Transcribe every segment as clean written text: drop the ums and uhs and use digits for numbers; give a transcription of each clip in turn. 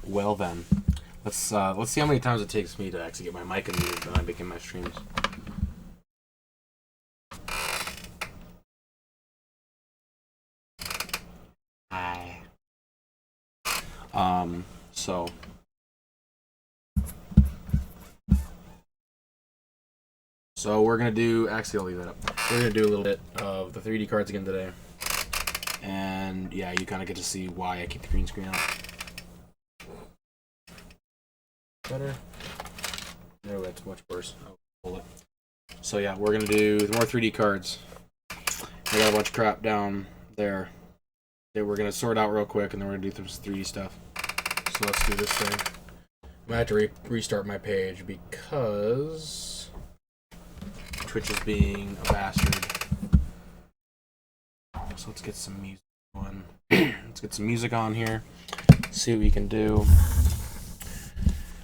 Well then, let's see how many times it takes me to actually get my mic unmuted when I'm making my streams. Hi. So. So we're gonna do. Actually, I'll leave that up. We're gonna do a little bit of the 3D cards again today, and yeah, you kind of get to see why I keep the green screen on. Better. No, that's much worse. I'll pull it. So yeah, we're gonna do more 3D cards. I got a bunch of crap down there that we're gonna sort out real quick, and then we're gonna do some 3D stuff. So let's do this thing. I'm gonna have to restart my page because Twitch is being a bastard. So let's get some music on. Let's get some music on here. See what we can do.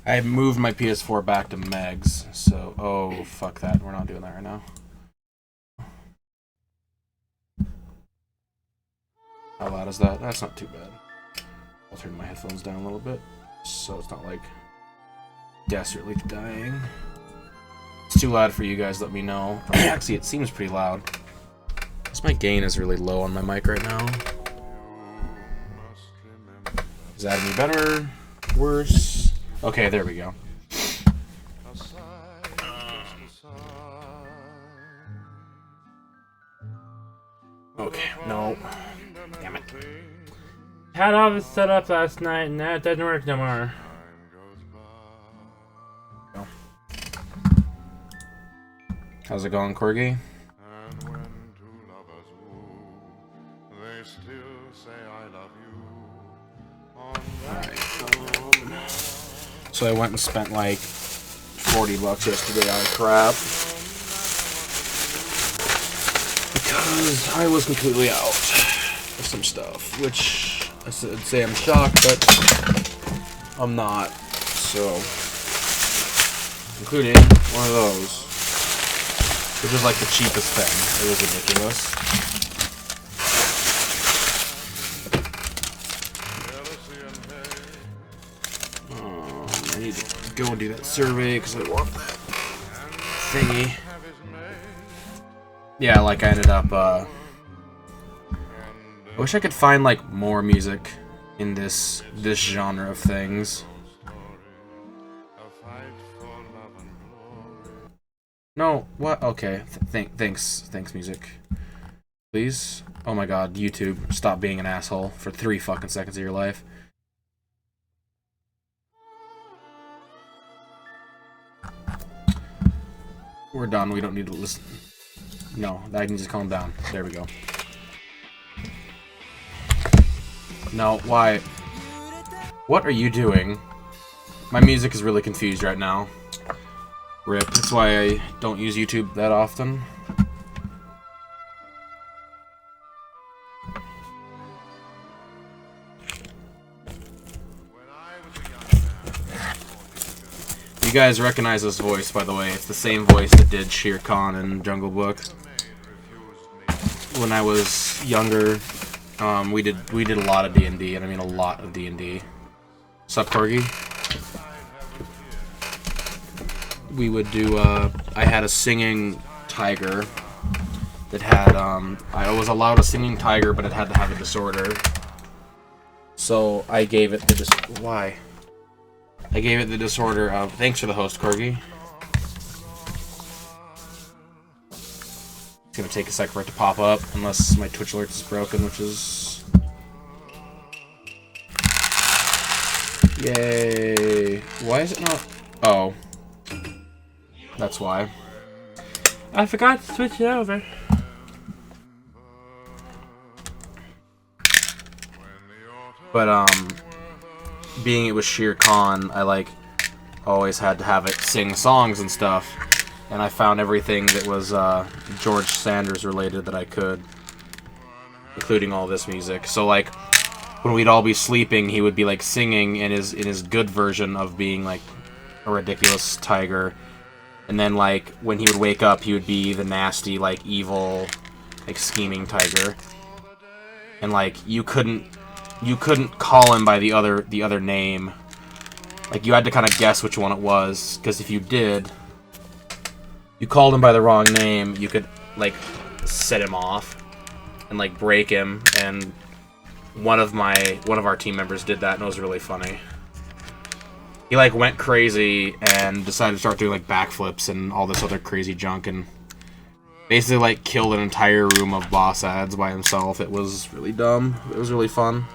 I moved my PS4 back to Meg's, so oh fuck that. We're not doing that right now. How loud is that? That's not too bad. I'll turn my headphones down a little bit so it's not like desperately dying. It's too loud for you guys, let me know. Actually, it seems pretty loud. Because my gain is really low on my mic right now. Is that any better? Worse? Okay, there we go. Okay, no. Damn it. Had all this set up last night and that doesn't work no more. No. How's it going, Corgi? So I went and spent like $40 yesterday on crap because I was completely out of some stuff, which I would say I'm shocked, but I'm not. So, including one of those, which was like the cheapest thing. It was ridiculous. I need to go and do that survey because I want that thingy. Yeah, like I ended up, I wish I could find like more music in this genre of things. No, what? Okay, thanks music. Please? Oh my god, YouTube, stop being an asshole for 3 fucking seconds of your life. We're done. We don't need to listen. No, I can just calm down. There we go. No, why? What are you doing? My music is really confused right now. RIP. That's why I don't use YouTube that often. You guys recognize this voice, by the way. It's the same voice that did Shere Khan in Jungle Book. When I was younger, we did a lot of D&D, and I mean a lot of D&D. Sup, Corgi? We would do, I had a singing tiger that had, I was allowed a singing tiger, but it had to have a disorder. So I gave it the why? I gave it the disorder of... Thanks for the host, Corgi. It's gonna take a sec for it to pop up, unless my Twitch alert is broken, which is... Yay! Why is it not... Oh. That's why. I forgot to switch it over. But, being it was Shere Khan, I, like, always had to have it sing songs and stuff. And I found everything that was, George Sanders related that I could. Including all this music. So, like, when we'd all be sleeping, he would be, like, singing in his good version of being, like, a ridiculous tiger. And then, like, when he would wake up, he would be the nasty, like, evil, like, scheming tiger. And, like, you couldn't call him by the other name Like, you had to kind of guess which one it was, because if you did, you called him by the wrong name, you could, like, set him off and, like, break him, and one of our team members did that, and it was really funny. He, like, went crazy and decided to start doing, like, backflips and all this other crazy junk, and basically, like, killed an entire room of boss ads by himself. It was really dumb. It was really fun.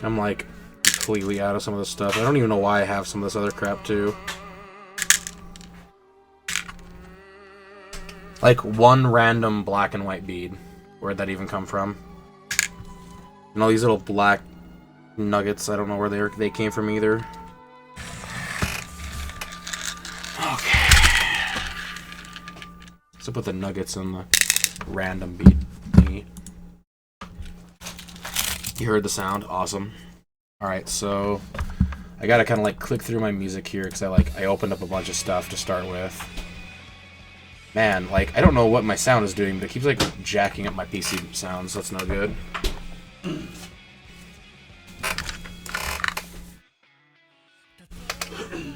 I'm, like, completely out of some of this stuff. I don't even know why I have some of this other crap, too. Like, one random black and white bead. Where'd that even come from? And all these little black nuggets, I don't know where they came from either. Okay. So put the nuggets in the random bead thingy. You heard the sound? Awesome. Alright, so I gotta kind of like click through my music here because I opened up a bunch of stuff to start with. Man, like, I don't know what my sound is doing, but it keeps like jacking up my PC sounds, so that's no good.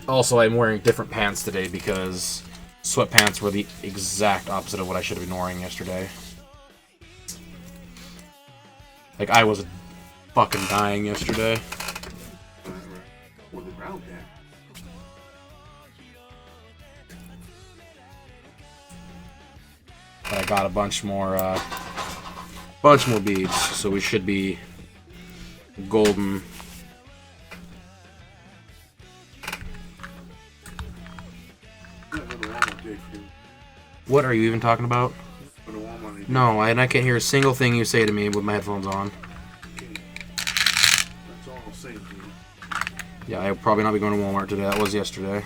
Also, I'm wearing different pants today because sweatpants were the exact opposite of what I should have been wearing yesterday. Like, I was fucking dying yesterday. But I got a bunch more beads, so we should be golden. What are you even talking about? No, and I can't hear a single thing you say to me with my headphones on. Yeah, I'll probably not be going to Walmart today. That was yesterday.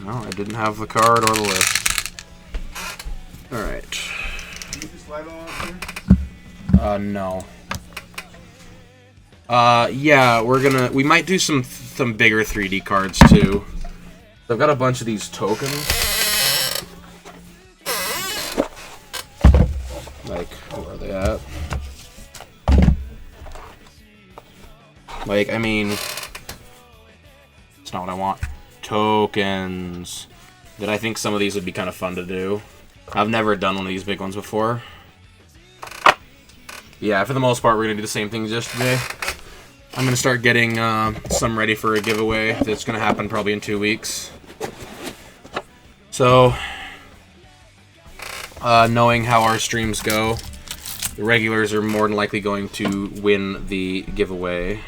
No, I didn't have the card or the list. Alright. No. Yeah, we might do some bigger 3D cards too. I've got a bunch of these tokens. Like, where are they at? Like, I mean, it's not what I want. Tokens. That I think some of these would be kind of fun to do. I've never done one of these big ones before. Yeah, for the most part, we're going to do the same things yesterday. I'm going to start getting some ready for a giveaway that's going to happen probably in 2 weeks. So, knowing how our streams go, the regulars are more than likely going to win the giveaway.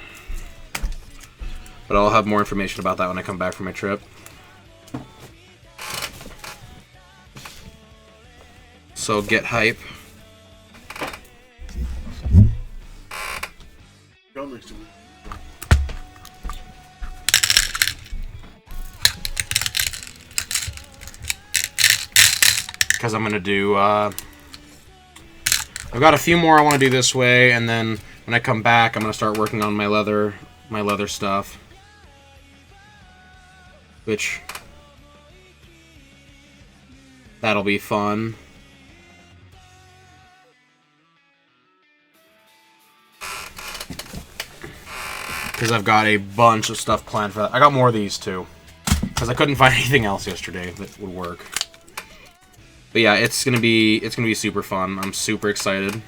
But I'll have more information about that when I come back from my trip. So get hype. Because I'm going to do, I've got a few more I want to do this way, and then when I come back, I'm going to start working on my leather stuff. Which, that'll be fun. Because I've got a bunch of stuff planned for that. I got more of these too. Because I couldn't find anything else yesterday that would work. But yeah, it's gonna be super fun. I'm super excited.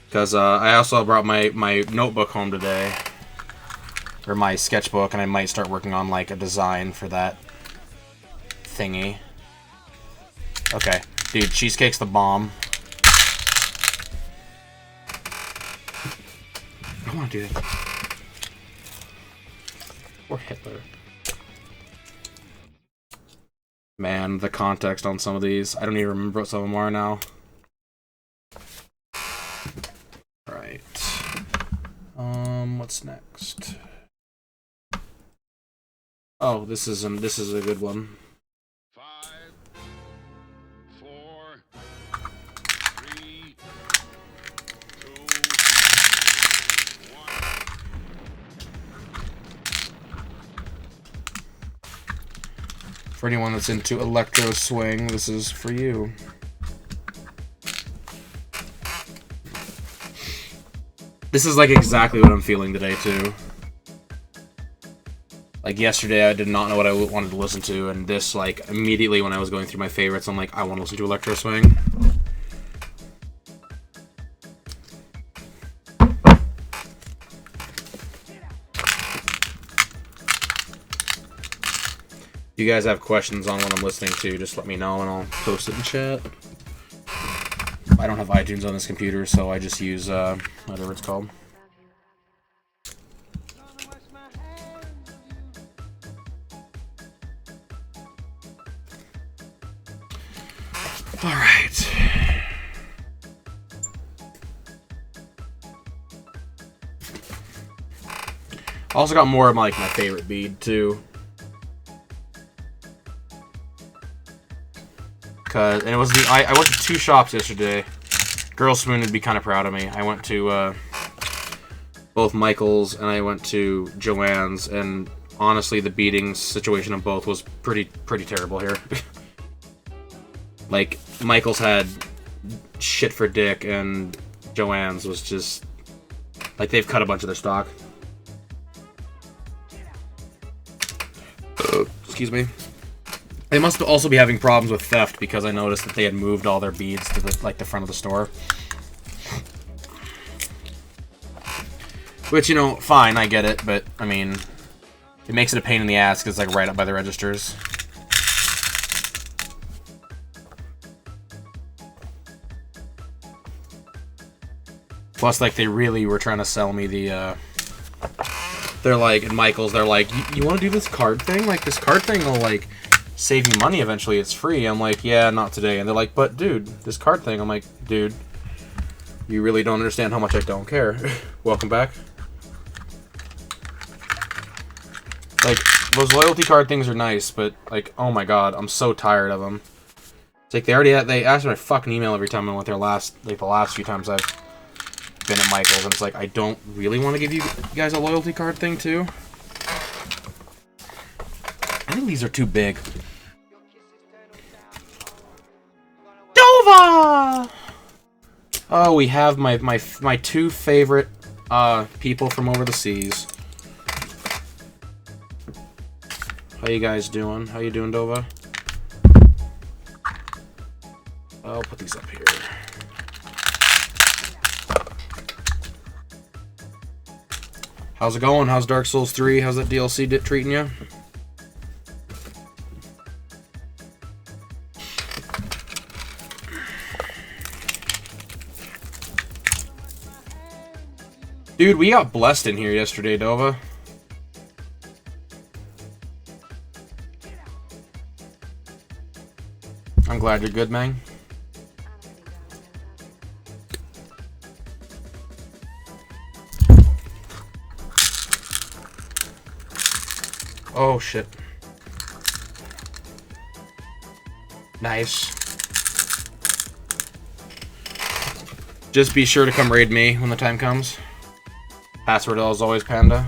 Because I also brought my notebook home today. Or my sketchbook, and I might start working on like a design for that thingy. Okay. Dude, cheesecake's the bomb. I don't want to do that. Poor Hitler. Man, the context on some of these. I don't even remember what some of them are now. Alright. What's next? Oh, this is a good one. 5, 4, 3, 2, 1. For anyone that's into electro swing, this is for you. This is like exactly what I'm feeling today too. Like yesterday I did not know what I wanted to listen to, and this, like, immediately when I was going through my favorites, I'm like, I want to listen to electro swing. If you guys have questions on what I'm listening to, just let me know and I'll post it in chat. I don't have iTunes on this computer, so I just use whatever it's called. All right. I also got more of my favorite bead too. And it was I went to 2 shops yesterday. Girl Spoon would be kind of proud of me. I went to both Michael's and I went to Joann's, and honestly, the beading situation of both was pretty terrible here. Like, Michael's had shit for dick, and Joann's was just like they've cut a bunch of their stock. Excuse me. They must also be having problems with theft, because I noticed that they had moved all their beads to the front of the store. Which, you know, fine, I get it, but I mean, it makes it a pain in the ass because it's like right up by the registers. Plus, like, they really were trying to sell me the, they're like, at Michael's, they're like, you want to do this card thing? Like, this card thing will, like, save you money eventually. It's free. I'm like, yeah, not today. And they're like, but, dude, this card thing. I'm like, dude, you really don't understand how much I don't care. Welcome back. Like, those loyalty card things are nice, but, like, oh my god, I'm so tired of them. It's like, they ask my fucking email every time I went there the last few times I've been at Michael's, and it's like, I don't really want to give you guys a loyalty card thing, too. I think these are too big. Dova! Oh, we have my 2 favorite people from over the seas. How you guys doing? How you doing, Dova? I'll put these up here. How's it going? How's Dark Souls 3? How's that DLC treating you? Dude, we got blessed in here yesterday, Dova. I'm glad you're good, man. Oh, shit. Nice. Just be sure to come raid me when the time comes. Password is always Panda.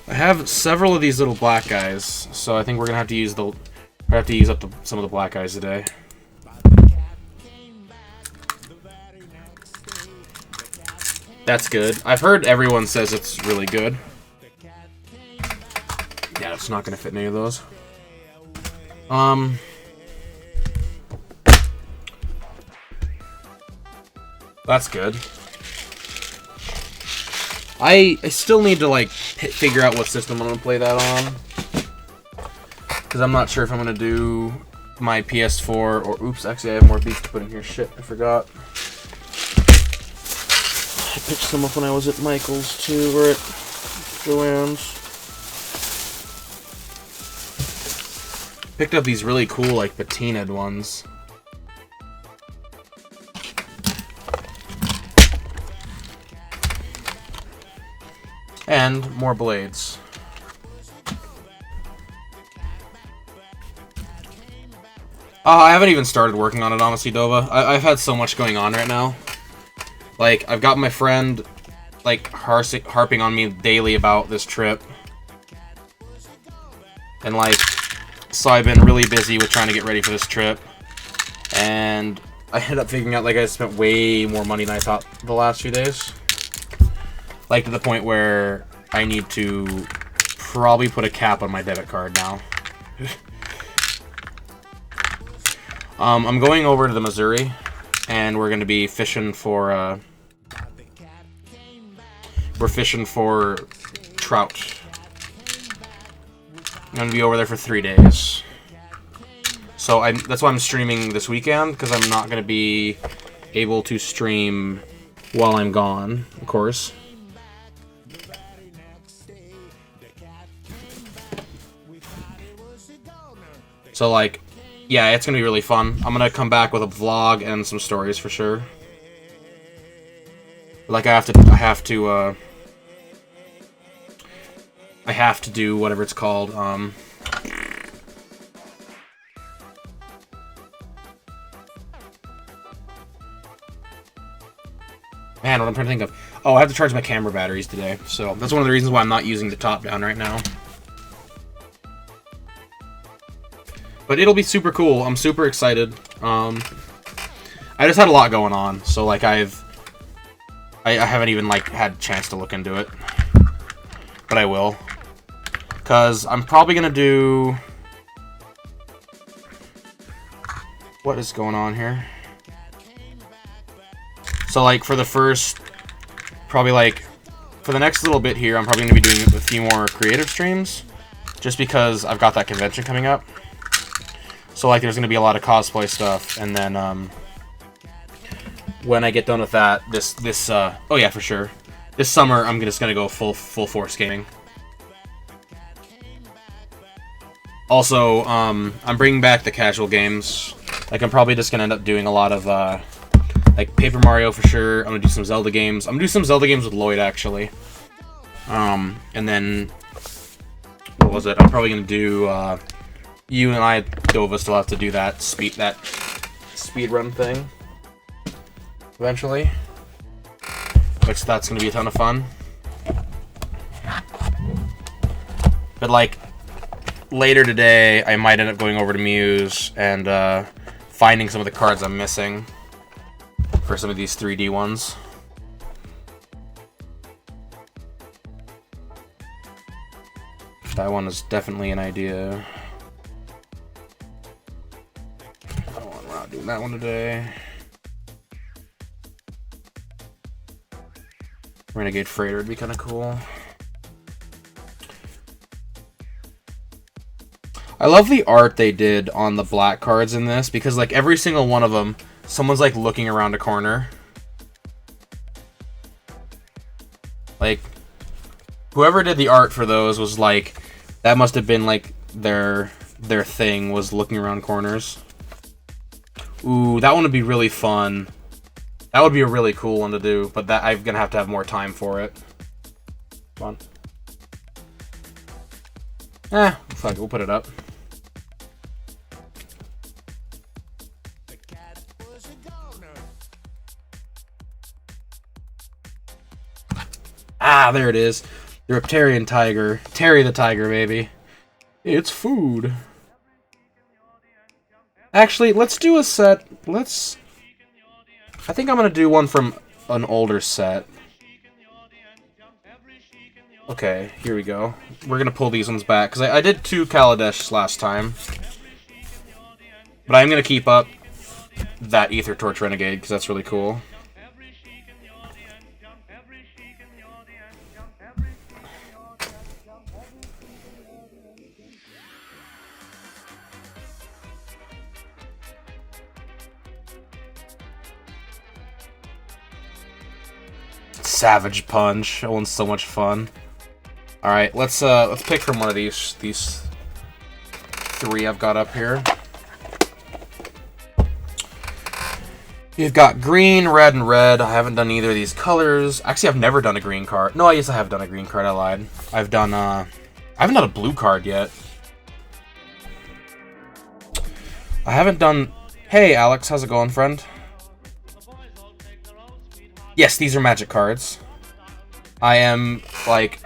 I have several of these little black guys, so I think we're gonna have to use up some of the black guys today. That's good. I've heard everyone says it's really good. Yeah, it's not gonna fit any of those. That's good. I still need to, like, figure out what system I'm gonna play that on, because I'm not sure if I'm gonna do my PS4 or oops, actually I have more beats to put in here. Shit, I forgot. I picked some up when I was at Michael's too, or at Joann's. Picked up these really cool, like, patinaed ones. And more blades. I haven't even started working on it, honestly, Dova. I've had so much going on right now. Like, I've got my friend like harping on me daily about this trip. And like, so I've been really busy with trying to get ready for this trip. And I ended up figuring out like I spent way more money than I thought the last few days. Like to the point where I need to probably put a cap on my debit card now. I'm going over to the Missouri, and we're going to be fishing for, we're fishing for trout. I'm going to be over there for 3 days. So that's why I'm streaming this weekend, because I'm not going to be able to stream while I'm gone, of course. So, like, yeah, it's going to be really fun. I'm going to come back with a vlog and some stories for sure. Like, I have to do whatever it's called, Man, what I'm trying to think of. Oh, I have to charge my camera batteries today, so that's one of the reasons why I'm not using the top down right now. But it'll be super cool. I'm super excited. I just had a lot going on, so like I haven't even like had a chance to look into it, but I will, cause I'm probably gonna do. What is going on here? So like for the first, probably like for the next little bit here, I'm probably gonna be doing a few more creative streams, just because I've got that convention coming up. So, like, there's going to be a lot of cosplay stuff, and then, when I get done with that, oh yeah, for sure. This summer, I'm just going to go full force gaming. Also, I'm bringing back the casual games. Like, I'm probably just going to end up doing a lot of, like, Paper Mario for sure. I'm going to do some Zelda games. I'm going to do some Zelda games with Lloyd, actually. And then, what was it? I'm probably going to do, you and I, Dova, still have to do that speed run thing eventually, which that's gonna be a ton of fun. But like later today, I might end up going over to Muse and finding some of the cards I'm missing for some of these 3D ones. That one is definitely an idea. We're not doing that one today. Renegade Freighter would be kind of cool. I love the art they did on the black cards in this, because like every single one of them, someone's like looking around a corner. Like, whoever did the art for those was like, that must have been like their thing, was looking around corners. Ooh, that one would be really fun. That would be a really cool one to do, but that I'm gonna have to have more time for it. Come on. Fuck it, we'll put it up. Ah, there it is. The Reptarian Tiger. Terry the Tiger, baby. It's food. Actually, let's do a set. I think I'm gonna do one from an older set. Okay, here we go. We're gonna pull these ones back, because I did 2 Kaladesh last time. But I'm gonna keep up that Ether Torch Renegade, because that's really cool. Savage Punch. That one's so much fun. All right, let's pick from one of these 3 I've got up here. You've got green, red, and red. I haven't done either of these colors. Actually, I've never done a green card. No, yes, I have done a green card. I lied. I haven't done a blue card yet. I haven't done. Hey, Alex, how's it going, friend? Yes, these are magic cards. I am, like,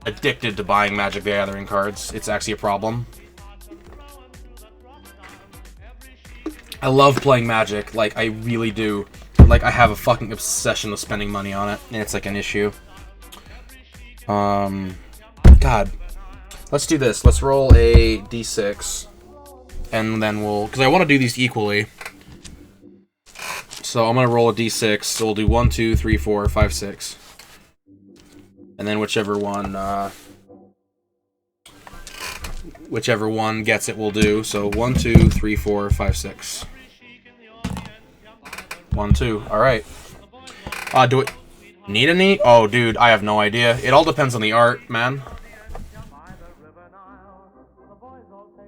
addicted to buying Magic the Gathering cards. It's actually a problem. I love playing Magic, like, I really do. Like, I have a fucking obsession with spending money on it, and it's like an issue. God. Let's do this. Let's roll a d6. And then we'll... Because I want to do these equally. So I'm going to roll a d6. So we'll do 1, 2, 3, 4, 5, 6. And then whichever one gets it, we'll do. So 1, 2, 3, 4, 5, 6. 1, 2. Alright. Do it... Need any? Oh, dude, I have no idea. It all depends on the art, man.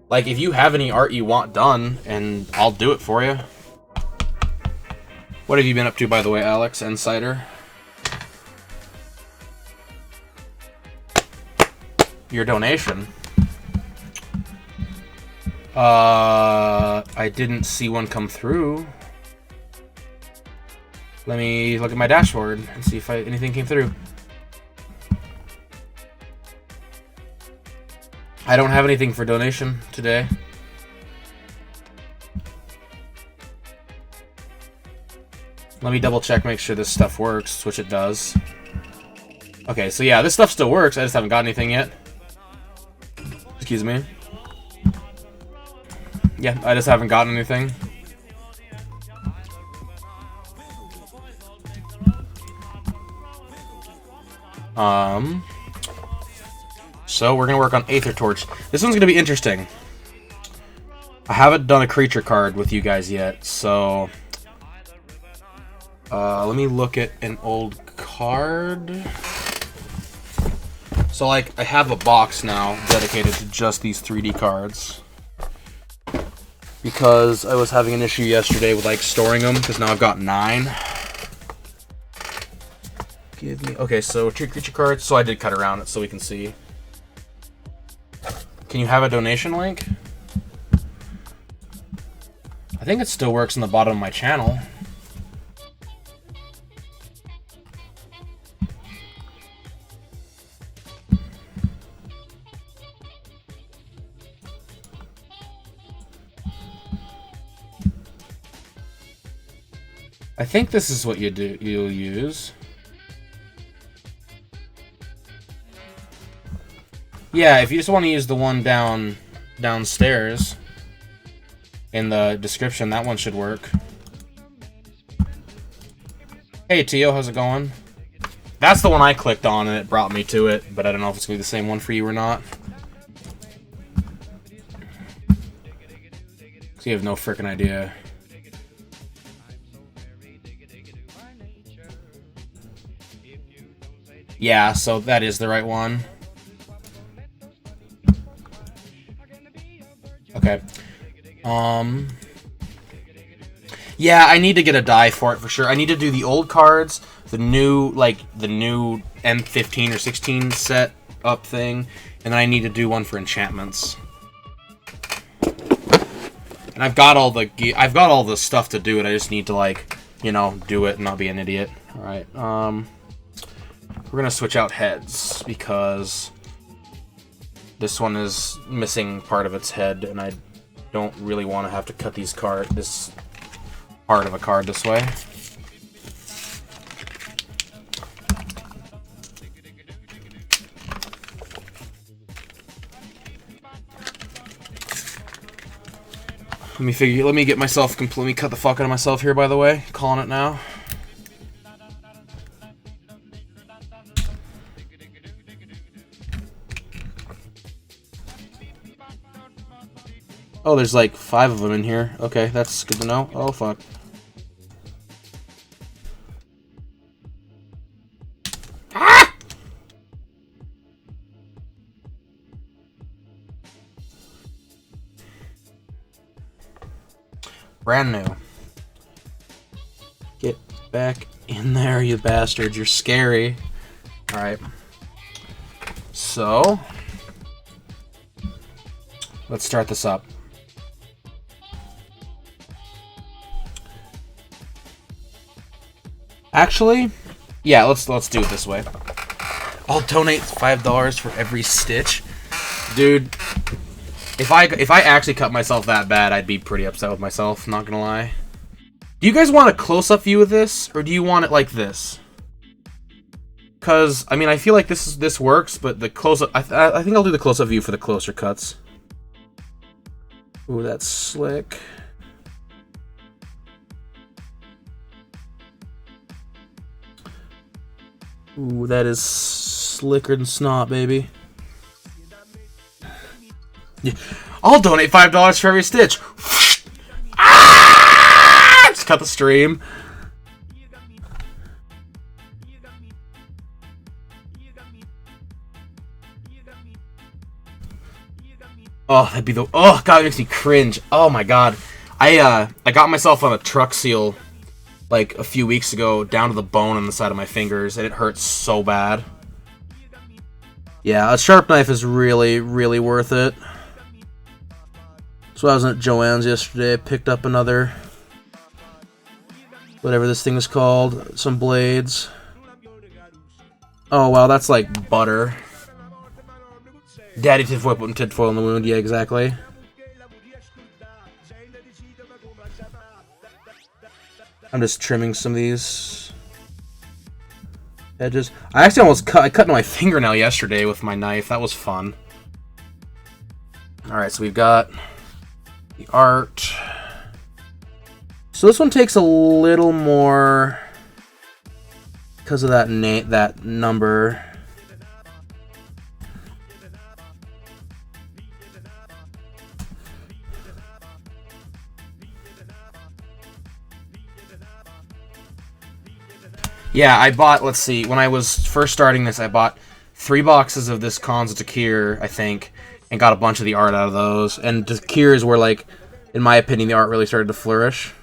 Like, if you have any art you want done, and I'll do it for you. What have you been up to, by the way, Alex Insider? Your donation? I didn't see one come through. Let me look at my dashboard and see if anything came through. I don't have anything for donation today. Let me double check, make sure this stuff works, which it does. Okay, so yeah, this stuff still works. I just haven't got anything yet. Excuse me. Yeah, I just haven't gotten anything. So we're gonna work on Aether Torch. This one's gonna be interesting. I haven't done a creature card with you guys yet, so let me look at an old card. So like I have a box now dedicated to just these 3D cards because I was having an issue yesterday with like storing them because now I've got 9. Give me... Okay, so 2 creature cards. So I did cut around it so we can see. Can you have a donation link? I think it still works on the bottom of my channel. I think this is what you'll use. Yeah, if you just want to use the one downstairs in the description, that one should work. Hey Tio, how's it going? That's the one I clicked on and it brought me to it, but I don't know if it's gonna be the same one for you or not. So you have no frickin' idea. Yeah, so that is the right one. Okay. Yeah, I need to get a die for it for sure. I need to do the old cards, the new M15 or 16 set up thing, and then I need to do one for enchantments. And I've got all the stuff to do it. I just need to, like, you know, do it and not be an idiot. All right. We're gonna switch out heads because this one is missing part of its head, and I don't really want to have to cut this part of a card this way. Let me get myself completely cut the fuck out of myself here, by the way. Calling it now. Oh, there's like 5 of them in here. Okay, that's good to know. Oh, fuck. Ah! Brand new. Get back in there, you bastard. You're scary. Alright. So, let's start this up. Actually, yeah, let's do it this way. I'll donate $5 for every stitch. Dude, if I actually cut myself that bad, I'd be pretty upset with myself, not gonna lie. Do you guys want a close-up view of this, or do you want it like this? Because, I mean, I feel like this works, but the close-up... I think I'll do the close-up view for the closer cuts. Ooh, that's slick. Ooh, that is slicker than snot, baby. Yeah. I'll donate $5 for every stitch. Ah! Just cut the stream. Oh, that'd be the... Oh, God, it makes me cringe. Oh, my God. I got myself on a truck seal, like, a few weeks ago, down to the bone on the side of my fingers, and it hurts so bad. Yeah, a sharp knife is really, really worth it. So I was at Joann's yesterday, I picked up another... whatever this thing is called. Some blades. Oh, wow, that's like butter. Daddy tinfoil putting tinfoil in the wound. Yeah, exactly. I'm just trimming some of these edges. I actually almost cut my fingernail yesterday with my knife. That was fun. Alright, so we've got the art. So this one takes a little more because of that number. Yeah, I bought, let's see, when I was first starting this, I bought 3 boxes of this Khans of Takir, I think, and got a bunch of the art out of those. And Takir is where, like, in my opinion, the art really started to flourish.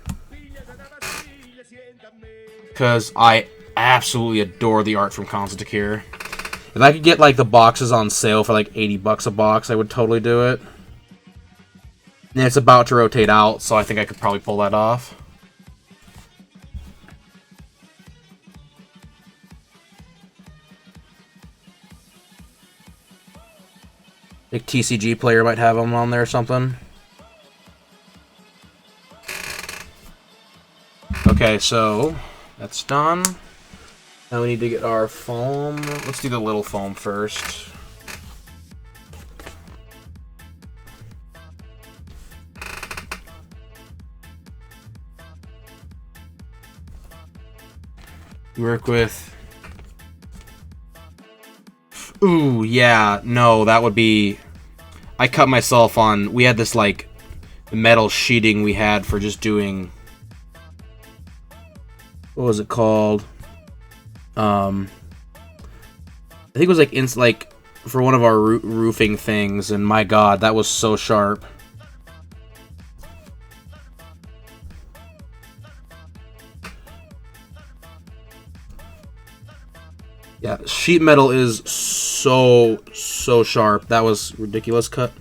Because I absolutely adore the art from Khans of Takir. If I could get, like, the boxes on sale for, like, $80 a box, I would totally do it. And it's about to rotate out, so I think I could probably pull that off. Like TCG player might have them on there or something. Okay, so that's done. Now we need to get our foam. Let's do the little foam first. Work with... Ooh, yeah, no, that would be... I cut myself on... We had this, like, metal sheeting we had for just doing... What was it called? I think it was, like, for one of our roofing things, and my god, that was so sharp. Yeah, sheet metal is so sharp. That was ridiculous cut.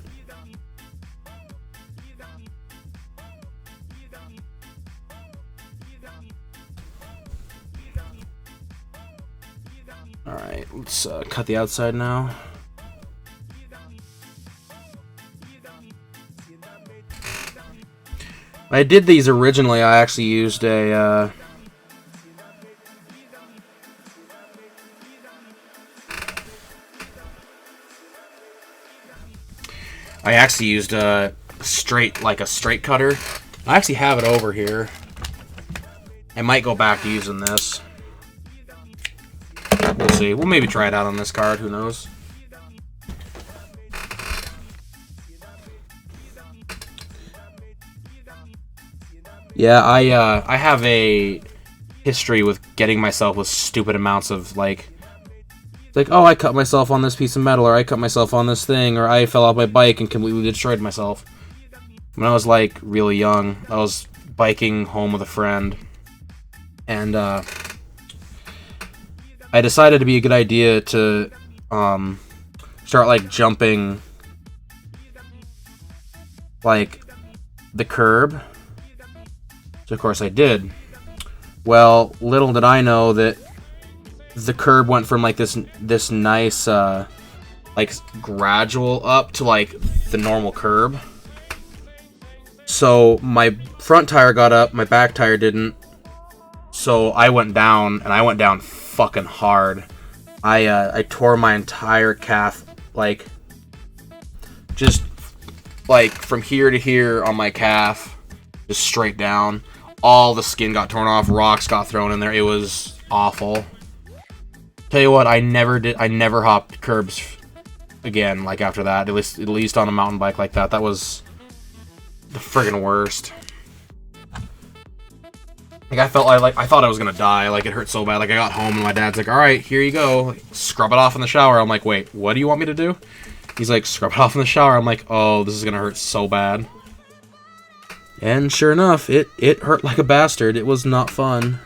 Alright, let's cut the outside now. When I did these originally, I actually used a... I actually used a straight cutter. I actually have it over here. I might go back to using this. We'll see. We'll maybe try it out on this card. Who knows? Yeah, I have a history with getting myself with stupid amounts of, like... Like, oh, I cut myself on this piece of metal, or I cut myself on this thing, or I fell off my bike and completely destroyed myself. When I was, like, really young, I was biking home with a friend, and, I decided it'd be a good idea to, start, like, jumping, like, the curb. So, of course, I did. Well, little did I know that the curb went from like this nice like gradual up to like the normal curb. So my front tire got up, my back tire didn't. So I went down, and I went down fucking hard. I tore my entire calf, like, just like from here to here on my calf, just straight down. All the skin got torn off, rocks got thrown in there. It was awful. Tell you what, I never hopped curbs again, like after that. At least on a mountain bike like that. That was the friggin' worst. Like I thought I was gonna die. Like it hurt so bad. Like I got home and my dad's like, "All right, here you go. Like, scrub it off in the shower." I'm like, "Wait, what do you want me to do?" He's like, "Scrub it off in the shower." I'm like, "Oh, this is gonna hurt so bad." And sure enough, it hurt like a bastard. It was not fun.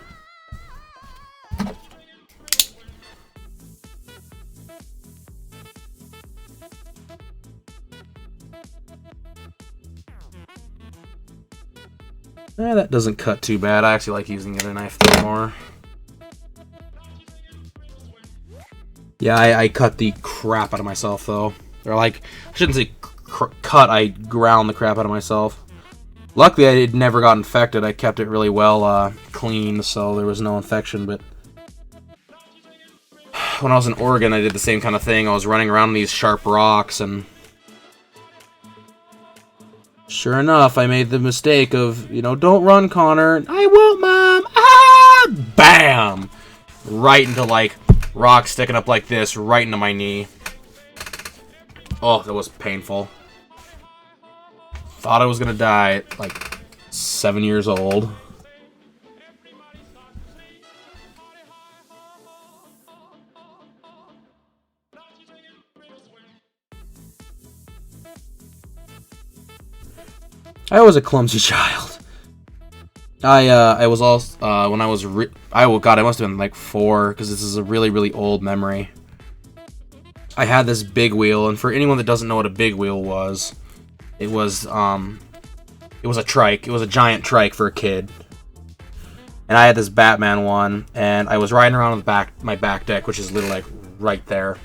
That doesn't cut too bad. I actually like using the other knife a bit more. Yeah, I cut the crap out of myself, though. Or like, I shouldn't say cut, I ground the crap out of myself. Luckily, it never got infected. I kept it really well clean, so there was no infection, but when I was in Oregon, I did the same kind of thing. I was running around these sharp rocks, and sure enough, I made the mistake of, don't run, Connor. I won't, Mom. Ah! Bam! Right into, like, rock sticking up like this, right into my knee. Oh, that was painful. Thought I was gonna die at, like, 7 years old. I was a clumsy child. I was also when I was I must have been like 4, because this is a really, really old memory. I had this big wheel, and for anyone that doesn't know what a big wheel was, it was a trike. It was a giant trike for a kid. And I had this Batman one, and I was riding around on my back deck, which is literally like right there.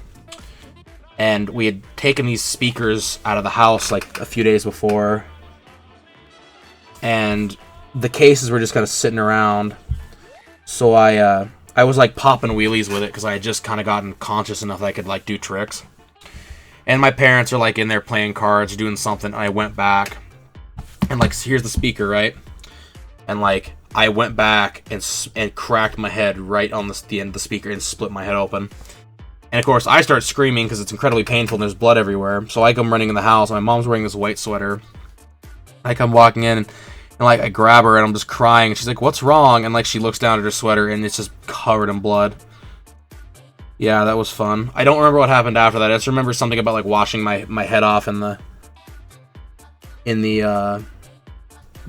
And we had taken these speakers out of the house like a few days before. And the cases were just kind of sitting around. So I was like popping wheelies with it, because I had just kind of gotten conscious enough that I could like do tricks. And my parents are like in there playing cards, doing something. And I went back, and like, here's the speaker, right? And like, I went back and cracked my head right on the end of the speaker and split my head open. And of course, I start screaming because it's incredibly painful and there's blood everywhere. So I come running in the house. My mom's wearing this white sweater. I come walking in, and like, I grab her, and I'm just crying. She's like, "What's wrong?" And like, she looks down at her sweater, and it's just covered in blood. Yeah, that was fun. I don't remember what happened after that. I just remember something about like washing my head off in the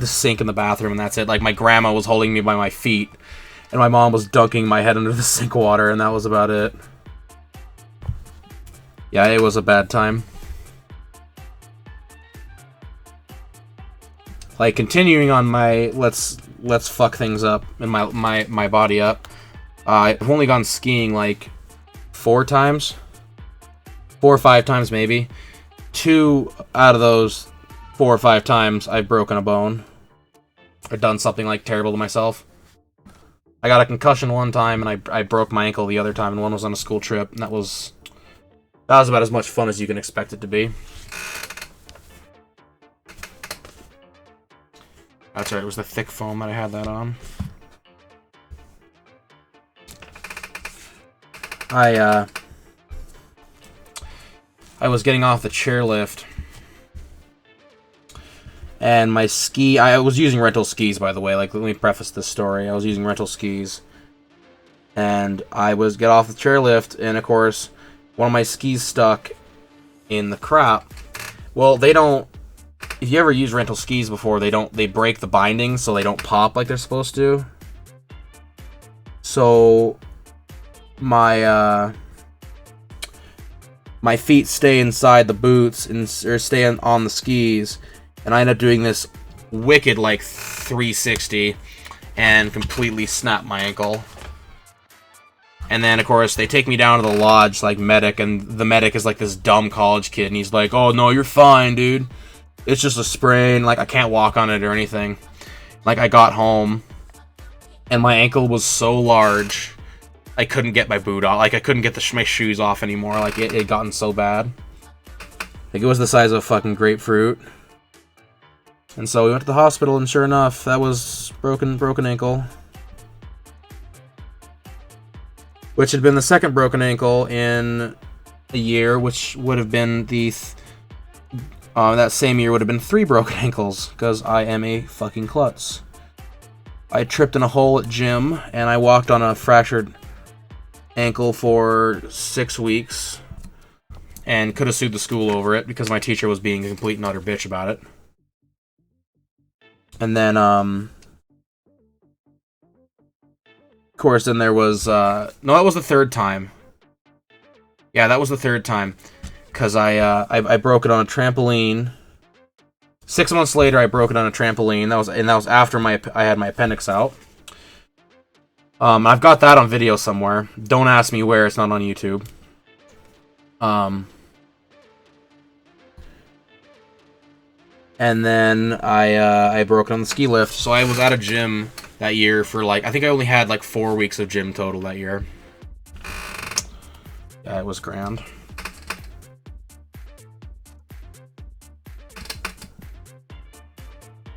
sink in the bathroom, and that's it. Like, my grandma was holding me by my feet, and my mom was dunking my head under the sink water, and that was about it. Yeah, it was a bad time. Like, continuing on my let's fuck things up and my body up. I've only gone skiing like 4 times, 4 or 5 times maybe. 2 out of those 4 or 5 times, I've broken a bone or done something like terrible to myself. I got a concussion one time, and I broke my ankle the other time, and one was on a school trip, and that was about as much fun as you can expect it to be. That's right, it was the thick foam that I had that on. I was getting off the chairlift, and my ski... I was using rental skis, by the way. Like, let me preface this story. I was using rental skis, and I was get off the chairlift, and of course, one of my skis stuck in the crap. Well, they don't... If you ever use rental skis before, they break the binding, so they don't pop like they're supposed to. So my feet stay inside the boots or stay on the skis, and I end up doing this wicked like 360 and completely snap my ankle. And then, of course, they take me down to the lodge, like, medic, and the medic is, like, this dumb college kid, and he's like, oh, no, you're fine, dude. It's just a sprain, like, I can't walk on it or anything. Like, I got home, and my ankle was so large, I couldn't get my boot off. Like, I couldn't get my shoes off anymore. Like, it had gotten so bad. Like, it was the size of a fucking grapefruit. And so we went to the hospital, and sure enough, that was broken ankle. Which had been the second broken ankle in a year, which would have been that same year would have been 3 broken ankles, because I am a fucking klutz. I tripped in a hole at gym, and I walked on a fractured ankle for 6 weeks, and could have sued the school over it, because my teacher was being a complete and utter bitch about it. And then, of course, then there was, no, that was the third time. Yeah, that was the third time. Because I broke it on a trampoline. 6 months later, I broke it on a trampoline. That was after I had my appendix out. I've got that on video somewhere. Don't ask me where, it's not on YouTube. And then I broke it on the ski lift. So I was at a gym that year for like, I think I only had like 4 weeks of gym total that year. Yeah, it was grand.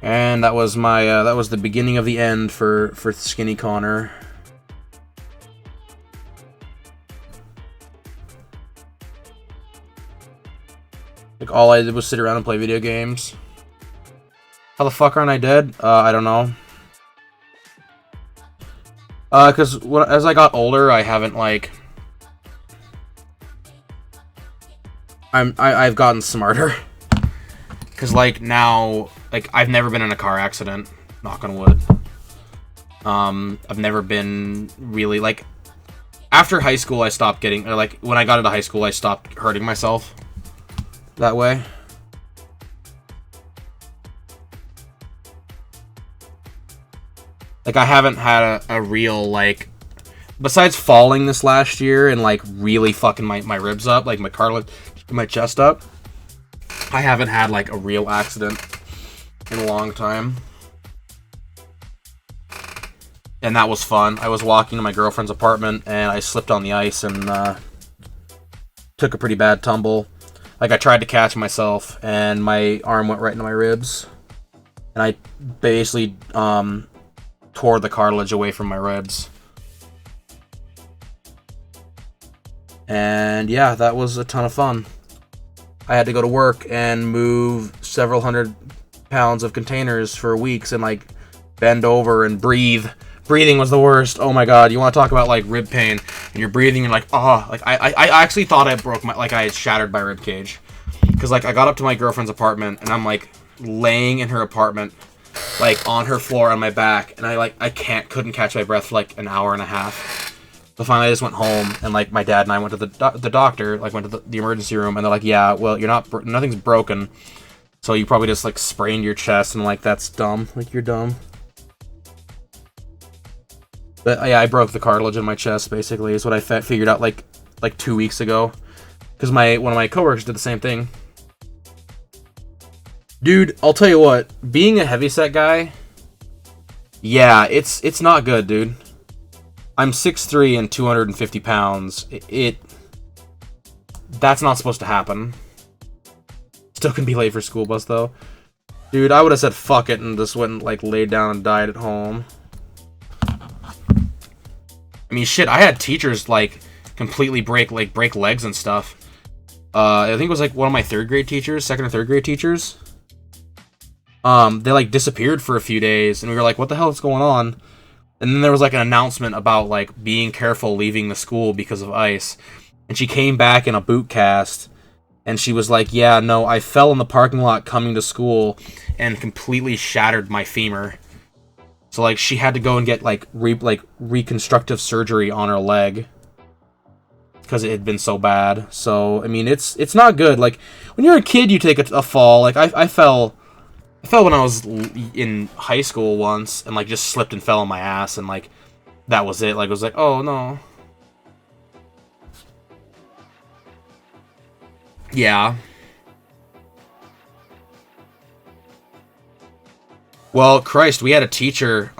And that was my that was the beginning of the end for Skinny Connor. Like, all I did was sit around and play video games. How the fuck aren't I dead? I don't know. Because as I got older, I haven't, like... I've gotten smarter. Because, like, now... Like, I've never been in a car accident. Knock on wood. I've never been really, like... After high school, I stopped getting... Or, like, when I got into high school, I stopped hurting myself. That way. Like, I haven't had a real, like... Besides falling this last year and, like, really fucking my ribs up, like, my cartilage, my chest up, I haven't had, like, a real accident in a long time. And that was fun. I was walking to my girlfriend's apartment, and I slipped on the ice and, took a pretty bad tumble. Like, I tried to catch myself, and my arm went right into my ribs. And I basically, tore the cartilage away from my ribs. And yeah, that was a ton of fun. I had to go to work and move several hundred pounds of containers for weeks and, like, bend over and breathe. Breathing was the worst. Oh my god, you want to talk about, like, rib pain, and you're breathing, and you're like, oh, like, I actually thought I broke my, like, I had shattered my rib cage. Because, like, I got up to my girlfriend's apartment, and I'm, like, laying in her apartment, like, on her floor on my back, and I couldn't catch my breath for, like, an hour and a half. So finally I just went home, and, like, my dad and I went to the doctor, like, went to the emergency room, and they're like, yeah, well, you're not, nothing's broken, so you probably just, like, sprained your chest, and, like, that's dumb. Like, you're dumb. But, yeah, I broke the cartilage in my chest, basically, is what I figured out, like 2 weeks ago. Because one of my coworkers did the same thing. Dude, I'll tell you what, being a heavyset guy, yeah, it's not good, dude. I'm 6'3" and 250 pounds. That's not supposed to happen. Still can be late for school bus, though. Dude, I would have said fuck it and just went and, like, laid down and died at home. I mean, shit, I had teachers, like, completely break legs and stuff. I think it was, like, one of my second or third grade teachers. They, like, disappeared for a few days, and we were like, what the hell is going on? And then there was, like, an announcement about, like, being careful leaving the school because of ice. And she came back in a boot cast, and she was like, yeah, no, I fell in the parking lot coming to school and completely shattered my femur. So, like, she had to go and get, like, reconstructive surgery on her leg because it had been so bad. So, I mean, it's not good. Like, when you're a kid, you take a fall. Like, I fell when I was in high school once and, like, just slipped and fell on my ass, and, like, that was it. Like, it was like, oh, no. Yeah. Well, Christ, we had a teacher.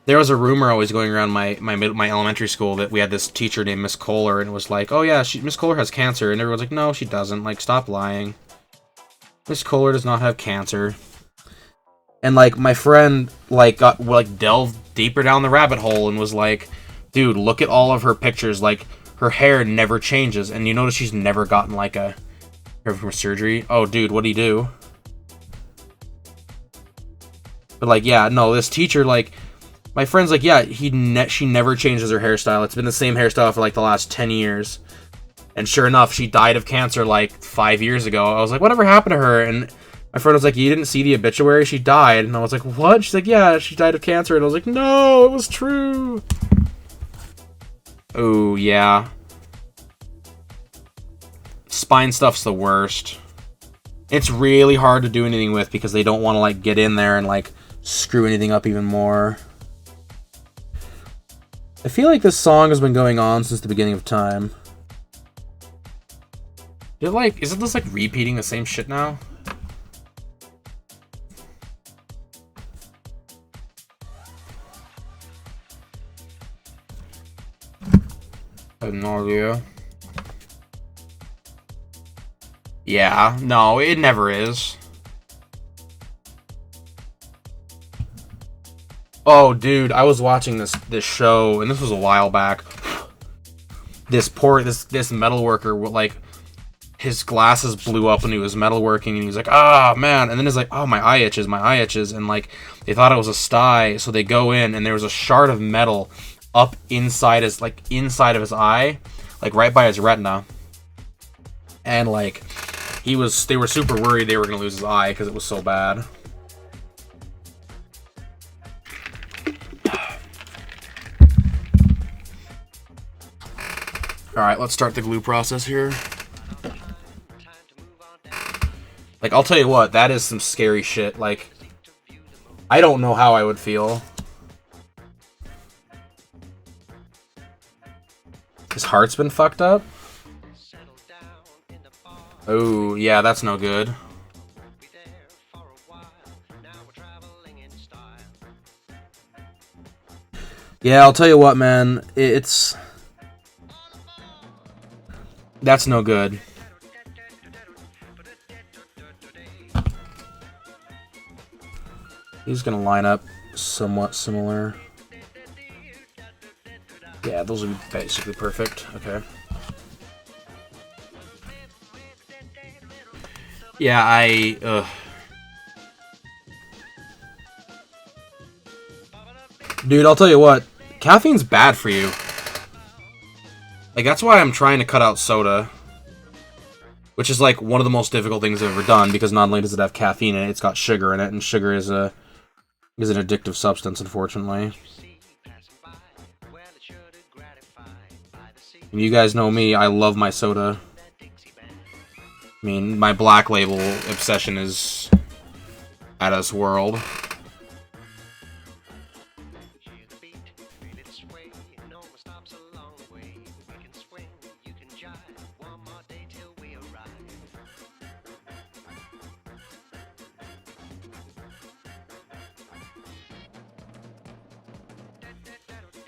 There was a rumor always going around my elementary school that we had this teacher named Miss Kohler, and it was like, oh yeah, Miss Kohler has cancer, and everyone's like, no, she doesn't. Like, stop lying. Miss Kohler does not have cancer. And like my friend got delved deeper down the rabbit hole and was like, dude, look at all of her pictures. Like, her hair never changes, and you notice she's never gotten like a hair from surgery. Oh, dude, what'd he do? But like, yeah, no, this teacher, like, my friend's like, yeah, she never changes her hairstyle. It's been the same hairstyle for like the last 10 years. And sure enough, she died of cancer like 5 years ago. I was like, whatever happened to her? And my friend was like, you didn't see the obituary? She died. And I was like, what? She's like, yeah, she died of cancer. And I was like, no, it was true. Oh, yeah. Spine stuff's the worst. It's really hard to do anything with because they don't want to like get in there and like screw anything up even more. I feel like this song has been going on since the beginning of time. Isn't this like repeating the same shit now? I have no idea. Yeah, no, it never is. Oh, dude, I was watching this show, and this was a while back. This metal worker, like, his glasses blew up when he was metalworking, and he was like, ah, man. And then he's like, oh, my eye itches. And, like, they thought it was a sty, so they go in, and there was a shard of metal up inside of his eye, like, right by his retina. And, like, they were super worried they were going to lose his eye because it was so bad. Alright, let's start the glue process here. Like, I'll tell you what, that is some scary shit. Like, I don't know how I would feel. His heart's been fucked up? Oh, yeah, that's no good. Yeah, I'll tell you what, man. That's no good. He's gonna line up somewhat similar. Yeah, those will be basically perfect. Okay. Yeah, Dude, I'll tell you what. Caffeine's bad for you. Like, that's why I'm trying to cut out soda. Which is, like, one of the most difficult things I've ever done, because not only does it have caffeine in it, it's got sugar in it, and sugar is an addictive substance, unfortunately. And you guys know me, I love my soda. I mean, my Black Label obsession is out of this world.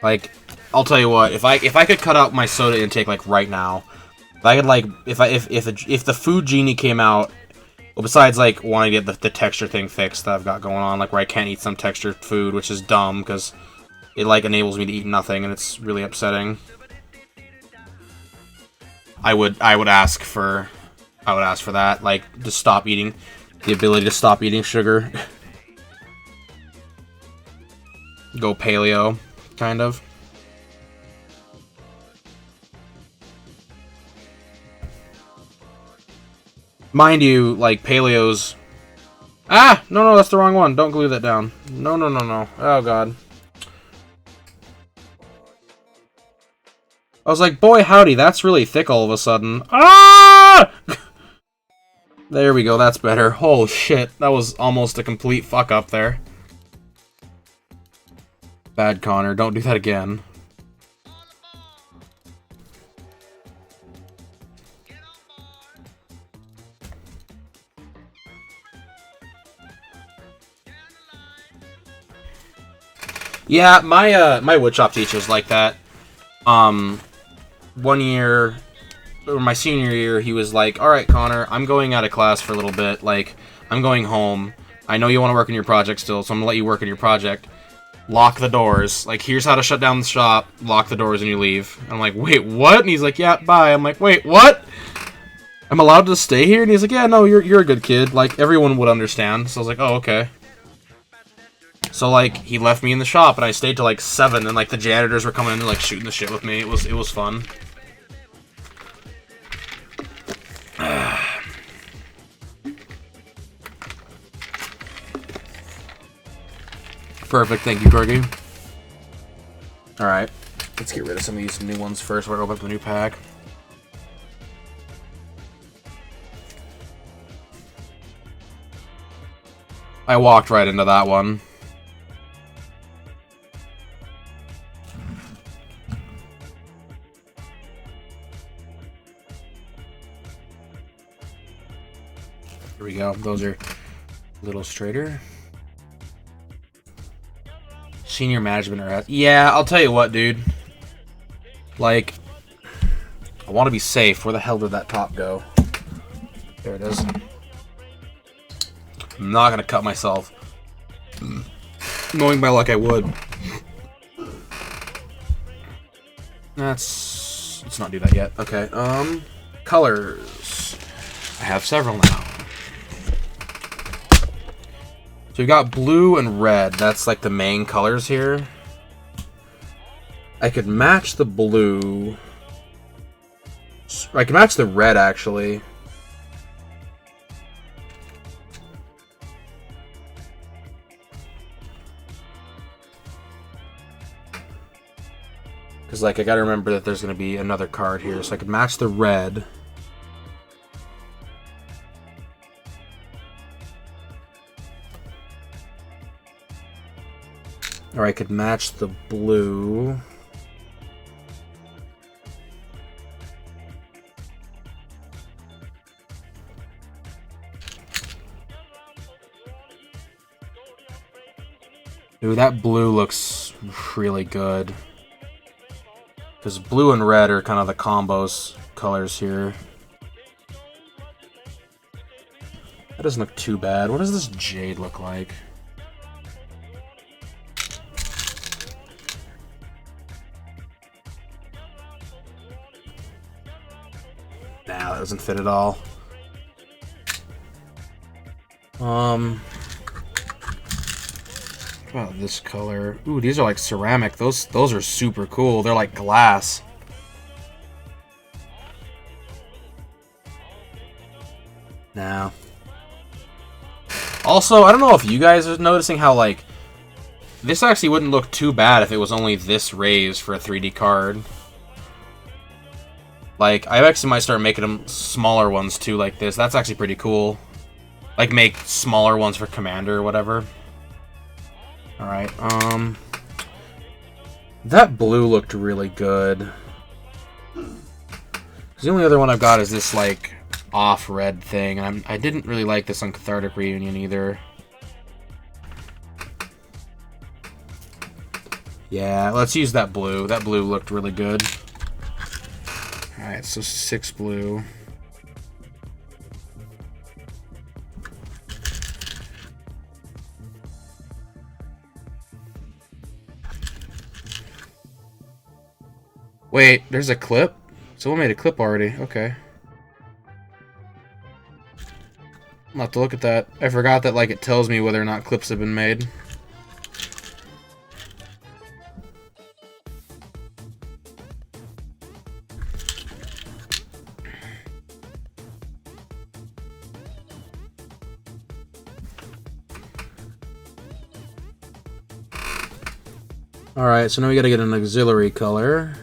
Like, I'll tell you what, if I could cut out my soda intake like right now, if I could like if the Food Genie came out, well, besides like wanting to get the texture thing fixed that I've got going on, like where I can't eat some textured food, which is dumb because it like enables me to eat nothing and it's really upsetting. I would ask for that, like, to stop eating, the ability to stop eating sugar. Go paleo, kind of. Mind you, like, paleo's... Ah! No, that's the wrong one. Don't glue that down. No. Oh, God. I was like, boy, howdy, that's really thick all of a sudden. Ah! There we go, that's better. Oh, shit. That was almost a complete fuck up there. Bad, Connor. Don't do that again. Yeah, my woodshop teacher's like that. 1 year, or my senior year, he was like, "All right, Connor, I'm going out of class for a little bit. Like, I'm going home. I know you want to work on your project still, so I'm gonna let you work on your project. Lock the doors. Like, here's how to shut down the shop. Lock the doors and you leave." I'm like, "Wait, what?" And he's like, "Yeah, bye." I'm like, "Wait, what? I'm allowed to stay here?" And he's like, "Yeah, no, you're a good kid. Like, everyone would understand." So I was like, "Oh, okay." So, like, he left me in the shop, and I stayed till, like, 7, and, like, the janitors were coming in and, like, shooting the shit with me. It was fun. Perfect, thank you, Corgi. Alright, let's get rid of some of these new ones first before I open up the new pack. I walked right into that one. Here we go. Those are a little straighter. Senior management or yeah, I'll tell you what, dude. Like, I want to be safe. Where the hell did that top go? There it is. I'm not gonna cut myself. Knowing my luck, I would. Let's not do that yet. Okay. Colors. I have several now. So we've got blue and red. That's like the main colors here. I could match the blue. I can match the red, actually. Because, like, I gotta remember that there's gonna be another card here. So I could match the red. Or I could match the blue. Ooh, that blue looks really good. Because blue and red are kind of the combos colors here. That doesn't look too bad. What does this jade look like? Nah, that doesn't fit at all. What about this color? Ooh, these are like ceramic. Those are super cool. They're like glass. Now. Also, I don't know if you guys are noticing how, like, this actually wouldn't look too bad if it was only this raised for a 3D card. Like, I actually might start making them smaller ones, too, like this. That's actually pretty cool. Like, make smaller ones for Commander or whatever. Alright, that blue looked really good. The only other one I've got is this, like, off-red thing. I didn't really like this on Cathartic Reunion either. Yeah, let's use that blue. That blue looked really good. Alright, so 6 blue. Wait, there's a clip? Someone made a clip already. Okay. I'll have to look at that. I forgot that, like, it tells me whether or not clips have been made. Alright, so now we gotta get an auxiliary color.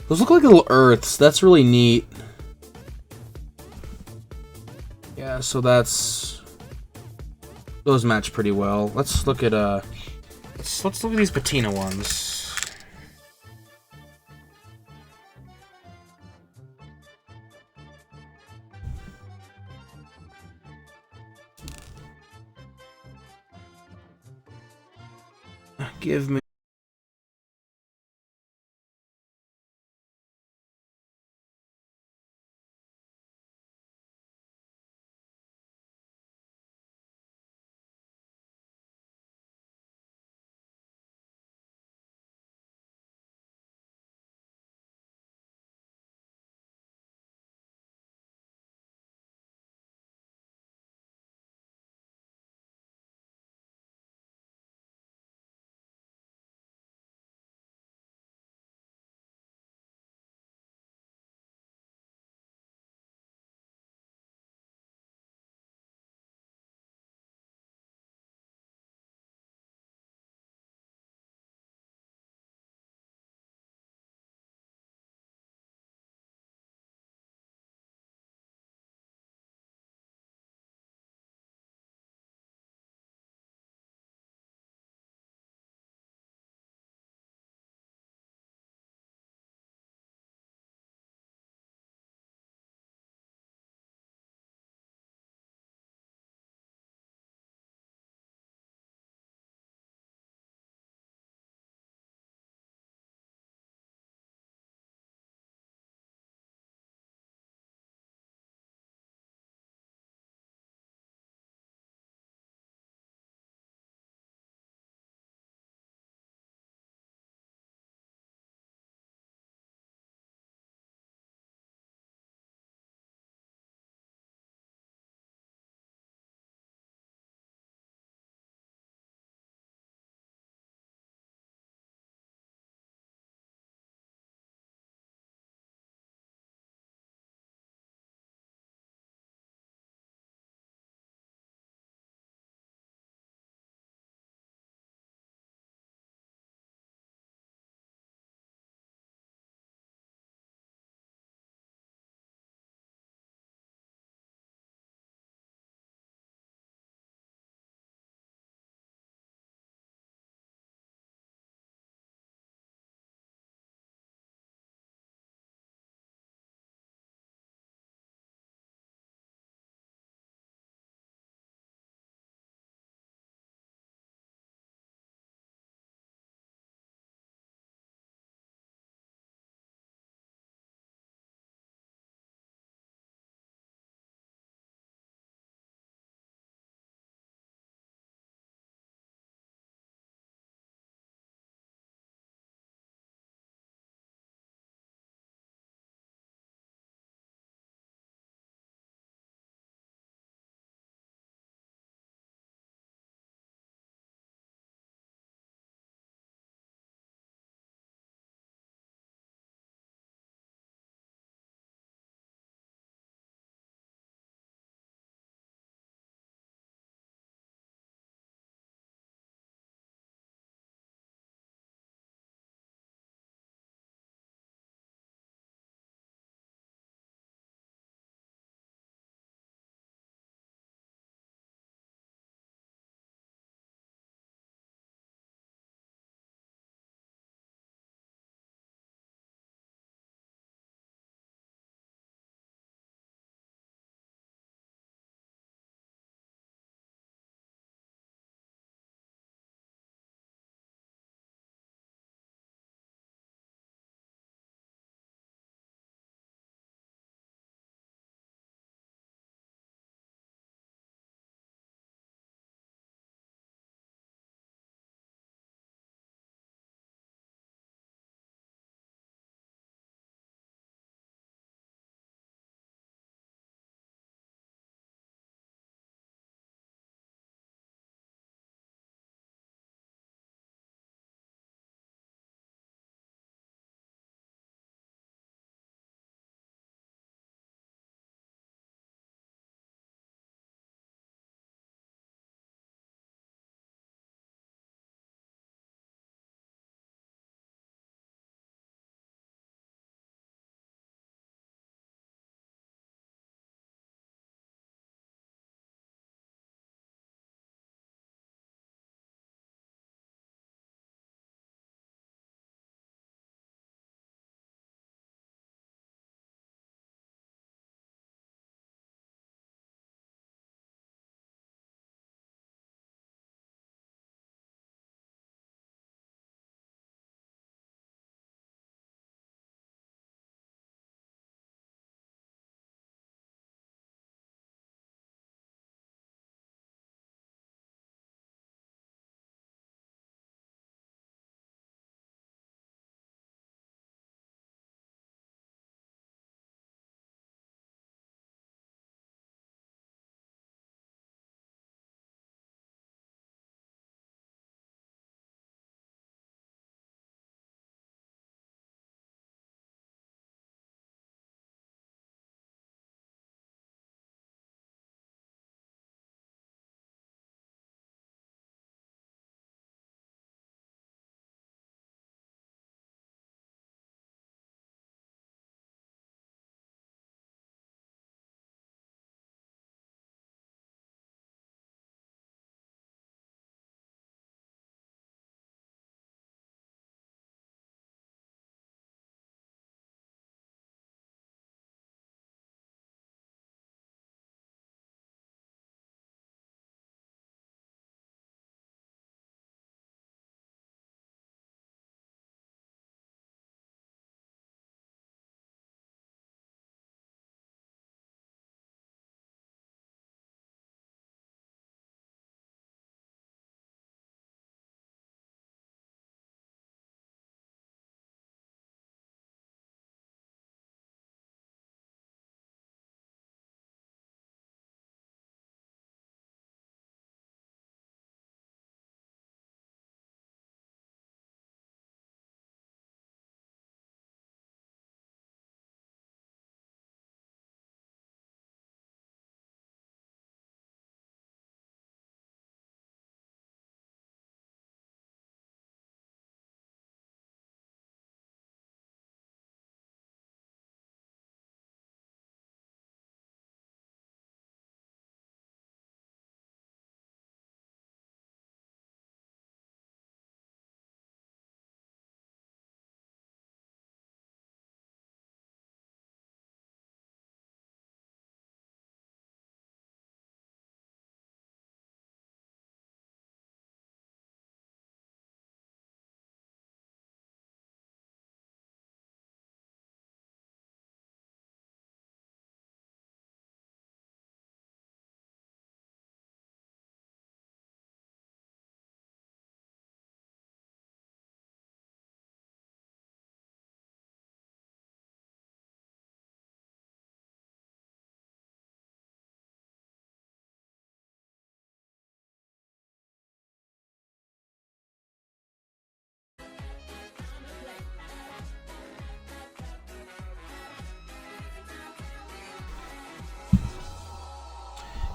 Those look like little earths. That's really neat. Yeah, so that's... those match pretty well. Let's look at, let's look at these patina ones. give me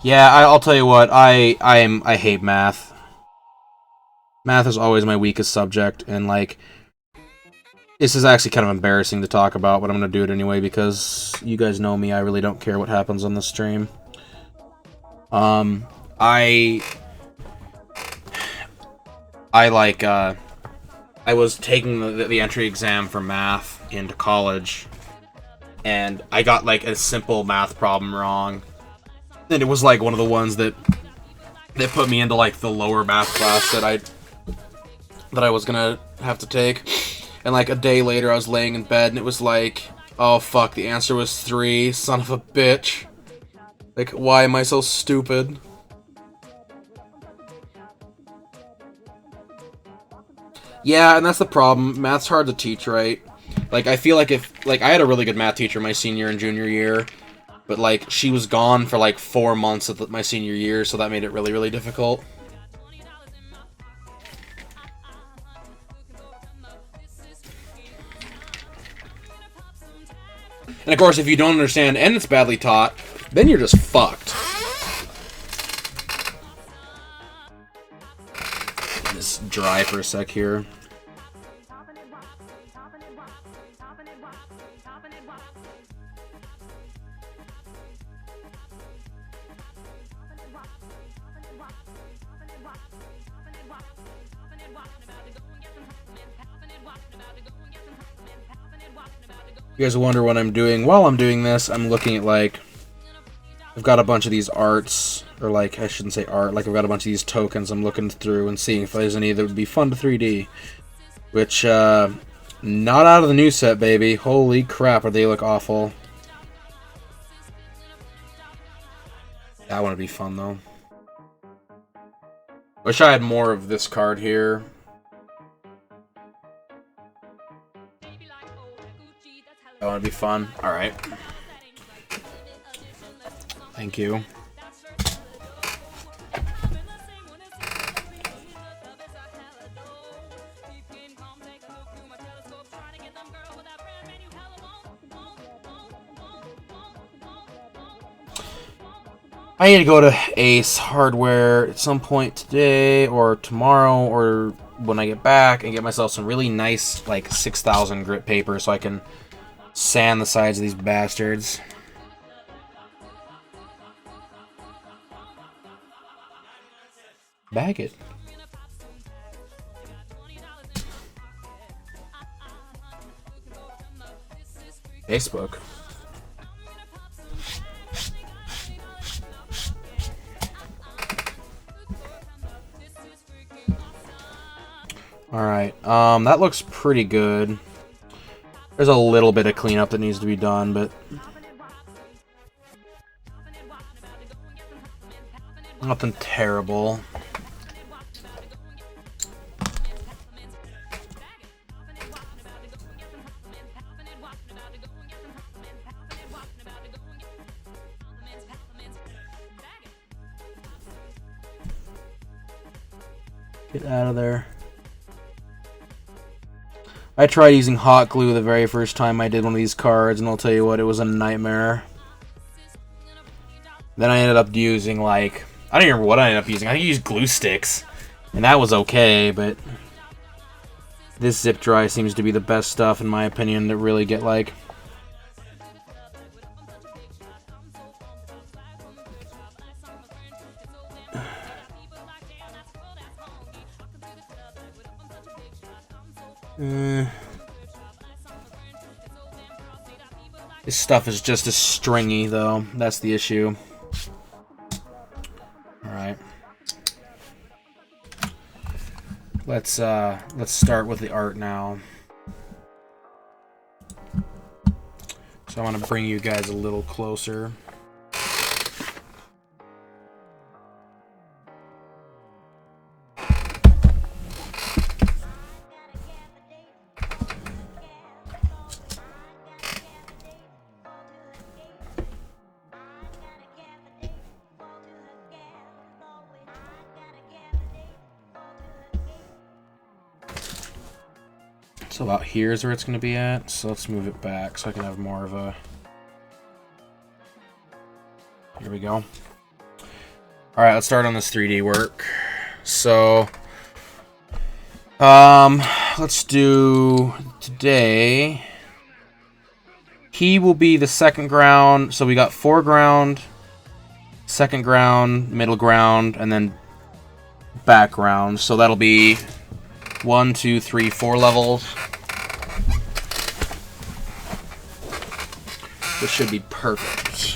Yeah, I'll tell you what. I hate math. Math is always my weakest subject, and like, this is actually kind of embarrassing to talk about, but I'm gonna do it anyway because you guys know me. I really don't care what happens on the stream. I like I was taking the entry exam for math into college, and I got like a simple math problem wrong, and it was like one of the ones that put me into like the lower math class that I was gonna have to take. And like a day later I was laying in bed and it was like, oh fuck, the answer was 3, son of a bitch. Like, why am I so stupid? Yeah, and that's the problem. Math's hard to teach right. Like, I feel like I had a really good math teacher my senior and junior year, but like, she was gone for like 4 months of my senior year, so that made it really, really difficult. And of course, if you don't understand and it's badly taught, then you're just fucked. Just dry for a sec here. You guys wonder what I'm doing. While I'm doing this, I'm looking at, like, I've got a bunch of these arts, or like, I shouldn't say art, like I've got a bunch of these tokens I'm looking through and seeing if there's any that would be fun to 3D. Which, not out of the new set, baby. Holy crap, they look awful. That one would be fun, though. Wish I had more of this card here. That would be fun. Alright. Thank you. I need to go to Ace Hardware at some point today or tomorrow or when I get back and get myself some really nice, like, 6,000 grit paper so I can sand the sides of these bastards. Bag it. Facebook. Alright, that looks pretty good. There's a little bit of cleanup that needs to be done, but nothing terrible. Get out of there. I tried using hot glue the very first time I did one of these cards, and I'll tell you what, it was a nightmare. Then I ended up using, like, I don't remember what I ended up using. I used glue sticks, and that was okay, but this zip dry seems to be the best stuff, in my opinion, to really get, like, this stuff is just as stringy, though. That's the issue. Alright. Let's start with the art now. So I want to bring you guys a little closer. So about here is where it's going to be at. So let's move it back so I can have more of a... Here we go. Alright, let's start on this 3D work. So, let's do today. He will be the second ground. So we got foreground, second ground, middle ground, and then background. So that'll be 1, 2, 3, 4 levels. This should be perfect.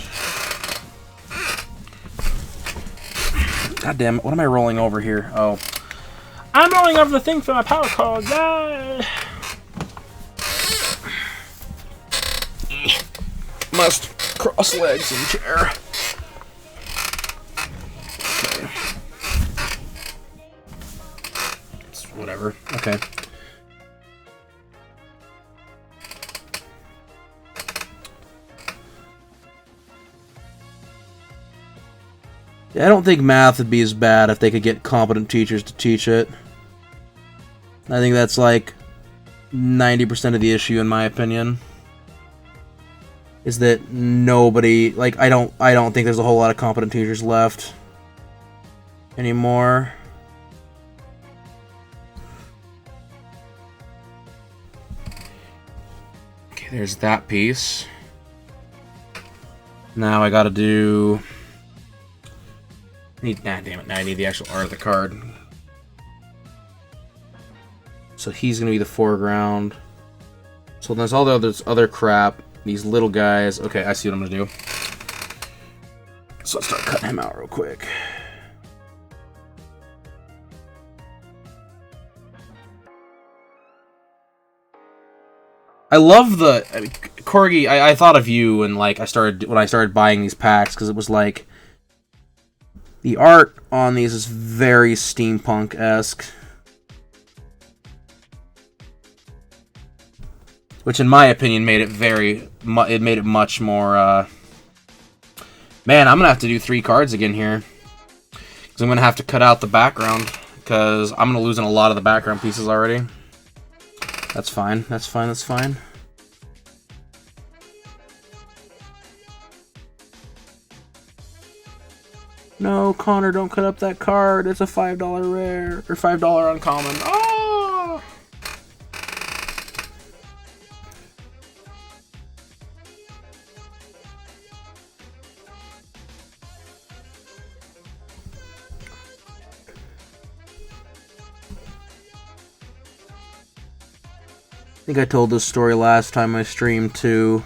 God damn it, what am I rolling over here? Oh. I'm rolling over the thing for my power cord. Yay! Must cross legs in chair. Okay. It's whatever. Okay. Yeah, I don't think math would be as bad if they could get competent teachers to teach it. I think that's like 90% of the issue, in my opinion. Is that nobody, like, I don't think there's a whole lot of competent teachers left anymore. Okay, there's that piece. Now I gotta do... damn it, now I need the actual art of the card. So he's gonna be the foreground. So there's all the other crap. These little guys. Okay, I see what I'm gonna do. So let's start cutting him out real quick. I love the Corgi. I thought of you and like when I started buying these packs because it was like the art on these is very steampunk-esque. Which, in my opinion, made it much more, Man, I'm gonna have to do 3 cards again here. Because I'm gonna have to cut out the background. Because I'm gonna lose in a lot of the background pieces already. That's fine, that's fine, that's fine. No, Connor, don't cut up that card. It's a $5 rare. Or $5 uncommon. Oh! I think I told this story last time I streamed too.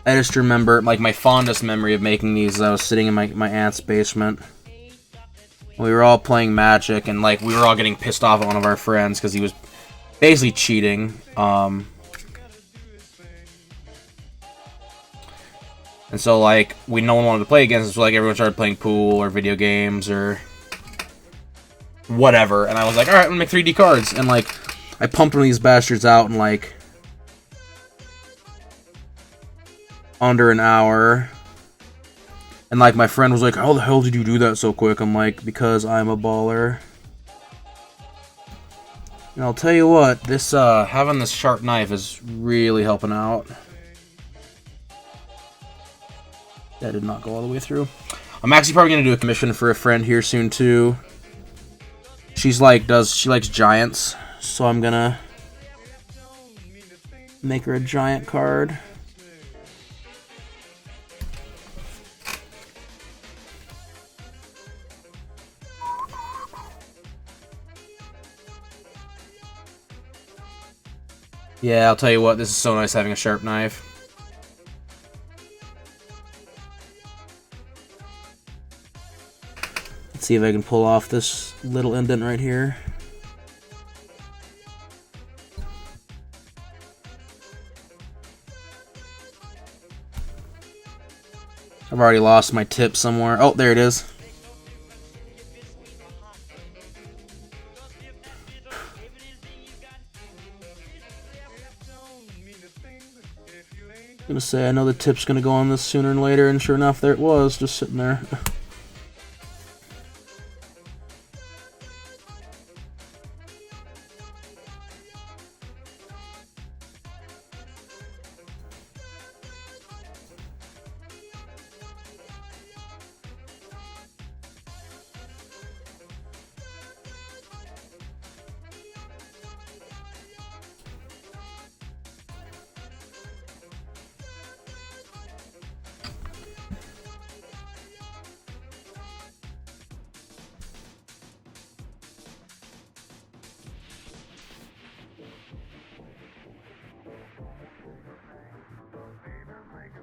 I just remember, like, my fondest memory of making these, I was sitting in my aunt's basement. We were all playing Magic, and, like, we were all getting pissed off at one of our friends because he was basically cheating. And so, like, no one wanted to play against us, so, like, everyone started playing pool or video games or whatever. And I was like, alright, I'm gonna make 3D cards. And, like, I pumped one of these bastards out in, like, under an hour. And, like, my friend was like, how the hell did you do that so quick? I'm like, because I'm a baller. And I'll tell you what, this, having this sharp knife is really helping out. That did not go all the way through. I'm actually probably gonna do a commission for a friend here soon, too. She likes giants. So I'm gonna make her a giant card. Yeah, I'll tell you what, this is so nice having a sharp knife. Let's see if I can pull off this little indent right here. I've already lost my tip somewhere. Oh, there it is. I'm gonna say, I know the tip's gonna go on this sooner than later, and sure enough, there it was, just sitting there.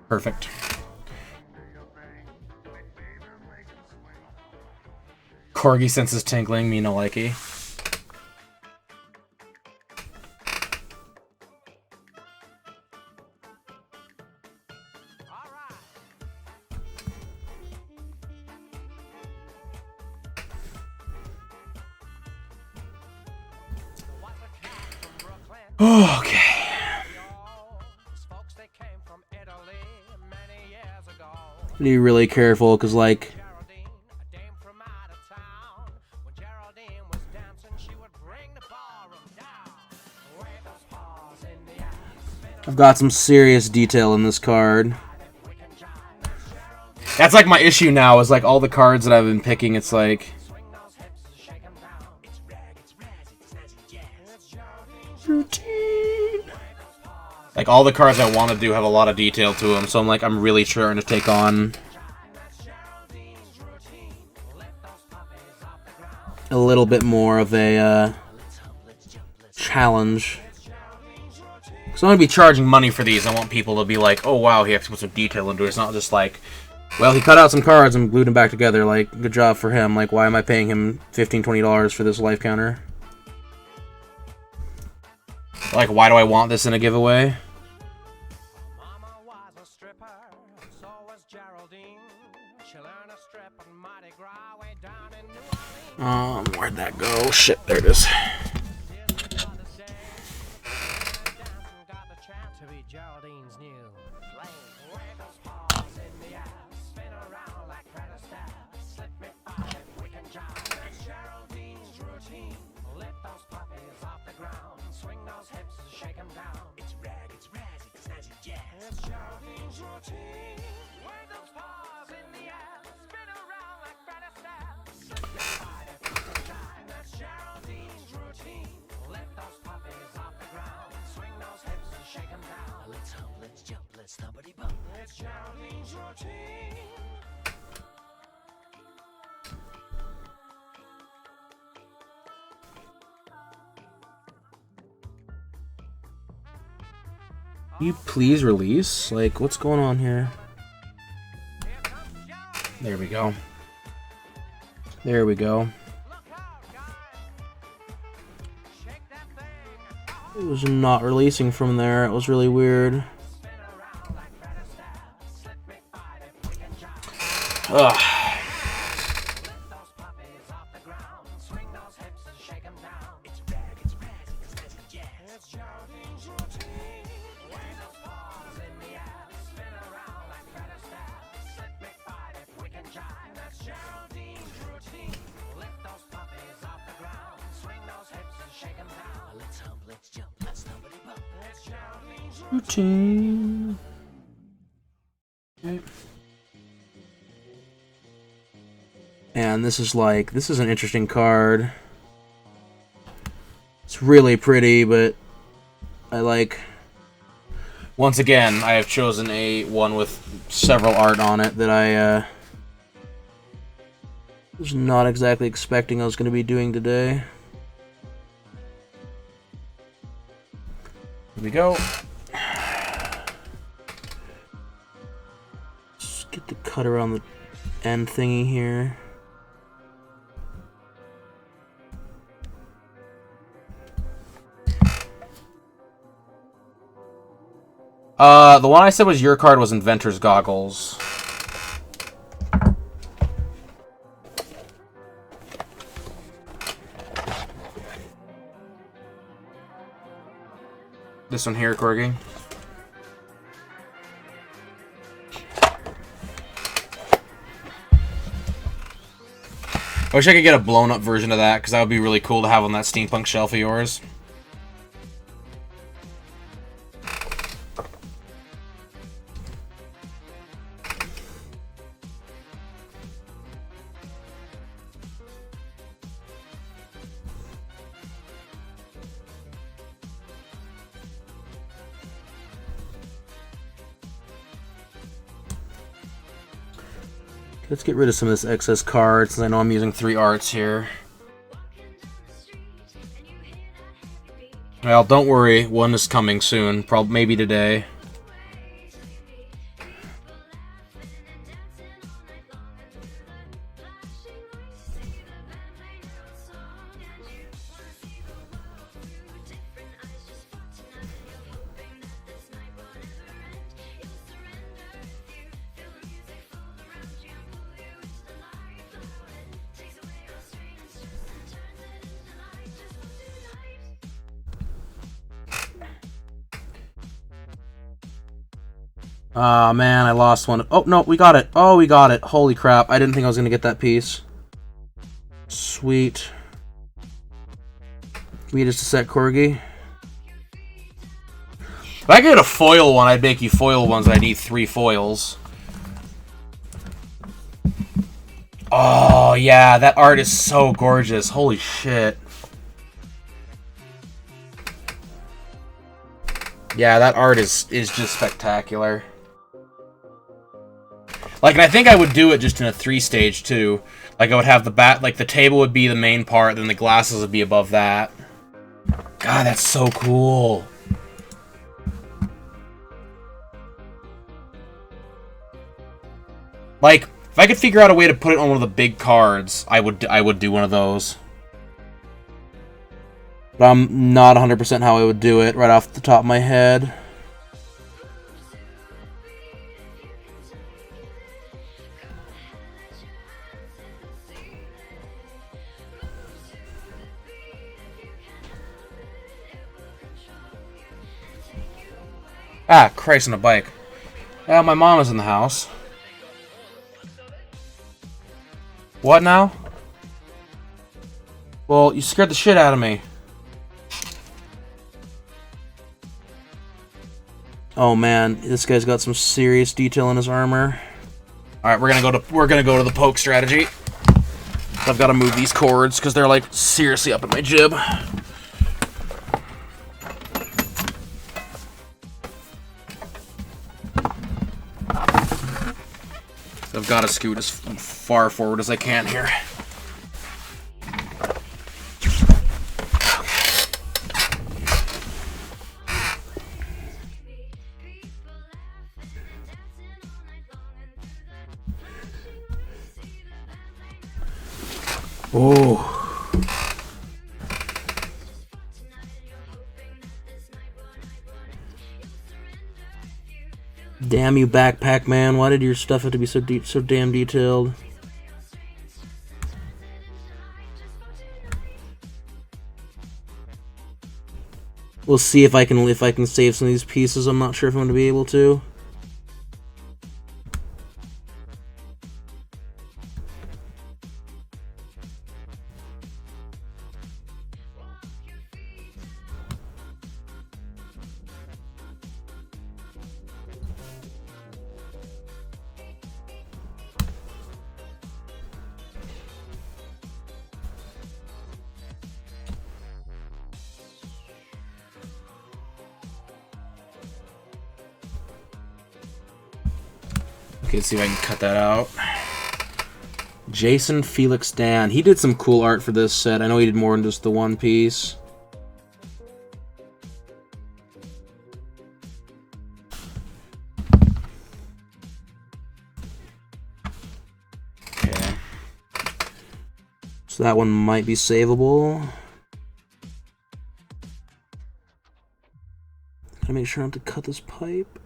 Perfect. Corgi senses tingling, me no likey. Okay. Be really careful, because, like, I've got some serious detail in this card. That's, like, my issue now, is, like, all the cards that I've been picking, it's like... Routine. Like, all the cards I want to do have a lot of detail to them, so I'm really trying to take on a little bit more of a challenge. So I'm going to be charging money for these. I want people to be like, oh wow, he actually put some detail into it. It's not just like, well, he cut out some cards and glued them back together. Like, good job for him. Like, why am I paying him $15, $20 for this life counter? Like, why do I want this in a giveaway? Where'd that go? Shit, there it is. You please release? Like, what's going on here? There we go. There we go. It was not releasing from there. It was really weird. Ugh. Routine. Okay. And this is an interesting card. It's really pretty, but I like... Once again, I have chosen a one with several art on it that I was not exactly expecting I was going to be doing today. Here we go. Just get the cut around the end thingy here. The one I said was your card was Inventor's Goggles. This one here, Corgi. I wish I could get a blown-up version of that, because that would be really cool to have on that steampunk shelf of yours. Let's get rid of some of this excess cards, since I know I'm using 3 arts here. Well, don't worry, one is coming soon, probably maybe today. Ah, man, I lost one. Oh, no, we got it. Oh, we got it. Holy crap. I didn't think I was going to get that piece. Sweet. Give me just a sec, Corgi. If I could get a foil one, I'd make you foil ones. I need 3 foils. Oh, yeah, that art is so gorgeous. Holy shit. Yeah, that art is just spectacular. Like, and I think I would do it just in a 3-stage, too. Like, I would have the table would be the main part, then the glasses would be above that. God, that's so cool. Like, if I could figure out a way to put it on one of the big cards, I would do one of those. But I'm not 100% how I would do it right off the top of my head. Ah, Christ on a bike. My mom is in the house. What now? Well, you scared the shit out of me. Oh man, this guy's got some serious detail in his armor. All right, we're gonna go to the poke strategy. I've got to move these cords because they're like seriously up at my jib. I've got to scoot as far forward as I can here. Oh. Damn you, Backpack Man. Why did your stuff have to be so damn detailed? We'll see if I can save some of these pieces. I'm not sure if I'm going to be able to. Okay, let's see if I can cut that out. Jason Felix Dan. He did some cool art for this set. I know he did more than just the one piece. Okay. So that one might be savable. Gotta make sure not to cut this pipe.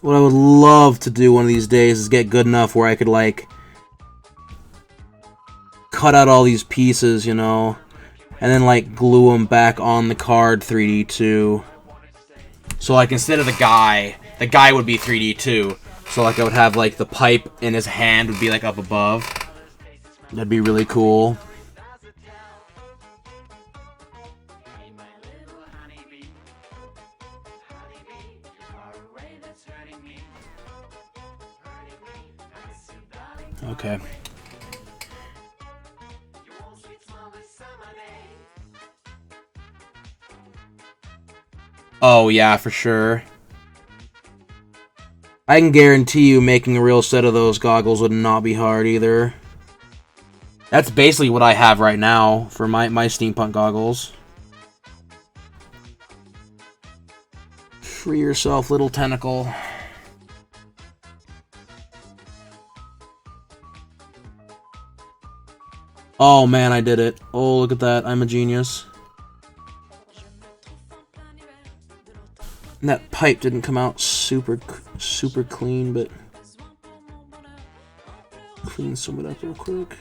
What I would love to do one of these days is get good enough where I could, like, cut out all these pieces, you know, and then, like, glue them back on the card 3D too. So, like, instead of the guy would be 3D too. So, like, I would have, like, the pipe in his hand would be, like, up above. That'd be really cool. Okay. Oh, yeah, for sure. I can guarantee you making a real set of those goggles would not be hard either. That's basically what I have right now for my steampunk goggles. Free yourself, little tentacle. Oh man, I did it. Oh, look at that. I'm a genius. And that pipe didn't come out super clean, but clean some of it up real quick.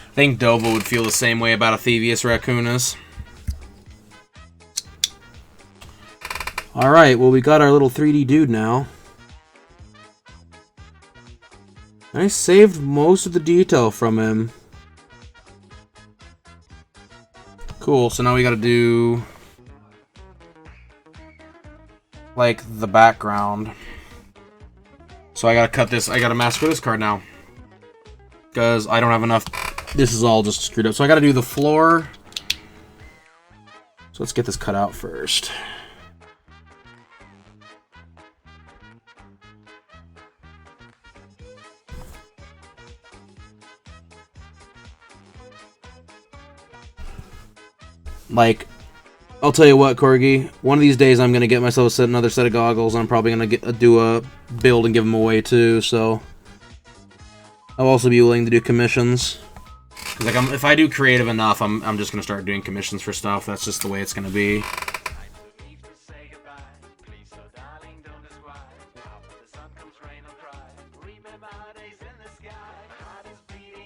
I think Dova would feel the same way about Athevius Raccoonus. Alright, well we got our little 3D dude now. I saved most of the detail from him. Cool, so now we gotta do like the background. So I gotta cut this, I gotta mask this card now. Because I don't have enough. This is all just screwed up. So I gotta do the floor. So let's get this cut out first. Like, I'll tell you what, Corgi. One of these days I'm gonna get myself another set of goggles. I'm probably gonna do a build and give them away too. So I'll also be willing to do commissions. Cause like if I do creative enough, I'm just gonna start doing commissions for stuff. That's just the way it's gonna be.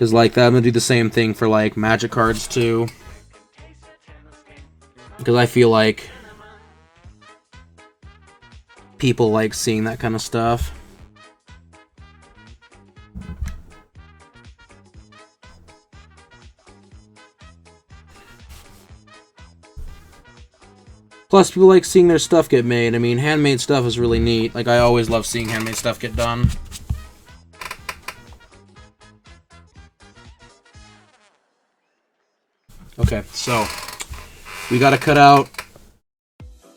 Cause like that, I'm gonna do the same thing for like magic cards too. Because I feel like people like seeing that kind of stuff. Plus, people like seeing their stuff get made. I mean, handmade stuff is really neat. Like, I always love seeing handmade stuff get done. Okay, so we gotta cut out.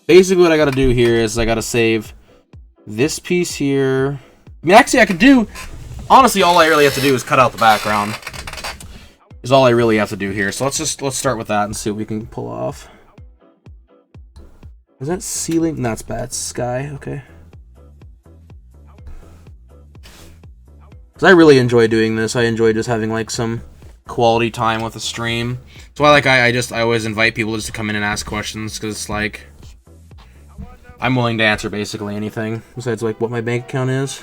Basically, what I gotta do here is I gotta save this piece here. I mean, actually, I could do. Honestly, all I really have to do is cut out the background. Is all I really have to do here. So let's start with that and see what we can pull off. Is that ceiling? No, it's bad. It's sky. Okay. Because I really enjoy doing this. I enjoy just having like some quality time with the stream. So I always invite people just to come in and ask questions because like I'm willing to answer basically anything besides like what my bank account is.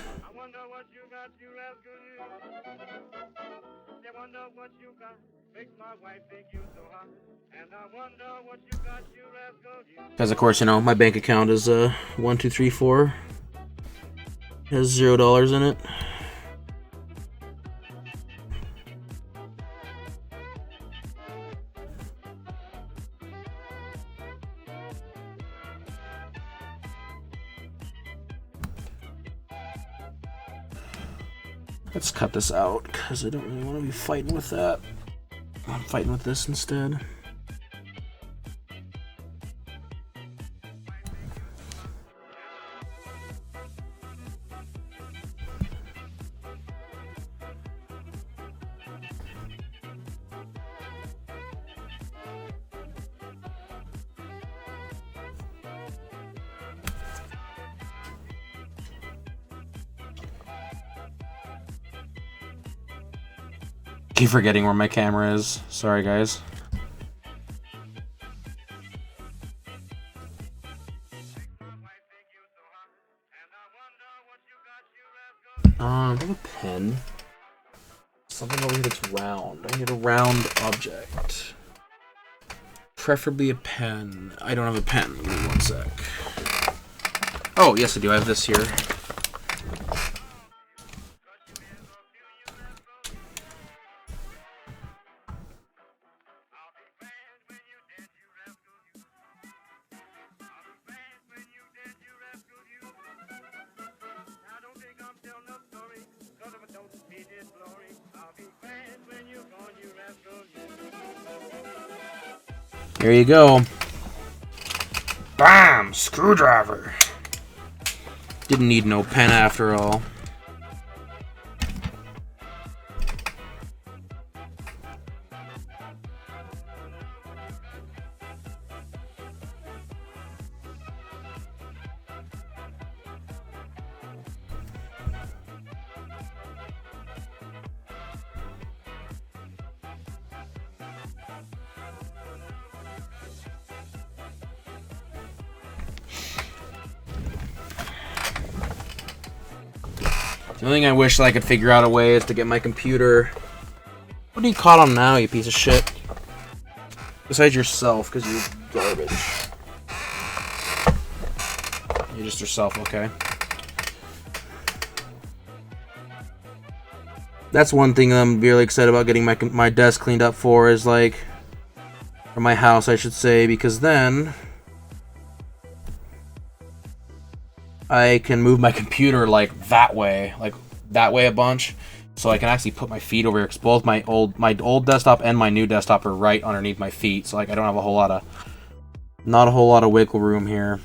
Because of course, you know, my bank account is 1234. Has $0 in it. Let's cut this out because I don't really want to be fighting with that. I'm fighting with this instead. Keep forgetting where my camera is. Sorry, guys. I have a pen. Something over here that's round. I need a round object. Preferably a pen. I don't have a pen. Give me one sec. Oh, yes I do. I have this here. Here you go. Bam! Screwdriver. Didn't need no pen after all. The only thing I wish I could figure out a way is to get my computer... What do you call him now, you piece of shit? Besides yourself, because you're garbage. You're just yourself, okay. That's one thing I'm really excited about getting my desk cleaned up for, is like... Or my house, I should say, because then... I can move my computer like that way a bunch, so I can actually put my feet over here. Because both my old desktop and my new desktop are right underneath my feet, so like I don't have not a whole lot of wiggle room here.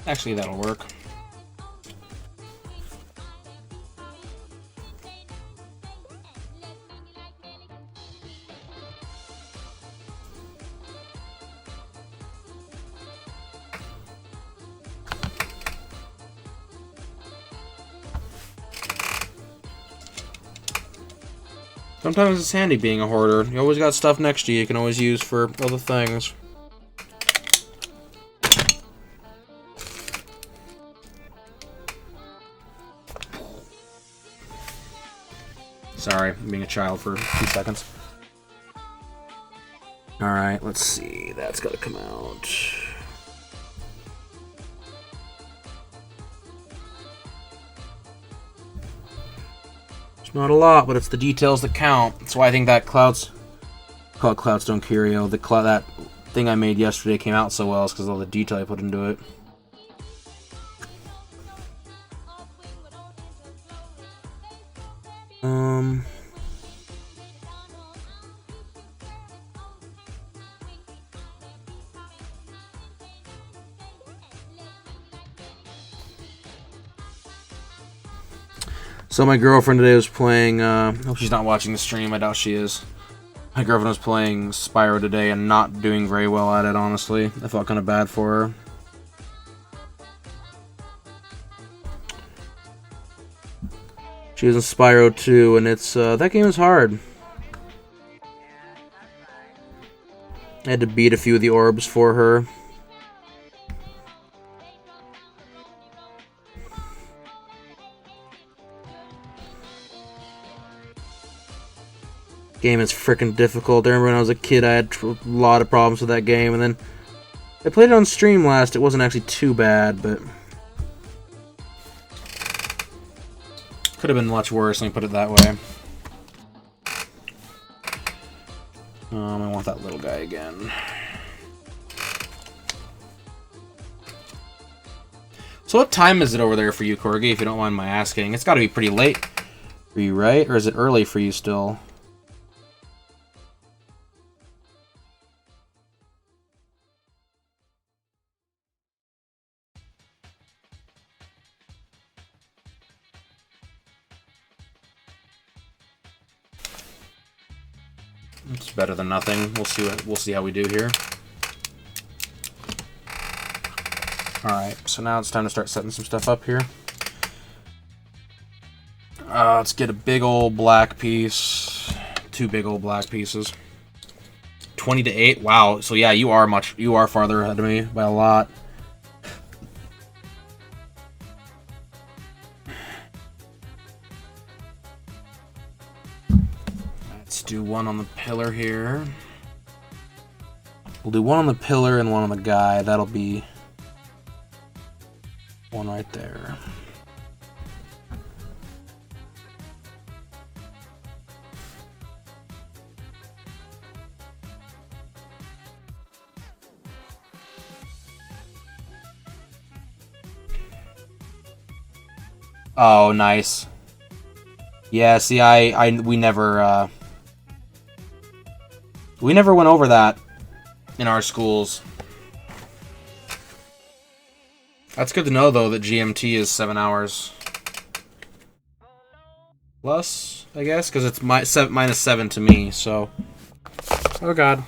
Actually, that'll work. Sometimes it's handy being a hoarder. You always got stuff next to you can always use for other things. Sorry, I'm being a child for 2 seconds. Alright, let's see. That's gotta come out. It's not a lot, but it's the details that count. That's why I think that Cloudstone Curio, that thing I made yesterday came out so well, is because of all the detail I put into it. So my girlfriend today was playing, I hope she's not watching the stream, I doubt she is. My girlfriend was playing Spyro today and not doing very well at it, honestly. I felt kind of bad for her. She was in Spyro 2, and it's, that game is hard. I had to beat a few of the orbs for her. Game is freaking difficult. I remember when I was a kid, I had a lot of problems with that game, and then I played it on stream last. It wasn't actually too bad, but could have been much worse. Let me put it that way. I want that little guy again. So what time is it over there for you, Corgi, if you don't mind my asking? It's got to be pretty late for you, right? Or is it early for you still? It's better than nothing. We'll see how we do here. Alright, so now it's time to start setting some stuff up here. Let's get a big old black piece. 2 big old black pieces. 20 to 8. Wow. So yeah, you are farther ahead of me by a lot. Let's do one on the pillar here. We'll do one on the pillar and one on the guy. That'll be one right there. Oh, nice. Yeah, see, we never went over that in our schools. That's good to know, though, that GMT is 7 hours plus, I guess, because it's minus 7 to me, so. Oh, God.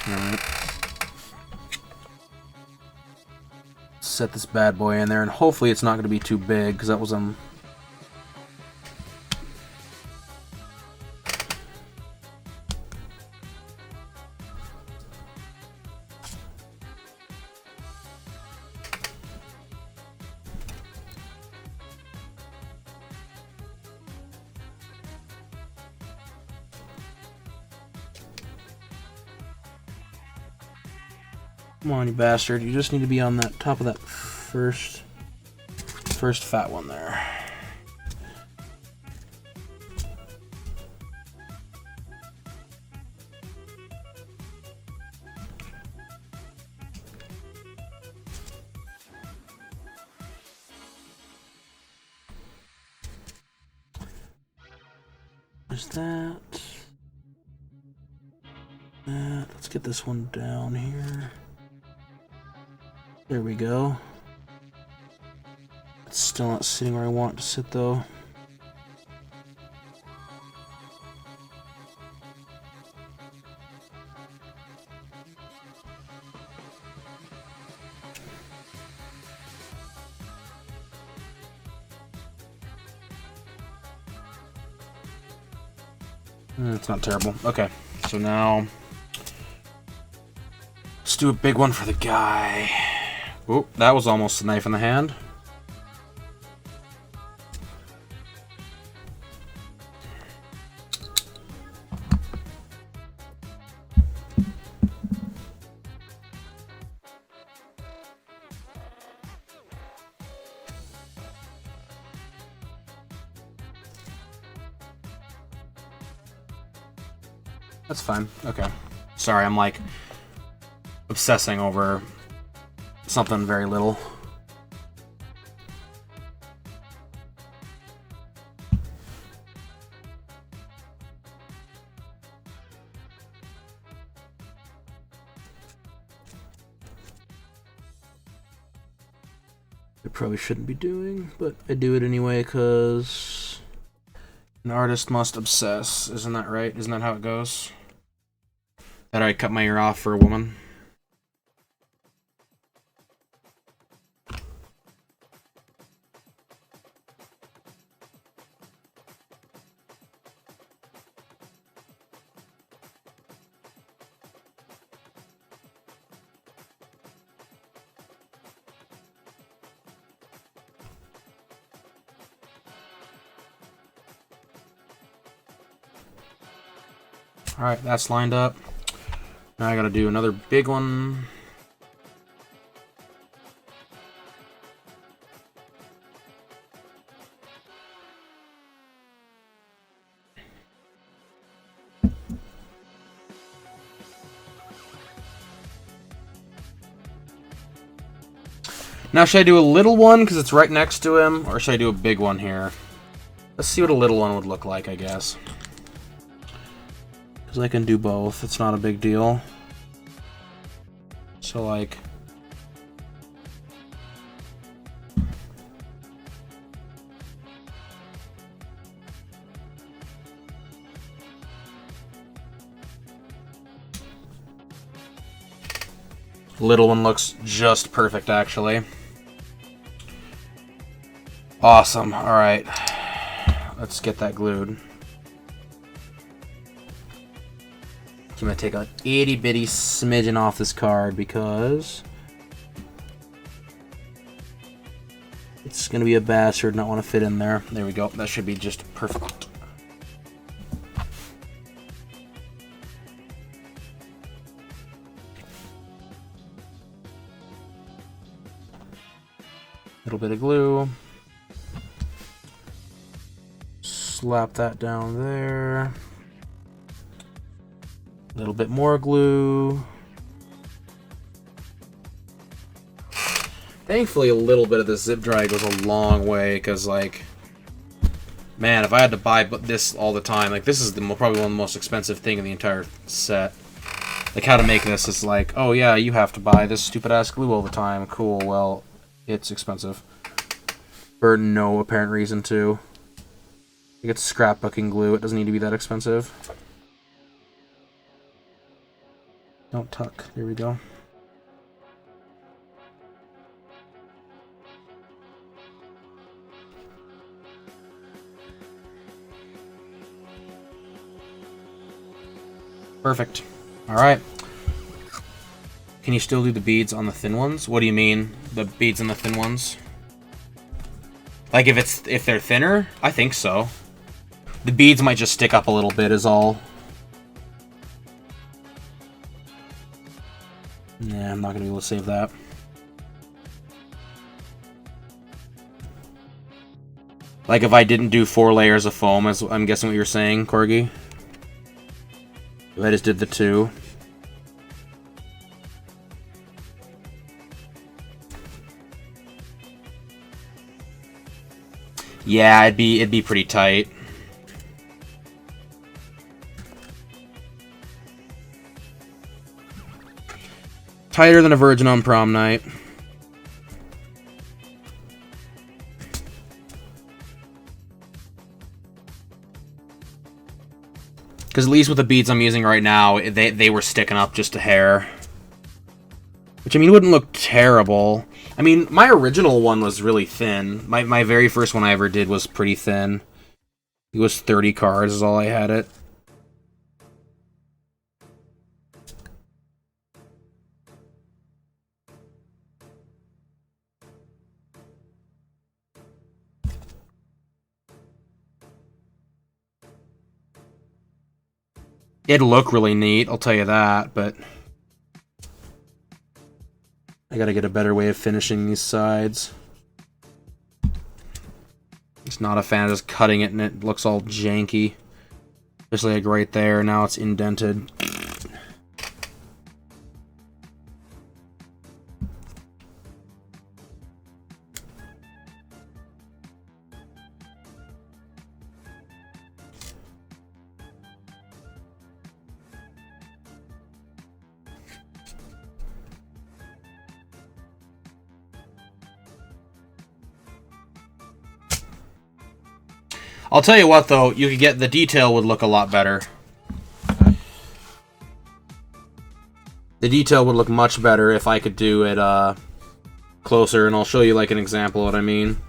Alright. Set this bad boy in there, and hopefully it's not going to be too big, because that was Come on, you bastard. You just need to be on that top of that first fat one there. There's that. Let's get this one down here. There we go. It's still not sitting where I want it to sit, though. It's not terrible. Okay, so now let's do a big one for the guy. Oh, that was almost a knife in the hand. That's fine. Okay. Sorry, I'm like obsessing over something very little. I probably shouldn't be doing, but I do it anyway because an artist must obsess. Isn't that right? Isn't that how it goes? That I cut my ear off for a woman. Alright, that's lined up. Now I gotta do another big one. Now, should I do a little one because it's right next to him, or should I do a big one here? Let's see what a little one would look like, I guess. Because I can do both. It's not a big deal. So, like... Little one looks just perfect, actually. Awesome. Alright. Let's get that glued. I'm going to take a itty bitty smidgen off this card because it's going to be a bastard not want to fit in there. There we go. That should be just perfect. Little bit of glue. Slap that down there. A little bit more glue. Thankfully, a little bit of this zip dry goes a long way, because, like, man, if I had to buy this all the time, like, this is probably one of the most expensive thing in the entire set. Like, how to make this is like, oh yeah, you have to buy this stupid-ass glue all the time. Cool, well, it's expensive. For no apparent reason, too. You get scrapbooking glue, it doesn't need to be that expensive. Don't tuck. There we go. Perfect. Alright. Can you still do the beads on the thin ones? What do you mean? The beads on the thin ones? Like if they're thinner? I think so. The beads might just stick up a little bit is all. Nah, I'm not gonna be able to save that. Like if I didn't do 4 layers of foam, as I'm guessing what you're saying, Corgi? If I just did the 2. Yeah, it'd be pretty tight. Tighter than a virgin on prom night. Because at least with the beads I'm using right now, they were sticking up just a hair. Which, I mean, wouldn't look terrible. I mean, my original one was really thin. My very first one I ever did was pretty thin. It was 30 cards is all I had it. It'd look really neat, I'll tell you that, but I gotta get a better way of finishing these sides. Just not a fan of just cutting it and it looks all janky. Especially like right there, now it's indented. I'll tell you what, though, you could get the detail would look a lot better. The detail would look much better if I could do it closer, and I'll show you like an example of what I mean.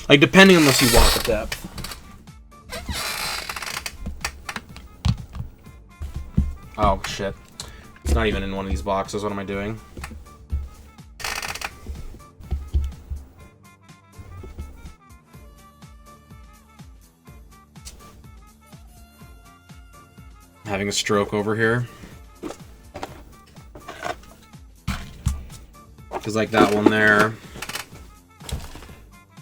Like, depending on if you want the depth. Oh, shit. It's not even in one of these boxes. What am I doing? Having a stroke over here. Because like that one there,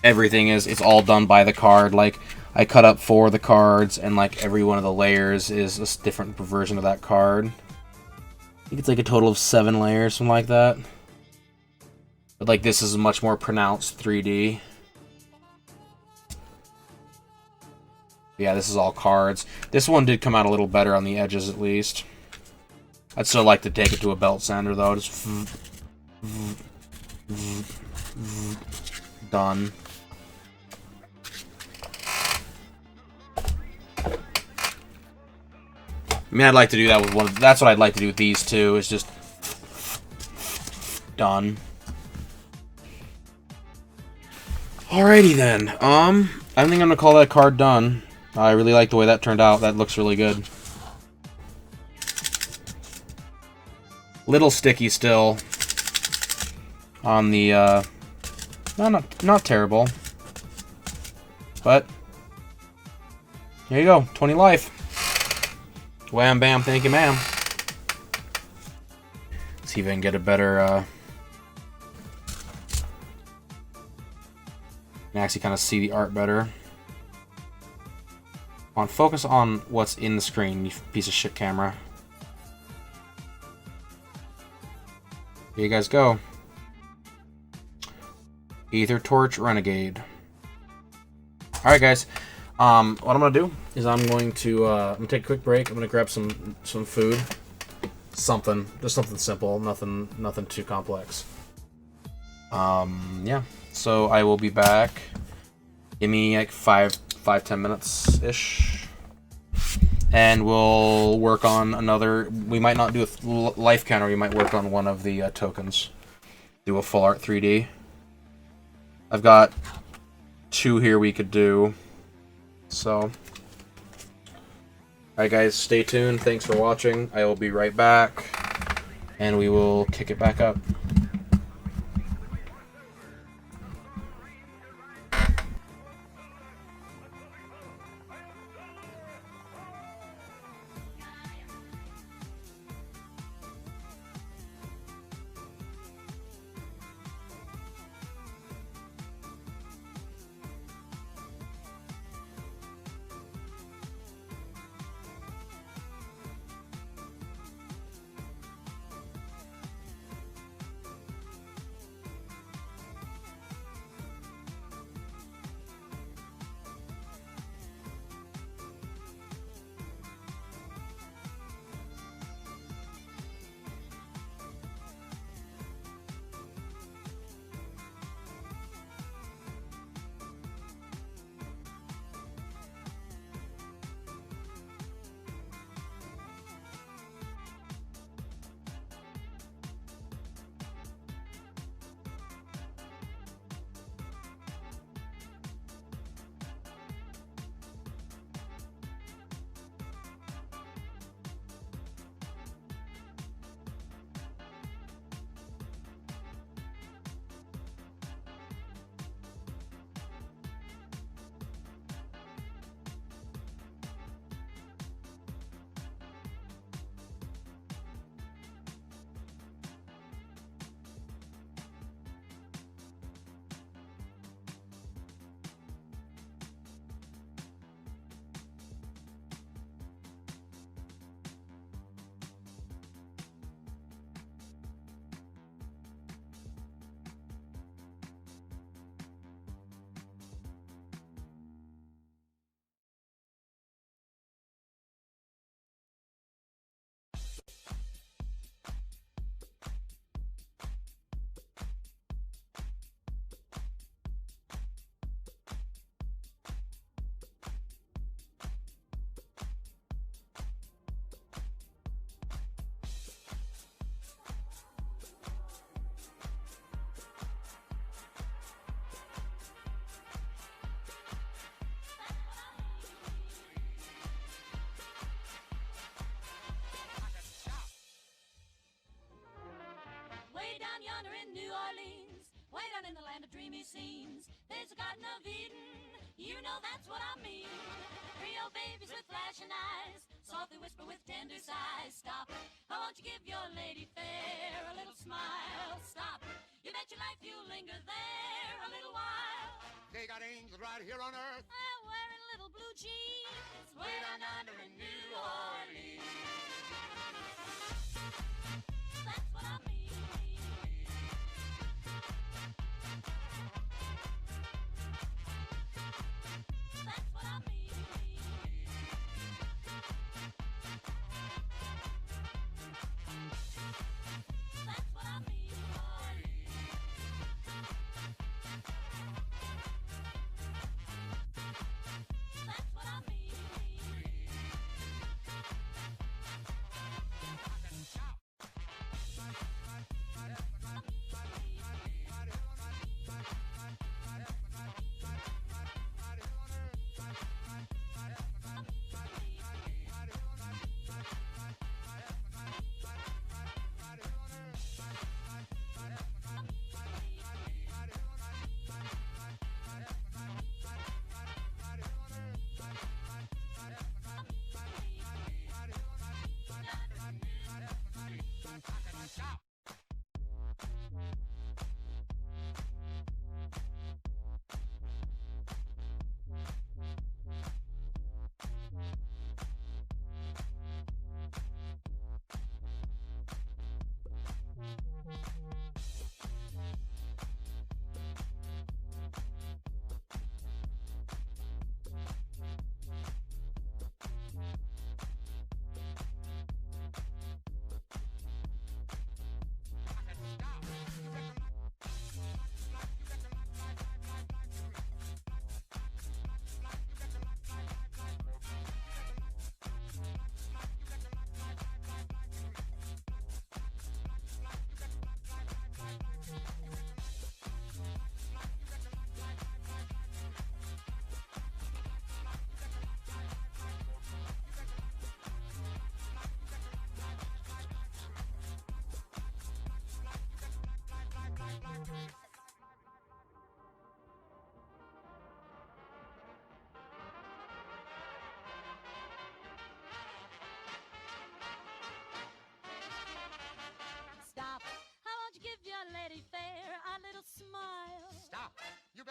everything it's all done by the card. Like I cut up 4 of the cards and like every one of the layers is a different version of that card. I think it's like a total of 7 layers, something like that. But like this is much more pronounced 3D. Yeah, this is all cards. This one did come out a little better on the edges, at least. I'd still like to take it to a belt sander, though. Just done. I mean, I'd like to do that with one. That's what I'd like to do with these two. Is just done. Alrighty then. I think I'm gonna call that card done. I really like the way that turned out. That looks really good. Little sticky still. On the not terrible. But here you go, 20 life. Wham bam, thank you, ma'am. See if I can get a better can actually kind of see the art better. Focus on what's in the screen, you piece of shit camera. Here you guys go. Aether Torch Renegade. Alright guys, what I'm gonna do is I'm gonna take a quick break. I'm gonna grab some food. Just something simple, nothing too complex. Yeah. So I will be back. Give me like 5-10 minutes ish, and we'll work on another. We might not do a life counter. We might work on one of the tokens. Do a full art 3D. I've got 2 here we could do. So, alright guys, stay tuned. Thanks for watching. I will be right back, and we will kick it back up. Way down yonder in New Orleans, way down in the land of dreamy scenes, there's a Garden of Eden, you know that's what I mean. Creole babies with flashing eyes, softly whisper with tender sighs. Stop, I want you give your lady fair a little smile. Stop, you bet your life you'll linger there a little while. They got angels right here on earth. Wearing little blue jeans, way down yonder in New Orleans. That's what I mean. That's what I mean. That's what I mean. That's what I mean.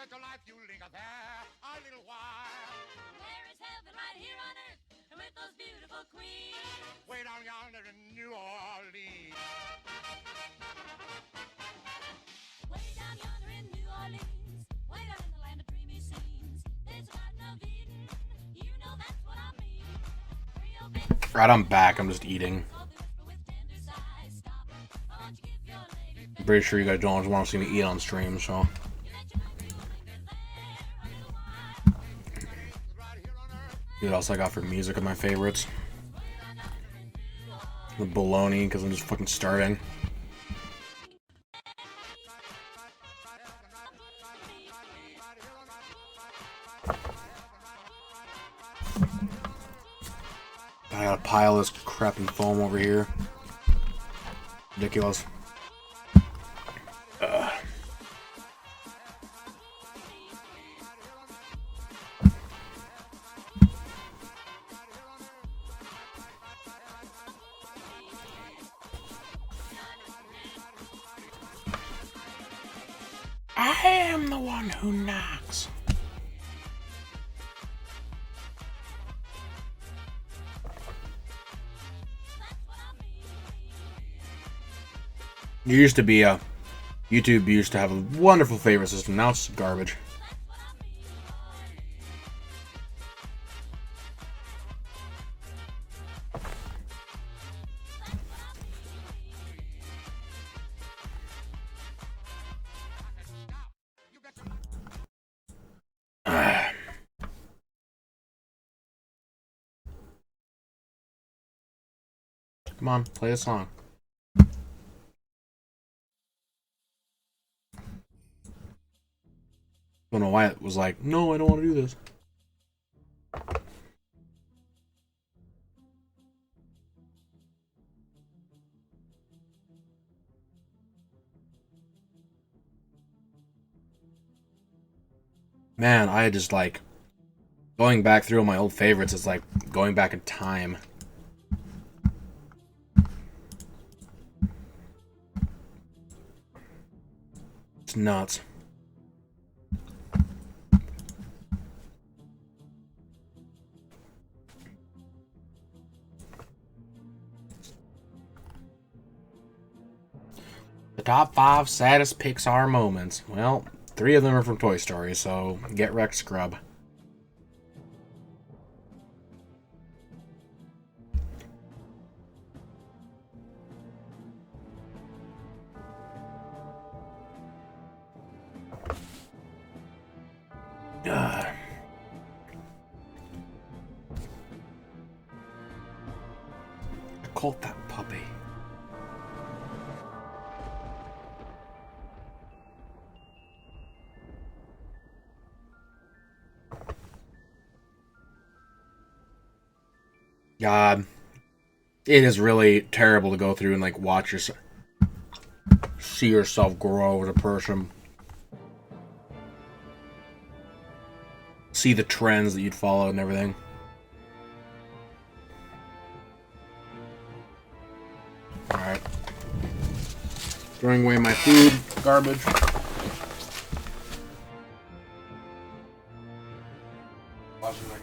let your life you linger there a little while. There is heaven right here on earth, and with those beautiful queens. Way down yonder in New Orleans. Way down yonder in New Orleans, way down in the land of dreamy scenes. There's a Garden of Eden, you know that's what I mean. Real big Right, I'm back. I'm just eating. I'm pretty sure you guys don't want to see me eat on stream, so. See what else I got for music of my favorites. The baloney, because I'm just fucking starting. I got a pile of this crappy foam over here. Ridiculous. I am the one who knocks. There used to be a YouTube used to have a wonderful favorite system. Now it's garbage. Come on, play a song. Don't know why it was like, no, I don't want to do this. Man, I just like going back through all my old favorites. It's like going back in time. It's nuts. The top 5 saddest Pixar moments. Well, 3 of them are from Toy Story, so get wrecked, scrub. I caught that puppy. God, it is really terrible to go through and like watch yourself, see yourself grow as a person, see the trends that you'd follow and everything. All right, throwing away my food, garbage. Watching my.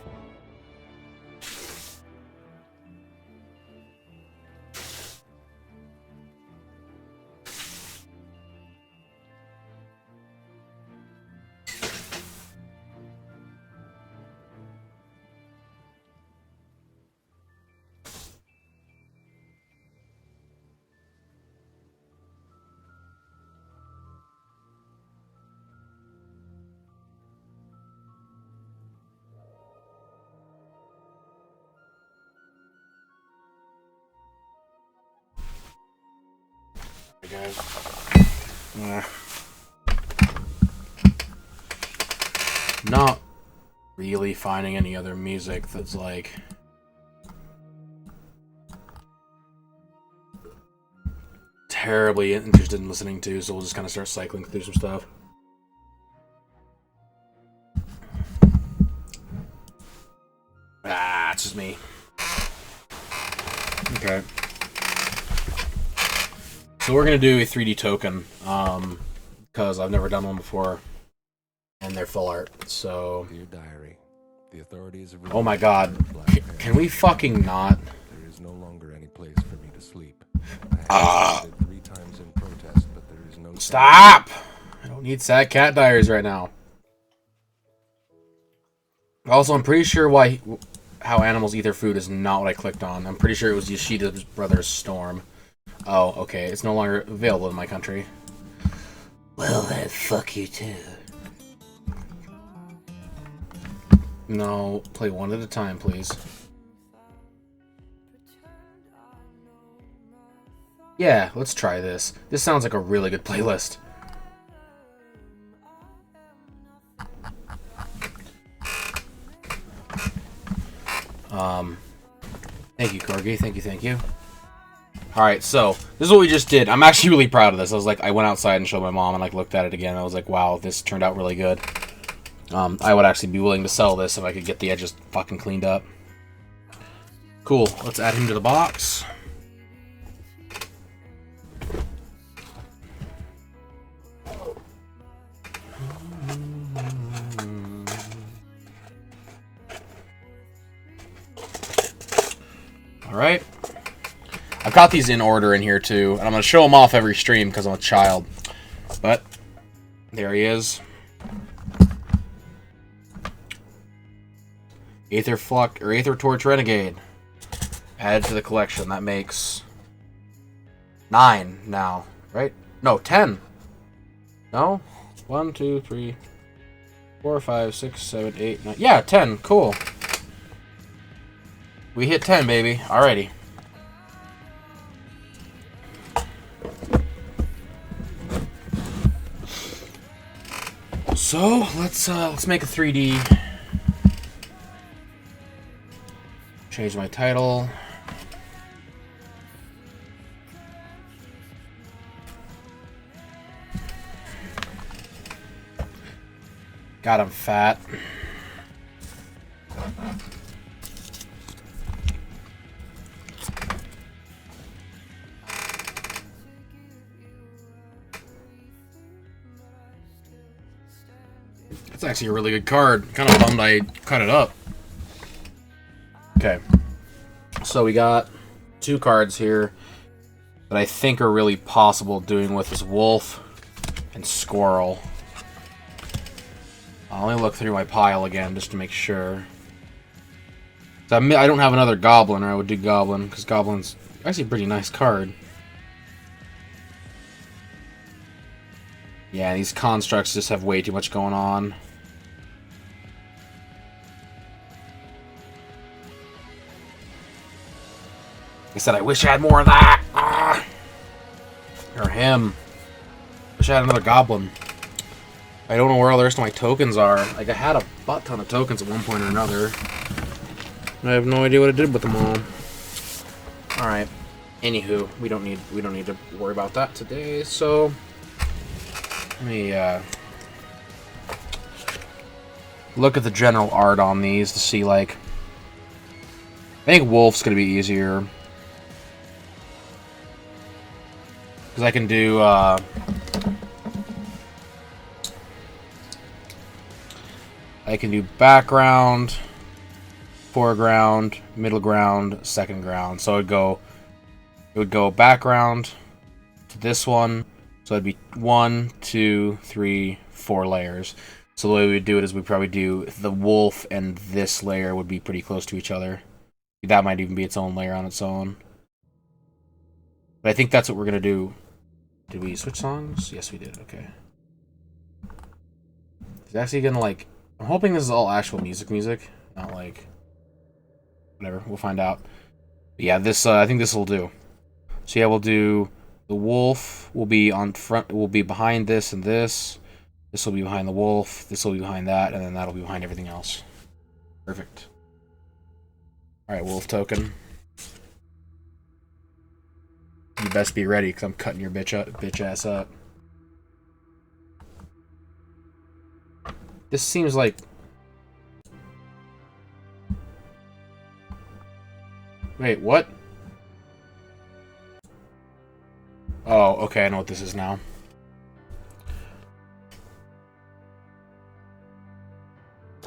Guys. Not really finding any other music that's like terribly interested in listening to, so we'll just kind of start cycling through some stuff. It's just me. Okay. So we're gonna do a 3D token, because I've never done one before, and they're full art. So, Dear diary, the authorities have oh my God, Black can we fucking not? There is no longer any place for me to sleep. I have visited 3 times in protest, but there is no Stop! I don't need sad cat diaries right now. Also, I'm pretty sure how animals eat their food is not what I clicked on. I'm pretty sure it was Yoshida's brother's Storm. Oh, okay. It's no longer available in my country. Well, then, fuck you too. No, play one at a time, please. Yeah, let's try this. This sounds like a really good playlist. Thank you, Corgi. Thank you. Alright, so, this is what we just did. I'm actually really proud of this. I went outside and showed my mom and, looked at it again. I was like, wow, this turned out really good. I would actually be willing to sell this if I could get the edges fucking cleaned up. Cool. Let's add him to the box. Alright. I've got these in order in here too, and I'm going to show them off every stream because I'm a child. But, there he is. Aether Torch Renegade. Added to the collection. That makes 9 now, right? No, 10. No? 1, 2, 3, 4, 5, 6, 7, 8, 9. Yeah, 10. Cool. We hit 10, baby. Alrighty. So let's make a 3D. Change my title. God, I'm fat. That's actually a really good card. Kind of bummed I cut it up. Okay. So we got 2 cards here that I think are really possible doing with this wolf and squirrel. I'll only look through my pile again just to make sure. I don't have another goblin, or I would do goblin, because goblin's actually a pretty nice card. Yeah, these constructs just have way too much going on. I said, I wish I had more of that! Ah! Or him. Wish I had another goblin. I don't know where all the rest of my tokens are. I had a butt ton of tokens at one point or another. I have no idea what I did with them all. Alright. Anywho, we don't need to worry about that today, so let me look at the general art on these to see, I think wolf's gonna be easier. Because I can do background, foreground, middle ground, second ground. So it would go background to this one. So it'd be 1, 2, 3, 4 layers. So the way we would do it is we'd probably do the wolf and this layer would be pretty close to each other. That might even be its own layer on its own. But I think that's what we're gonna do. Did we switch songs? Yes, we did. Okay. It's actually gonna I'm hoping this is all actual music, not whatever. We'll find out. But yeah, this I think this will do. So yeah, we'll do the wolf will be on front. Will be behind this and this. This will be behind the wolf. This will be behind that, and then that'll be behind everything else. Perfect. All right, wolf token. You best be ready, because I'm cutting your bitch ass up. This seems like... Wait, what? Oh, okay, I know what this is now.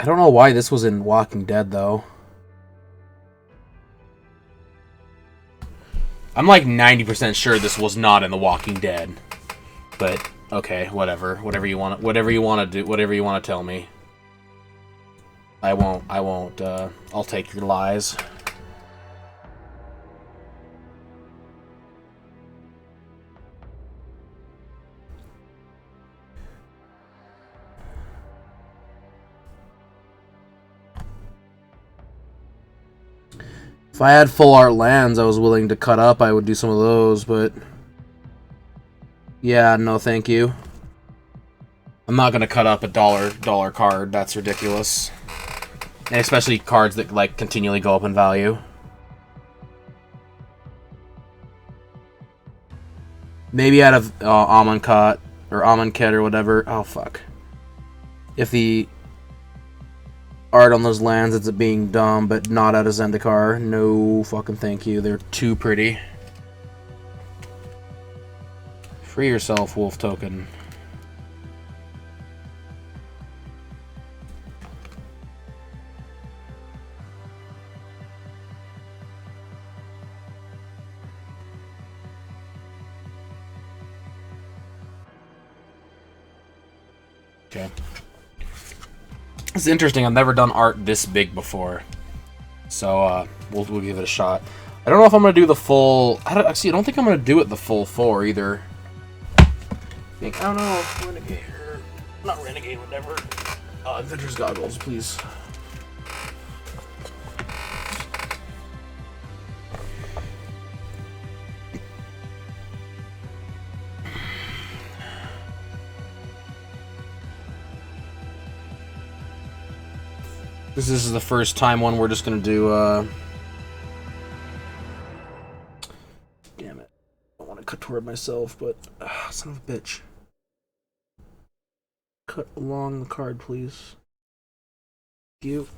don't know why this was in Walking Dead, though. I'm like 90% sure this was not in The Walking Dead. But, okay, whatever. Whatever you want to do, whatever you want to tell me. I won't, I'll take your lies. If I had full art lands I was willing to cut up, I would do some of those, but... Yeah, no thank you. I'm not gonna cut up a dollar card, that's ridiculous. And especially cards that, like, continually go up in value. Maybe out of Amonkhet, or Amonkhet or whatever. Oh, fuck. If the art on those lands ends up being dumb, but not out of Zendikar, no fucking thank you. They're too pretty. Free yourself, Wolf Token. Okay. It's interesting. I've never done art this big before, so we'll give it a shot. I don't know if I'm gonna do the full. I don't think I'm gonna do it the full 4 either. I don't know. Renegade or not Renegade, whatever. Adventurer's Goggles, please. This is the first time one we're just gonna do, Damn it. I want to cut toward myself, but... son of a bitch. Cut along the card, please. Thank you.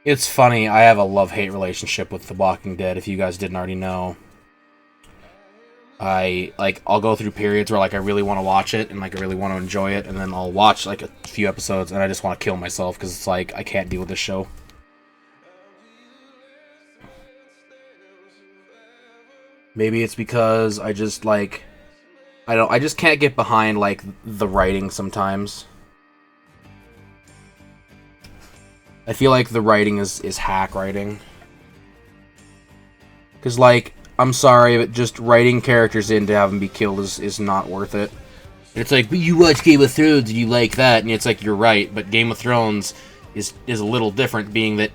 It's funny, I have a love-hate relationship with The Walking Dead, if you guys didn't already know. I'll go through periods where, like, I really want to watch it and, like, I really want to enjoy it, and then I'll watch, like, a few episodes and I just want to kill myself because it's like, I can't deal with this show. Maybe it's because I just, like, I just can't get behind, like, the writing sometimes. I feel like the writing is hack writing. Because, like, I'm sorry, but just writing characters in to have them be killed is not worth it. It's like, but you watch Game of Thrones and you like that, and it's like, you're right, but Game of Thrones is a little different, being that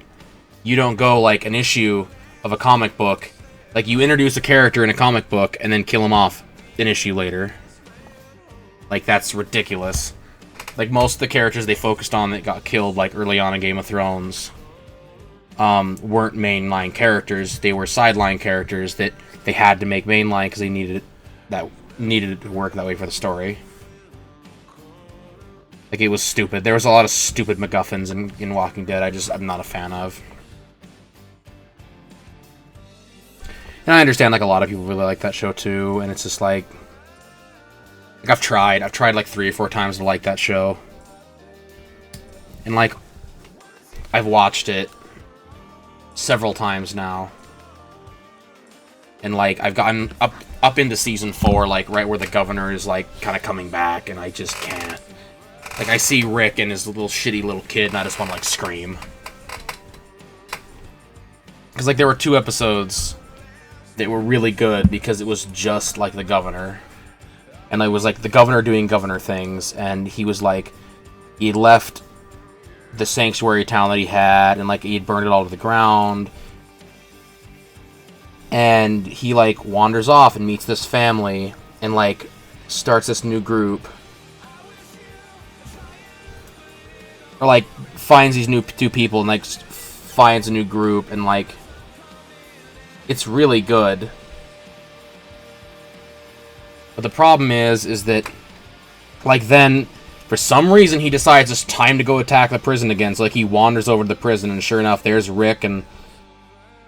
you don't go, like, an issue of a comic book, like, you introduce a character in a comic book and then kill him off an issue later. Like, that's ridiculous. Like, most of the characters they focused on that got killed, like, early on in Game of Thrones, weren't mainline characters. They were sideline characters that they had to make mainline because they needed it to work that way for the story. Like, it was stupid. There was a lot of stupid MacGuffins in Walking Dead I'm not a fan of. And I understand, like, a lot of people really like that show too, and it's just like I've tried like 3 or 4 times to like that show. And, like, I've watched it several times now. And, like, I've gotten up into season 4, like, right where the governor is, like, kind of coming back, and I just can't. Like, I see Rick and his little shitty little kid, and I just want to, like, scream. Because, like, there were 2 episodes that were really good because it was just like the governor. And it was, like, the governor doing governor things, and he was, like, he left the sanctuary town that he had, and, like, he'd burned it all to the ground. And he, like, wanders off and meets this family, and, like, starts this new group. Or, like, finds these new 2 people, and, like, finds a new group, and, like, it's really good. But the problem is that, like, then, for some reason, he decides it's time to go attack the prison again. So, like, he wanders over to the prison, and sure enough, there's Rick and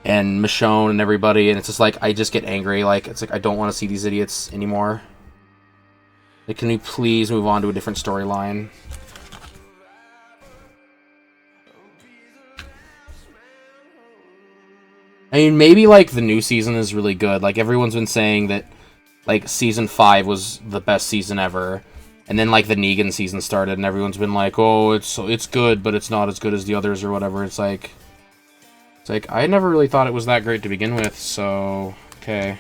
Michonne and everybody, and it's just like, I just get angry. Like, it's like, I don't want to see these idiots anymore. Like, can we please move on to a different storyline? I mean, maybe, like, the new season is really good. Like, everyone's been saying that, like, Season 5 was the best season ever. And then, like, the Negan season started, and everyone's been like, oh, it's good, but it's not as good as the others or whatever. It's like, I never really thought it was that great to begin with, so, okay.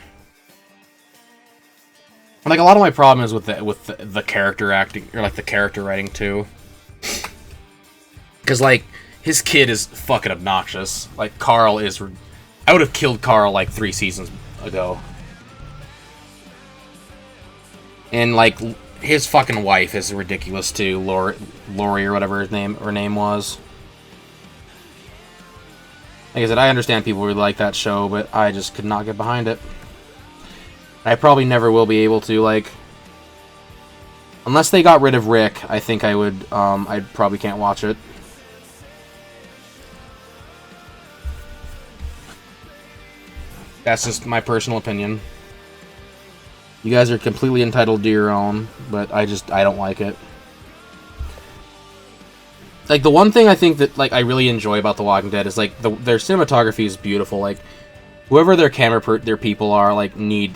Like, a lot of my problem is with the character acting, or, like, the character writing, too. Because, like, his kid is fucking obnoxious. Like, Carl is... I would have killed Carl, like, 3 seasons ago. And, like, his fucking wife is ridiculous, too. Lori, or whatever her name was. Like I said, I understand people really like that show, but I just could not get behind it. I probably never will be able to, like... Unless they got rid of Rick, I think I would, I probably can't watch it. That's just my personal opinion. You guys are completely entitled to your own, but I don't like it. Like, the one thing I think that, like, I really enjoy about The Walking Dead is, like, their cinematography is beautiful. Like, whoever their their people are, like, need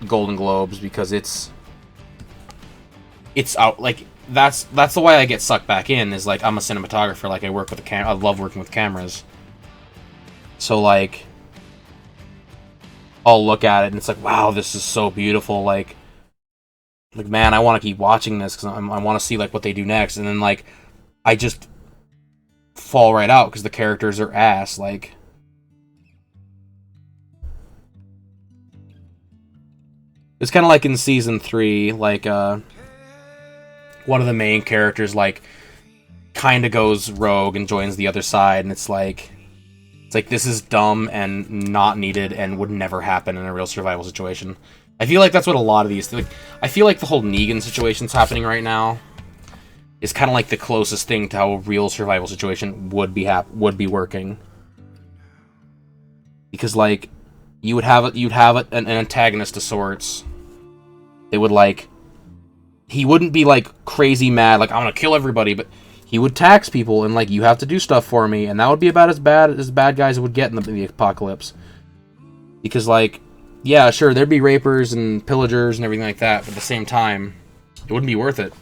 Golden Globes because it's out, like, that's the way I get sucked back in, is, like, I'm a cinematographer, like, I work with I love working with cameras. So, like, I'll look at it and it's like, wow, this is so beautiful, like man, I want to keep watching this because I want to see, like, what they do next, and then, like, I just fall right out because the characters are ass, like. It's kind of like in Season 3, like, one of the main characters, like, kind of goes rogue and joins the other side, and it's like, this is dumb and not needed and would never happen in a real survival situation. I feel like that's what a lot of these... Like, I feel like the whole Negan situation's happening right now is kind of like the closest thing to how a real survival situation would be working. Because, like, you'd have an antagonist of sorts. They would, like... He wouldn't be, like, crazy mad, like, I'm gonna kill everybody, but... He would tax people and, like, you have to do stuff for me, and that would be about as bad guys would get in the apocalypse. Because, like, yeah, sure, there'd be rapers and pillagers and everything like that, but at the same time, it wouldn't be worth it.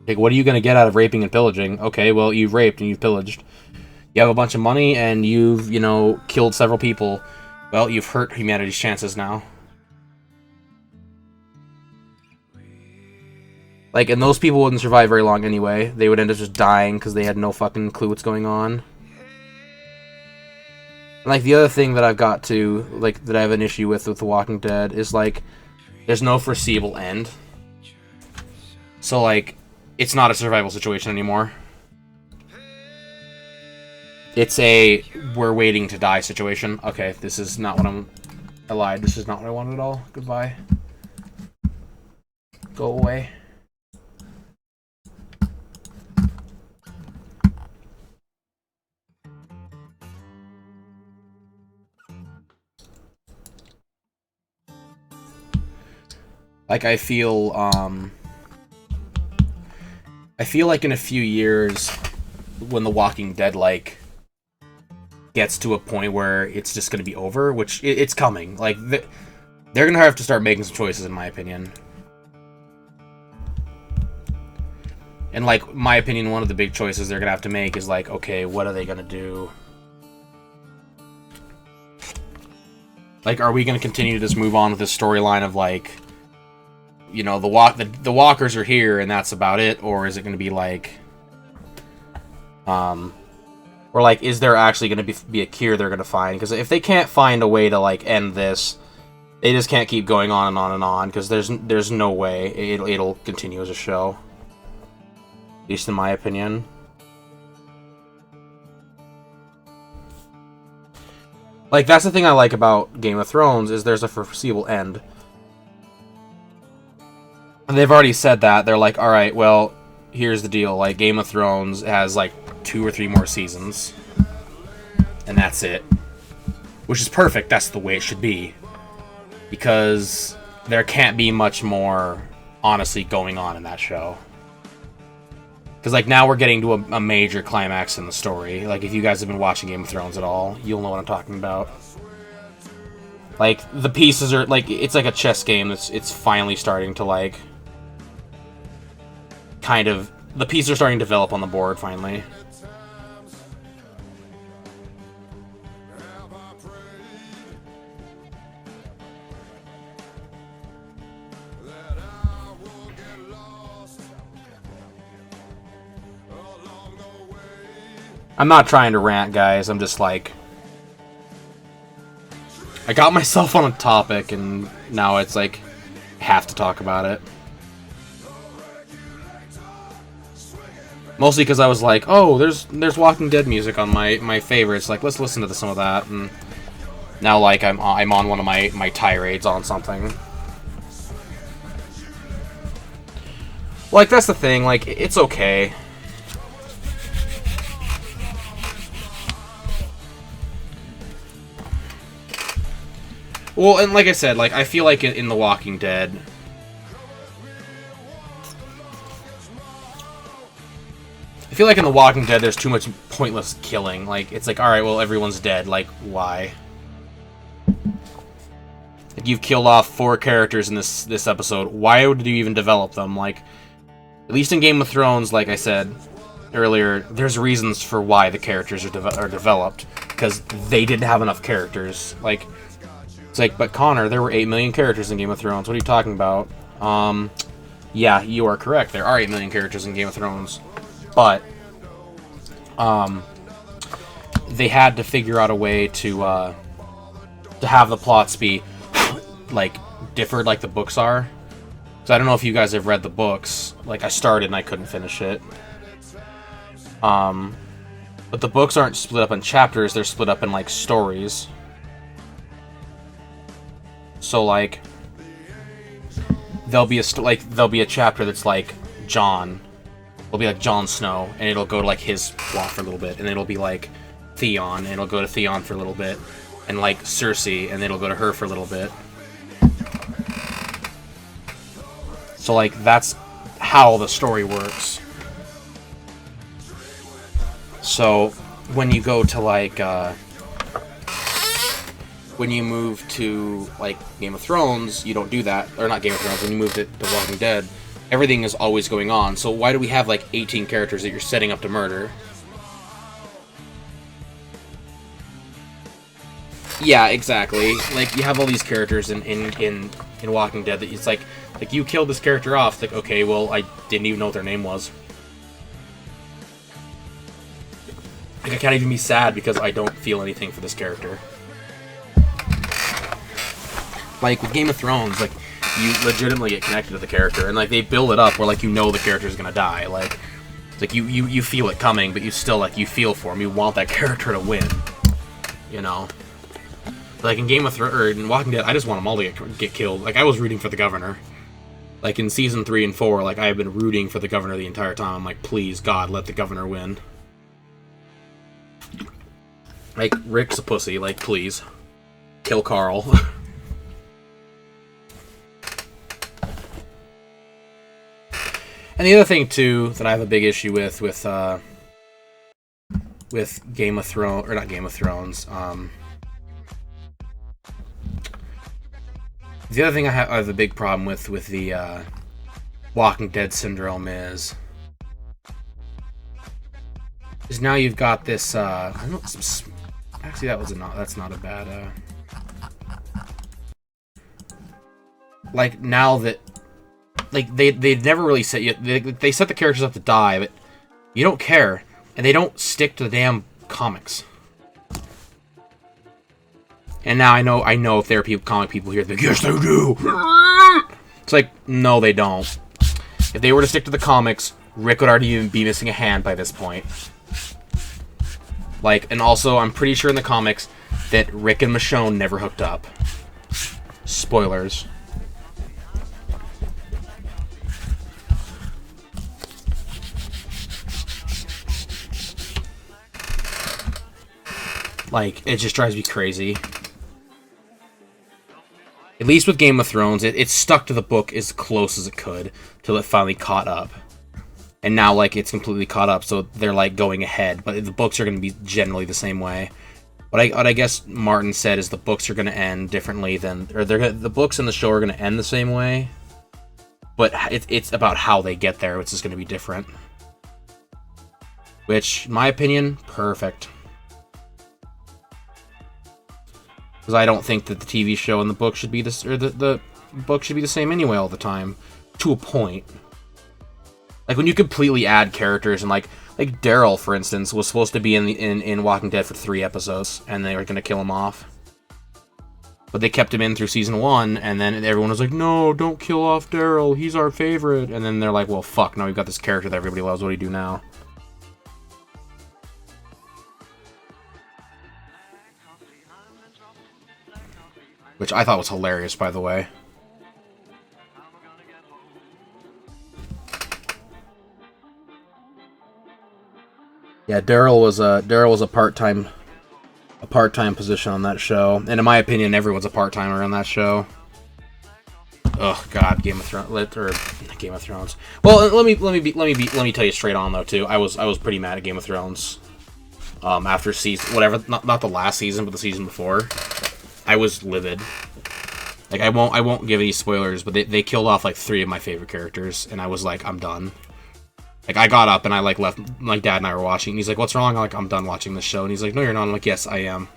Like, what are you going to get out of raping and pillaging? Okay, well, you've raped and you've pillaged. You have a bunch of money and you've, you know, killed several people. Well, you've hurt humanity's chances now. Like, and those people wouldn't survive very long anyway. They would end up just dying because they had no fucking clue what's going on. And, like, the other thing that I've got to, like, that I have an issue with The Walking Dead is, like, there's no foreseeable end. So, like, it's not a survival situation anymore. It's a we're waiting to die situation. Okay, this is not what I lied. This is not what I wanted at all. Goodbye. Go away. Like, I feel like in a few years, when The Walking Dead, like, gets to a point where it's just going to be over, which it's coming. Like, they're going to have to start making some choices, in my opinion. And, like, my opinion, one of the big choices they're going to have to make is, like, okay, what are they going to do? Like, are we going to continue to just move on with this storyline of, like, you know, the walkers are here and that's about it, or is it going to be like, or like, is there actually going to be a cure they're going to find? Because if they can't find a way to, like, end this, they just can't keep going on and on and on, because there's no way it'll continue as a show, at least in my opinion. Like, that's the thing I like about Game of Thrones, is there's a foreseeable end. And they've already said that. They're like, alright, well, here's the deal. Like, Game of Thrones has, like, 2 or 3 more seasons. And that's it. Which is perfect. That's the way it should be. Because there can't be much more honestly going on in that show. Because, like, now we're getting to a major climax in the story. Like, if you guys have been watching Game of Thrones at all, you'll know what I'm talking about. Like, the pieces are, like, it's like a chess game that's, it's finally starting to, like, kind of, the pieces are starting to develop on the board, finally. I'm not trying to rant, guys. I'm just like, I got myself on a topic, and now it's like, I have to talk about it. Mostly because I was like, oh, there's Walking Dead music on my favorites. Like, let's listen to some of that. And now, like, I'm on one of my tirades on something. Like, that's the thing. Like, it's okay. Well, and like I said, like, I feel like in The Walking Dead, there's too much pointless killing. Like, it's like, alright, well, everyone's dead. Like, why? Like, you've killed off 4 characters in this episode. Why would you even develop them? Like, at least in Game of Thrones, like I said earlier, there's reasons for why the characters are developed. Because they didn't have enough characters. Like, it's like, but Connor, there were 8 million characters in Game of Thrones. What are you talking about? Yeah, you are correct. There are 8 million characters in Game of Thrones. But, they had to figure out a way to have the plots be, like, differed like the books are. So I don't know if you guys have read the books. Like, I started and I couldn't finish it. But the books aren't split up in chapters. They're split up in, like, stories. So, like, there'll be a chapter that's like Jon. It'll be like Jon Snow, and it'll go to like his plot for a little bit, and it'll be like Theon, and it'll go to Theon for a little bit, and like Cersei, and it'll go to her for a little bit. So, like, that's how the story works. So when you go to like when you move to, like, Game of Thrones, you don't do that. Or not Game of Thrones, when you move to Walking Dead, everything is always going on. So why do we have, like, 18 characters that you're setting up to murder? Yeah, exactly. Like, you have all these characters in Walking Dead that it's like you killed this character off. It's like, okay, well, I didn't even know what their name was. Like, I can't even be sad because I don't feel anything for this character. Like, with Game of Thrones, like, you legitimately get connected to the character, and, like, they build it up where, like, you know the character's gonna die. Like, it's like, you feel it coming, but you still, like, you feel for him. You want that character to win. You know? Like, in Game of Thrones, or in Walking Dead, I just want them all to get killed. Like, I was rooting for the governor. Like, in Season 3 and 4, like, I have been rooting for the governor the entire time. I'm like, please, God, let the governor win. Like, Rick's a pussy. Like, please. Kill Carl. And the other thing, too, that I have a big issue with Game of Thrones, or not Game of Thrones, the other thing I have a big problem with the Walking Dead syndrome is now you've got this, I don't know, actually that's not a bad, like, now that, like, they never really set you, they set the characters up to die, but you don't care, and they don't stick to the damn comics. And now I know if there are comic people here, they're like, yes, they do! It's like, no, they don't. If they were to stick to the comics, Rick would already be missing a hand by this point. Like, and also, I'm pretty sure in the comics that Rick and Michonne never hooked up. Spoilers. Like, it just drives me crazy. At least with Game of Thrones, it stuck to the book as close as it could till it finally caught up. And now, like, it's completely caught up, so they're, like, going ahead. But the books are going to be generally the same way. What I guess Martin said is the books are going to end differently than... Or the books and the show are going to end the same way. But it's about how they get there, which is going to be different. Which, in my opinion, perfect. Because I don't think that the TV show and the book should be this, or the book should be the same anyway all the time, to a point. Like when you completely add characters and like Daryl, for instance, was supposed to be in Walking Dead for 3 episodes, and they were gonna kill him off. But they kept him in through season 1, and then everyone was like, "No, don't kill off Daryl. He's our favorite." And then they're like, "Well, fuck! Now we've got this character that everybody loves. What do you do now?" Which I thought was hilarious, by the way. Yeah, Daryl was a part-time position on that show, and in my opinion, everyone's a part-timer on that show. Oh God, Game of Thrones. Well, let me tell you straight on though too. I was pretty mad at Game of Thrones. After season whatever, not the last season, but the season before. I was livid. Like I won't give any spoilers, but they killed off like 3 of my favorite characters, and I was like, I'm done. Like I got up and I like left. Like Dad and I were watching, and he's like, "What's wrong?" I'm like, "I'm done watching this show." And he's like, "No, you're not." I'm like, "Yes, I am.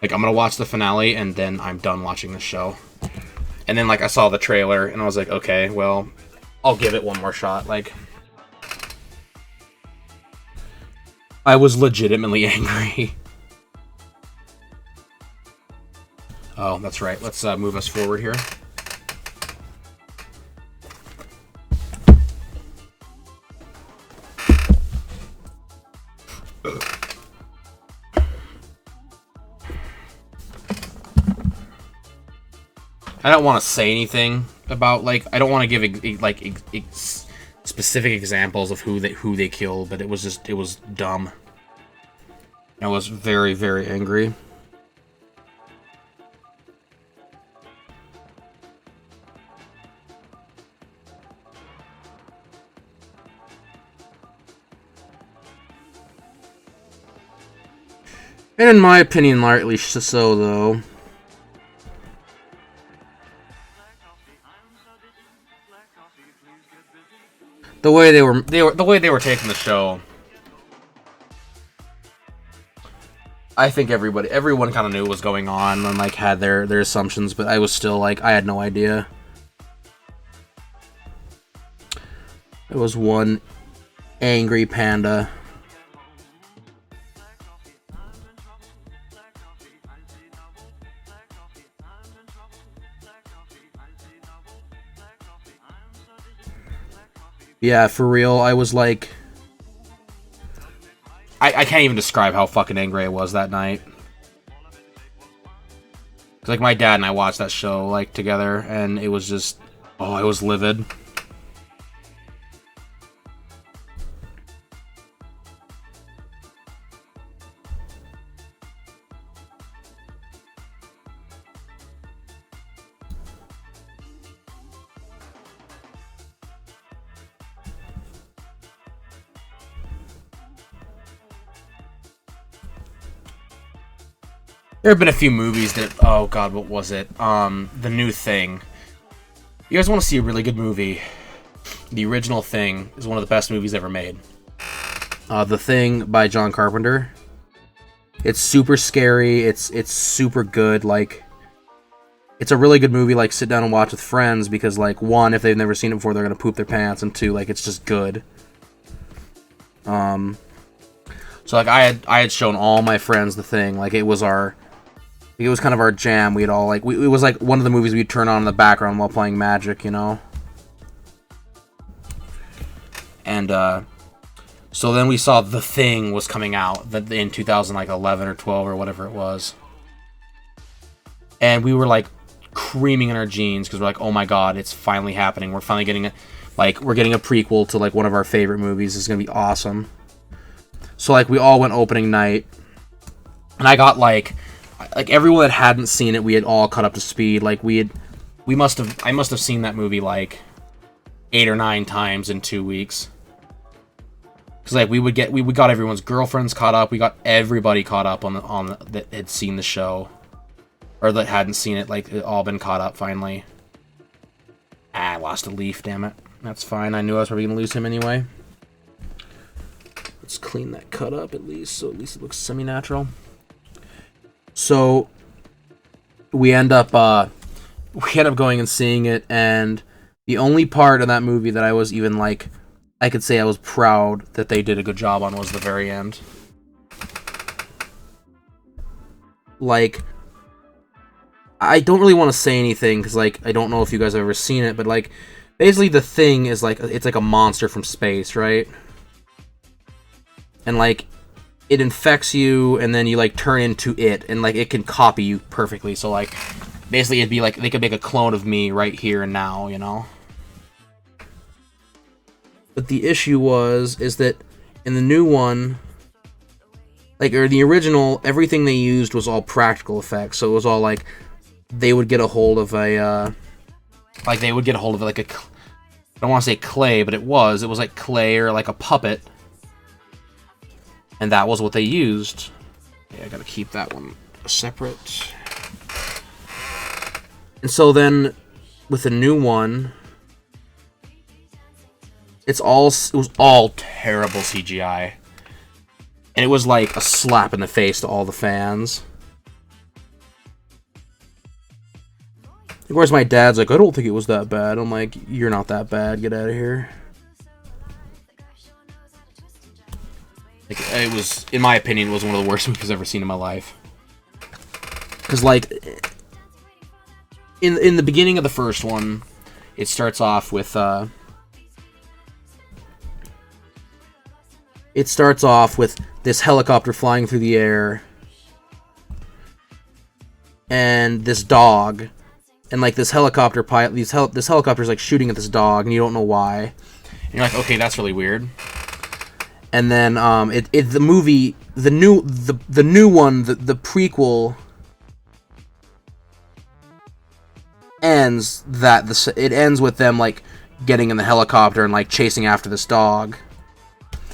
Like I'm gonna watch the finale, and then I'm done watching this show." And then like I saw the trailer, and I was like, "Okay, well, I'll give it one more shot." Like I was legitimately angry. Oh, that's right. Let's move us forward here. I don't want to say anything about, like, I don't want to give specific examples of who they killed, but it was dumb. I was very, very angry. And in my opinion, largely so, though. The way they were taking the show, I think everyone kind of knew what was going on and like had their assumptions, but I was still like, I had no idea. It was one angry panda. Yeah, for real, I was like... I can't even describe how fucking angry I was that night. Cause, like, my dad and I watched that show, like, together, and it was just... Oh, I was livid. There have been a few movies that... Oh, God, what was it? The New Thing. You guys want to see a really good movie? The original Thing is one of the best movies ever made. The Thing by John Carpenter. It's super scary. It's super good. Like, it's a really good movie. Like, sit down and watch with friends because, like, 1, if they've never seen it before, they're gonna poop their pants, and 2, like, it's just good. So, like, I had shown all my friends The Thing. Like, it was kind of our jam. We'd all, like... it was, like, one of the movies we'd turn on in the background while playing Magic, you know? And, so then we saw The Thing was coming out in 2011 or 12 or whatever it was. And we were, like, creaming in our jeans because we're like, oh my god, it's finally happening. We're finally getting we're getting a prequel to, like, one of our favorite movies. It's gonna be awesome. So, like, we all went opening night. And I got, like, everyone that hadn't seen it, we had all caught up to speed. Like, we I must have seen that movie like 8 or 9 times in 2 weeks. Cause like we got everyone's girlfriends caught up. We got everybody caught up on that had seen the show, or that hadn't seen it. Like it all been caught up finally. Ah, I lost a leaf. Damn it. That's fine. I knew I was probably gonna lose him anyway. Let's clean that cut up at least, so at least it looks semi-natural. So we end up going and seeing it, and the only part of that movie that I was even like, I could say I was proud that they did a good job on was the very end. Like, I don't really want to say anything because like I don't know if you guys have ever seen it, but like basically the Thing is like, it's like a monster from space, right? And like it infects you, and then you like turn into it, and like it can copy you perfectly. So like basically it'd be like they could make a clone of me right here and now, you know? But the issue is that in the new one, like, or the original, everything they used was all practical effects. So it was all like, they would get a hold of a, like a, I don't want to say clay, but it was like clay or like a puppet. And that was what they used. Yeah, I gotta keep that one separate. And so then, with the new one, it was all terrible CGI. And it was like a slap in the face to all the fans. Of course, my dad's like, I don't think it was that bad. I'm like, you're not that bad. Get out of here. Like, it was, in my opinion, it was one of the worst movies I've ever seen in my life. Because, like, in the beginning of the first one, it starts off with, this helicopter flying through the air, and this dog, and like this helicopter pilot, this helicopter's like shooting at this dog, and you don't know why. And you're like, okay, that's really weird. And then the movie, the new one, the prequel ends it ends with them like getting in the helicopter and like chasing after this dog.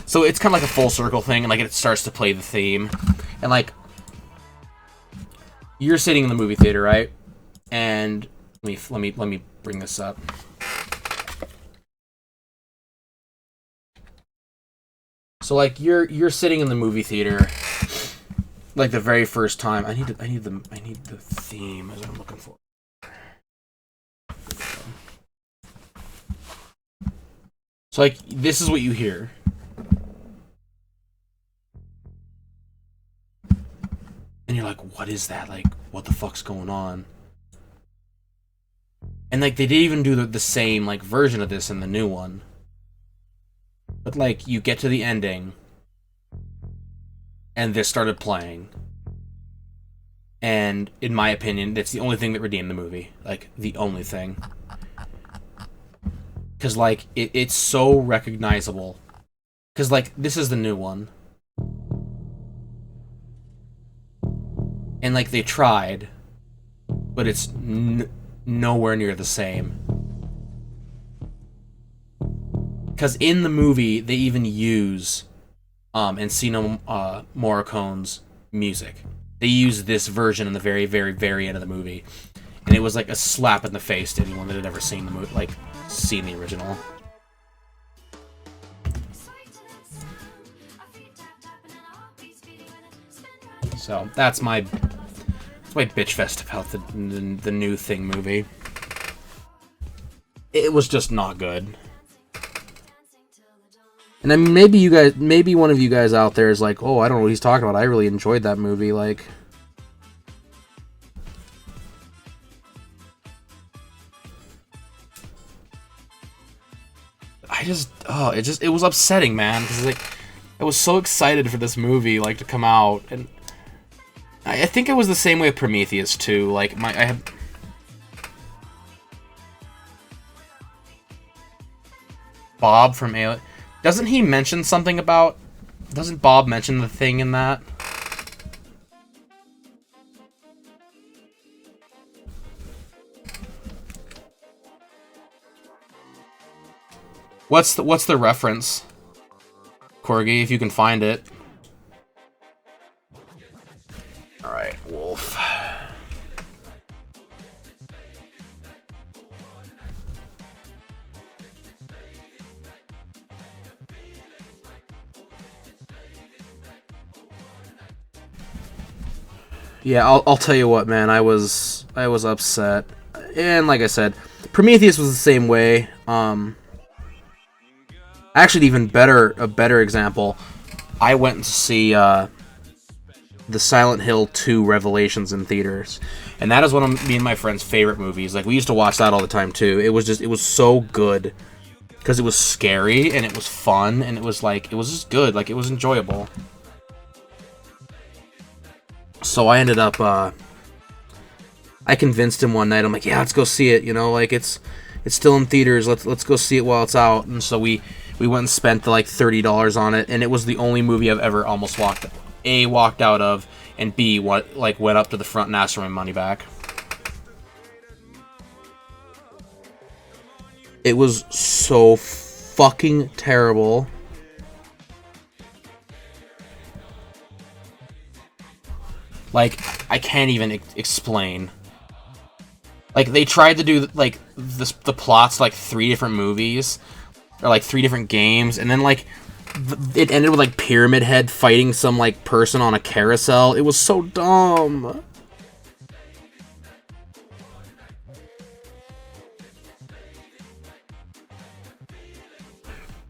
So it's kind of like a full circle thing, and like it starts to play the theme, and like you're sitting in the movie theater, right? And let me bring this up. So like you're sitting in the movie theater, like the very first time. I need the theme as I'm looking for. So like this is what you hear. And you're like, what is that? Like, what the fuck's going on? And like they didn't even do the same like version of this in the new one. But like you get to the ending, and this started playing. And in my opinion, that's the only thing that redeemed the movie. Like the only thing. Cause like it's so recognizable. Cause like this is the new one. And like they tried, but it's nowhere near the same. Because in the movie, they even use Ennio Morricone's music. They use this version in the very, very, very end of the movie, and it was like a slap in the face to anyone that had ever seen the movie, like seen the original. So that's my bitch fest about the new Thing movie. It was just not good. And I mean, maybe one of you guys out there is like, oh, I don't know what he's talking about. I really enjoyed that movie. Like, it was upsetting, man. Because like, I was so excited for this movie, like, to come out, and I think it was the same way with Prometheus too. Like, I have. Bob from Alien. Doesn't he mention something about... Doesn't Bob mention the Thing in that? What's the reference? Corgi, if you can find it. Alright, Wolf. Yeah, I'll tell you what, man. I was upset, and like I said, Prometheus was the same way. Actually, a better example. I went to see the Silent Hill 2 Revelations in theaters, and that is one of me and my friend's favorite movies. Like, we used to watch that all the time too. It was so good because it was scary and it was fun and it was just good. Like, it was enjoyable. So I ended up, I convinced him one night. I'm like, yeah, let's go see it. You know, like it's still in theaters. Let's go see it while it's out. And so we went and spent like $30 on it, and it was the only movie I've ever almost walked out of, and B, went up to the front and asked for my money back. It was so fucking terrible. Like, I can't even explain. Like, they tried to do, like, the plots, like, 3 different movies, or, like, 3 different games, and then, like, it ended with, like, Pyramid Head fighting some, like, person on a carousel. It was so dumb.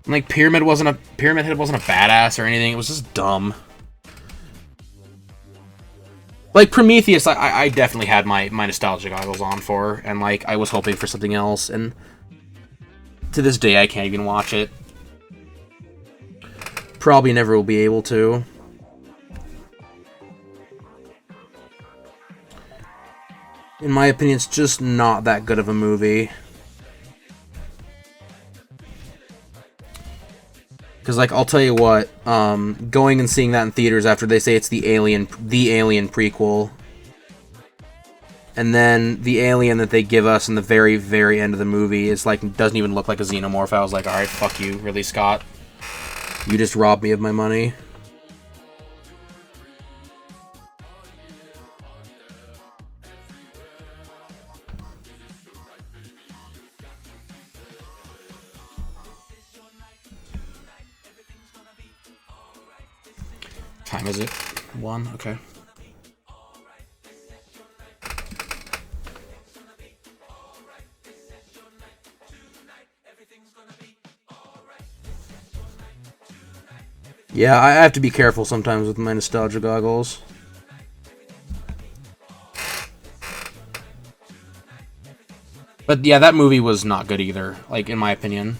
Like, Pyramid Head wasn't a badass or anything. It was just dumb. Like, Prometheus, I definitely had my nostalgia goggles on for, and, like, I was hoping for something else, and to this day, I can't even watch it. Probably never will be able to. In my opinion, it's just not that good of a movie. Because, like, I'll tell you what, going and seeing that in theaters after they say it's the Alien prequel, and then the alien that they give us in the very, very end of the movie is, like, doesn't even look like a xenomorph. I was like, alright, fuck you, Ridley Scott. You just robbed me of my money. Time is it? 1? Okay. Yeah, I have to be careful sometimes with my nostalgia goggles. But yeah, that movie was not good either, like, in my opinion.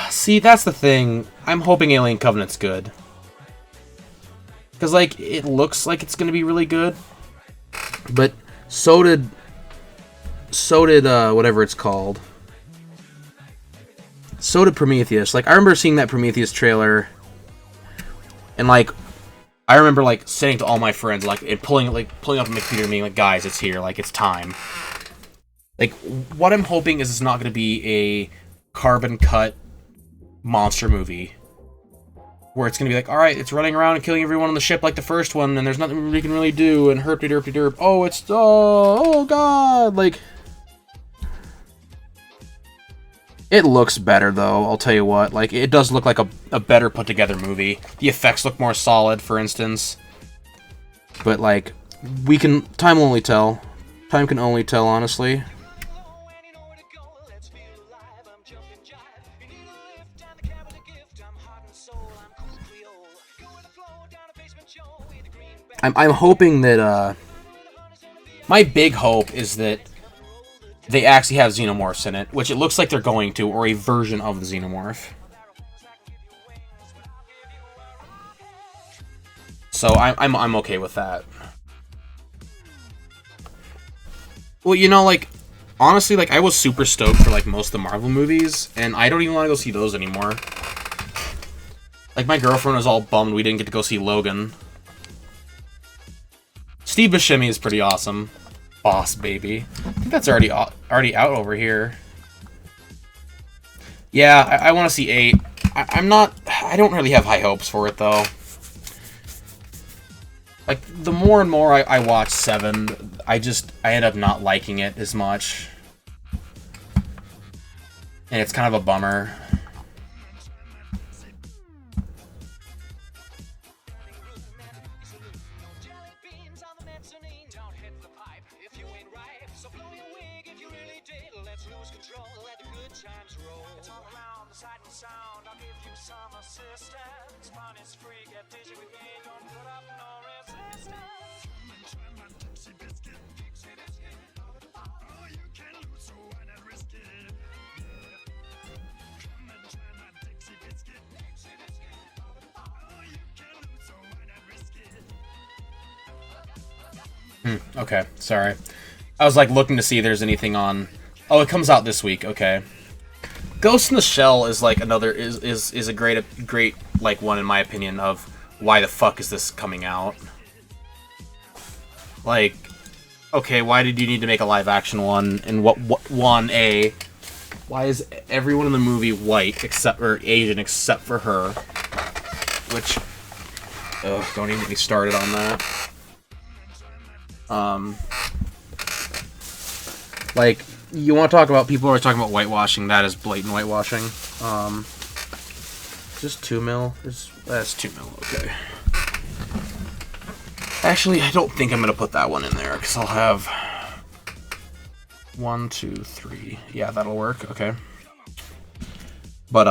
See, that's the thing. I'm hoping Alien Covenant's good. Because, like, it looks like it's going to be really good. But so did whatever it's called. So did Prometheus. Like, I remember seeing that Prometheus trailer, and, like, I remember, like, saying to all my friends, like, and pulling up my computer and being like, guys, it's here, like, it's time. Like, what I'm hoping is it's not going to be a carbon cut monster movie where it's going to be like, alright, it's running around and killing everyone on the ship like the first one, and there's nothing we can really do, and herpy-derpy-derp, oh god, like... It looks better, though, I'll tell you what. Like, it does look like a better put-together movie. The effects look more solid, for instance. But, like, time will only tell. Time can only tell, honestly. I'm hoping that, my big hope is that they actually have xenomorphs in it, which it looks like they're going to, or a version of the xenomorph. So I'm okay with that. Well, you know, like, honestly, like, I was super stoked for, like, most of the Marvel movies, and I don't even want to go see those anymore. Like, my girlfriend was all bummed we didn't get to go see Logan. Steve Buscemi is pretty awesome. Boss Baby. I think that's already out over here. Yeah, I want to see 8. I don't really have high hopes for it, though. Like, the more and more I watch 7, I end up not liking it as much. And it's kind of a bummer. Okay, sorry. I was like looking to see if there's anything on. Oh, it comes out this week. Okay. Ghost in the Shell is like another is a great like one in my opinion of why the fuck is this coming out? Like, okay, why did you need to make a live action one? And what one a? Why is everyone in the movie white or Asian except for her? Which, don't even get me started on that. Like, you want to talk about people who are talking about whitewashing? That is blatant whitewashing. Just 2 mil. That's 2 mil. Okay. Actually, I don't think I'm gonna put that one in there because I'll have 1, 2, 3. Yeah, that'll work. Okay. But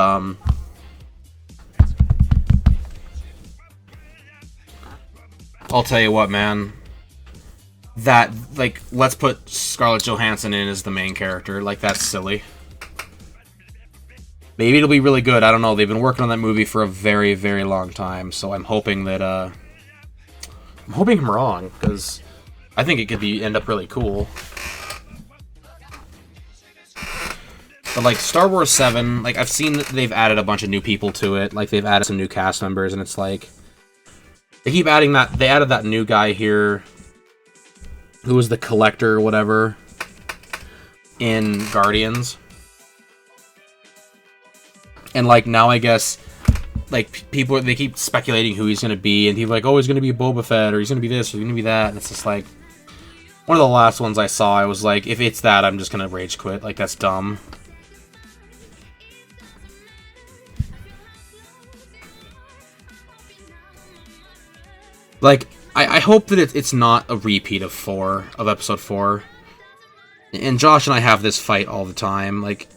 I'll tell you what, man. That, like, let's put Scarlett Johansson in as the main character. Like, that's silly. Maybe it'll be really good. I don't know. They've been working on that movie for a very, very long time. So I'm hoping that, I'm hoping I'm wrong, because I think it could end up really cool. But, like, Star Wars 7, like, I've seen that they've added a bunch of new people to it. Like, they've added some new cast members, and it's like... They keep adding that... They added that new guy here... who was the Collector or whatever in Guardians. And, like, now I guess, like, people, they keep speculating who he's going to be, and people are like, oh, he's going to be Boba Fett, or he's going to be this, or he's going to be that, and it's just like, one of the last ones I saw, I was like, if it's that, I'm just going to rage quit. Like, that's dumb. Like, I hope that it's not a repeat of episode 4. And Josh and I have this fight all the time, like,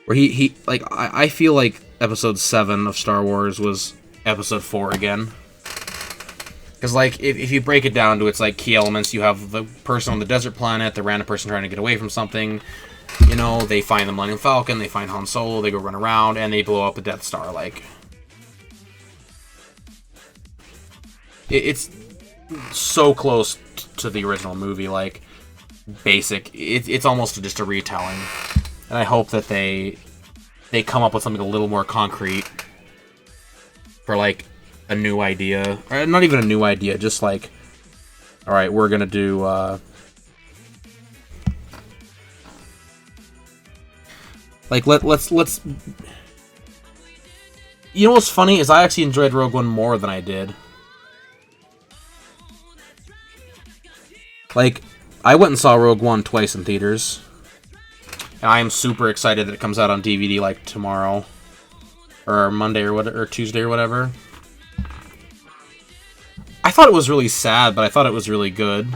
where he like, I feel like episode 7 of Star Wars was episode 4 again. Because, like, if you break it down to its, like, key elements, you have the person on the desert planet, the random person trying to get away from something, you know, they find the Millennium Falcon, they find Han Solo, they go run around, and they blow up the Death Star, like... It's so close to the original movie, like, basic. It's almost just a retelling. And I hope that they come up with something a little more concrete for, like, a new idea. Or not even a new idea, just like, alright, we're gonna do, like, let's... You know what's funny is I actually enjoyed Rogue One more than I did. Like, I went and saw Rogue One twice in theaters. And I am super excited that it comes out on DVD, like, tomorrow. Or Monday or whatever, or Tuesday or whatever. I thought it was really sad, but I thought it was really good.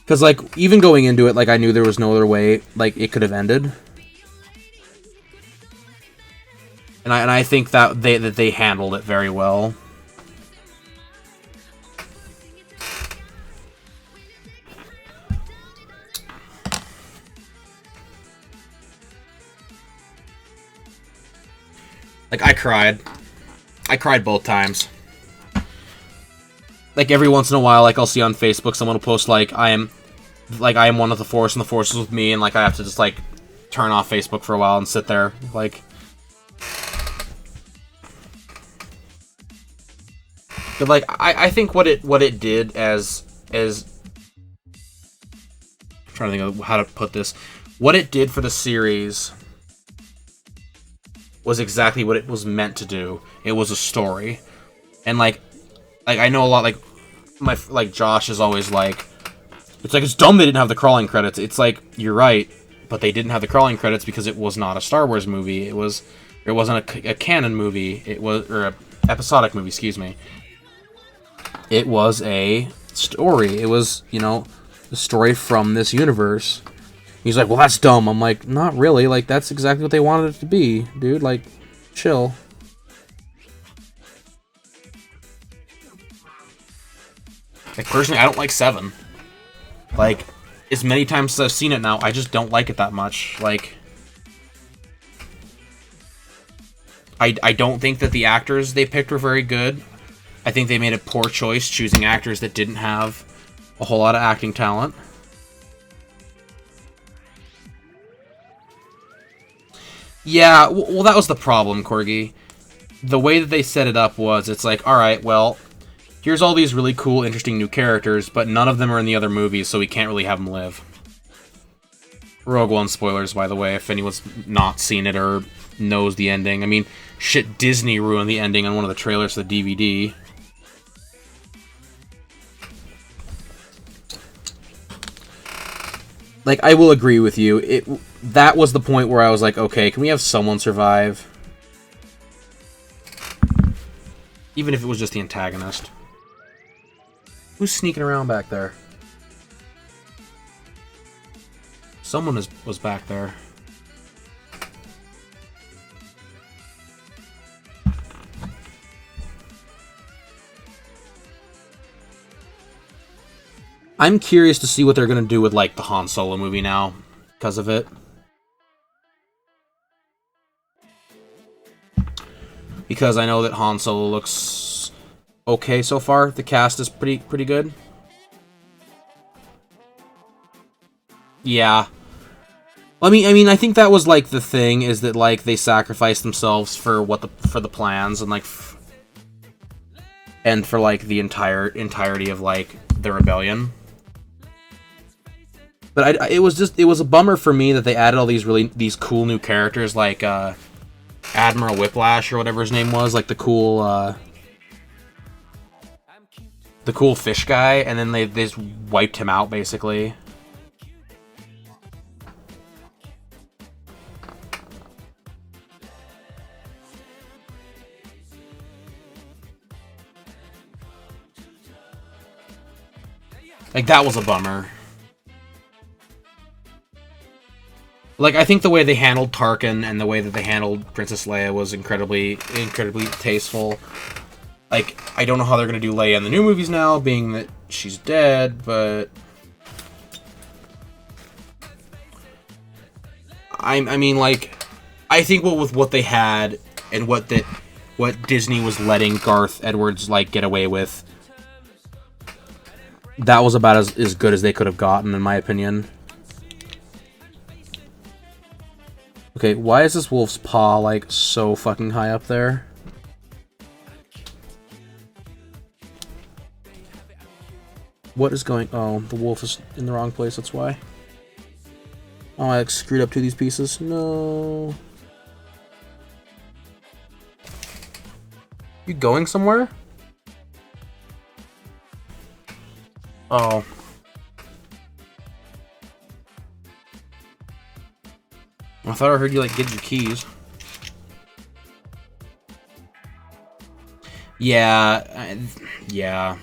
Because, like, even going into it, like, I knew there was no other way, like, it could have ended. And I think that they handled it very well. Like, I cried. I cried both times. Like, every once in a while, like, I'll see on Facebook someone will post, like, I am one of the Force and the Force is with me, and, like, I have to just, like, turn off Facebook for a while and sit there, like... But, like, I think what it did as trying to think of how to put this. What it did for the series was exactly what it was meant to do. It was a story. And like I know a lot, like Josh is always like, it's dumb they didn't have the crawling credits. It's like, you're right, but they didn't have the crawling credits because it was not a Star Wars movie. It wasn't a canon movie. It was, or a episodic movie, excuse me. It was a story. It was, you know, the story from this universe. He's like, well, that's dumb. I'm like, not really. Like, that's exactly what they wanted it to be, dude. Like, chill. Like, personally, I don't like 7. Like, as many times as I've seen it now, I just don't like it that much. Like, I don't think that the actors they picked were very good. I think they made a poor choice choosing actors that didn't have a whole lot of acting talent. Yeah, well, that was the problem, Corgi. The way that they set it up was, it's like, alright, well, here's all these really cool, interesting new characters, but none of them are in the other movies, so we can't really have them live. Rogue One spoilers, by the way, if anyone's not seen it or knows the ending. I mean, shit, Disney ruined the ending on one of the trailers for the DVD. Like, I will agree with you. That was the point where I was like, okay, can we have someone survive? Even if it was just the antagonist. Who's sneaking around back there? Someone was back there. I'm curious to see what they're going to do with, like, the Han Solo movie now, because of it. Because I know that Han Solo looks okay so far. The cast is pretty good. Yeah. I mean, I think that was, like, the thing, is that, like, they sacrificed themselves for the plans, and, like, and for, like, the entirety of, like, the rebellion. But it was a bummer for me that they added all these cool new characters, like Admiral Whiplash or whatever his name was, like the cool fish guy, and then they just wiped him out basically. Like, that was a bummer. Like, I think the way they handled Tarkin and the way that they handled Princess Leia was incredibly tasteful. Like, I don't know how they're going to do Leia in the new movies now, being that she's dead, but I mean, like, I think with what they had and what Disney was letting Garth Edwards, like, get away with, that was about as good as they could have gotten, in my opinion. Okay, why is this wolf's paw, like, so fucking high up there? What is going... Oh, the wolf is in the wrong place, that's why. Oh, I, like, screwed up 2 of these pieces. No. You going somewhere? Oh. I thought I heard you, like, get your keys. Yeah. Yeah.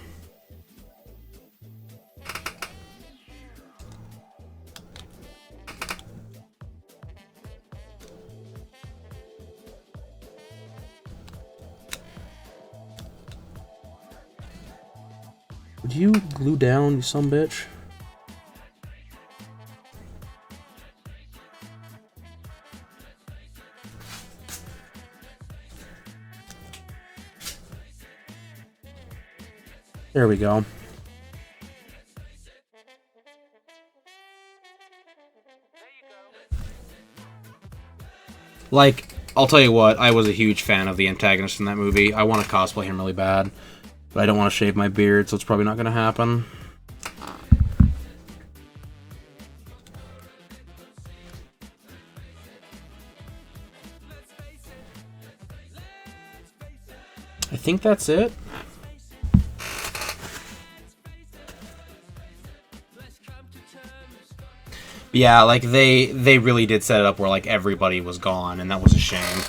Would you glue down, you sumbitch? There we go. Like, I'll tell you what, I was a huge fan of the antagonist in that movie. I want to cosplay him really bad, but I don't want to shave my beard, so it's probably not going to happen. I think that's it. Yeah, like they really did set it up where like everybody was gone, and that was a shame.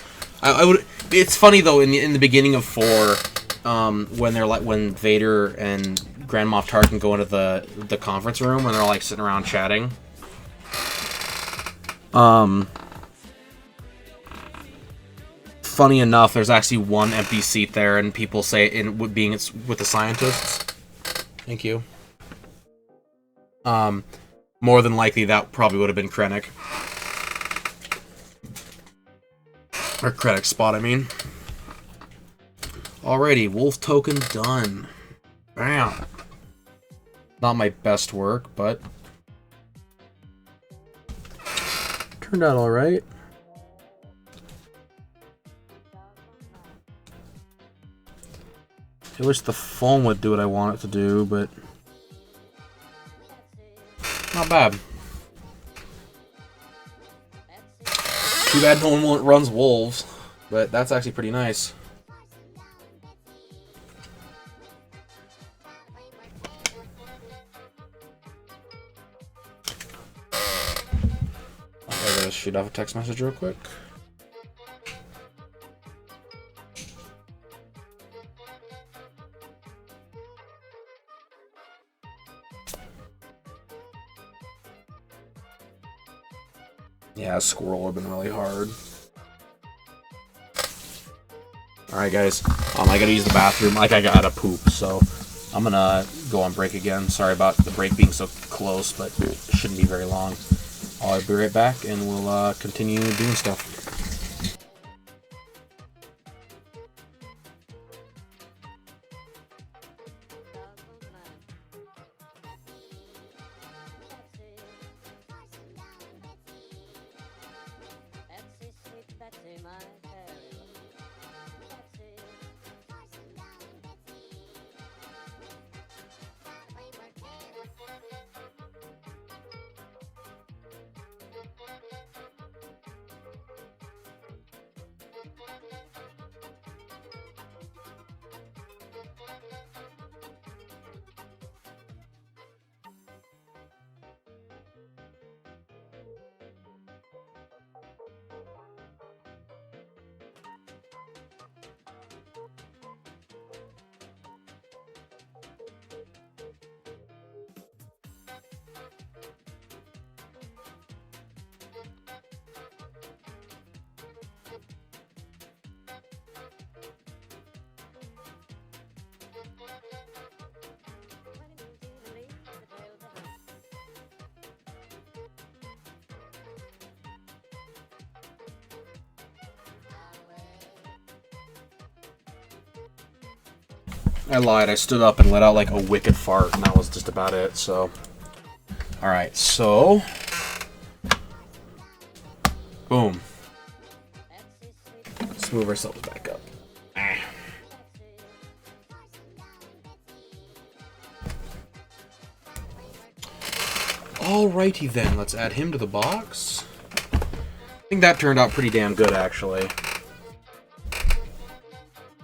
I would. It's funny though in the beginning of 4, when they're like when Vader and Grand Moff Tarkin go into the conference room and they're like sitting around chatting. Funny enough, there's actually one empty seat there, and people say being it's with the scientists. Thank you. More than likely, that probably would have been Krennic. Or Krennic's spot, I mean. Alrighty, Wolf token done. Bam. Not my best work, but turned out alright. I wish the phone would do what I want it to do, but not bad. Too bad no one runs wolves, but that's actually pretty nice. I gotta shoot off a text message real quick. Yeah, squirrel would have been really hard. Alright guys, I gotta use the bathroom, like I gotta poop, so I'm gonna go on break again. Sorry about the break being so close, but it shouldn't be very long. I'll be right back and we'll continue doing stuff. I lied, I stood up and let out like a wicked fart, and that was just about it, so. Alright, so. Boom. Let's move ourselves back up. Ah. Alrighty then, let's add him to the box. I think that turned out pretty damn good, actually.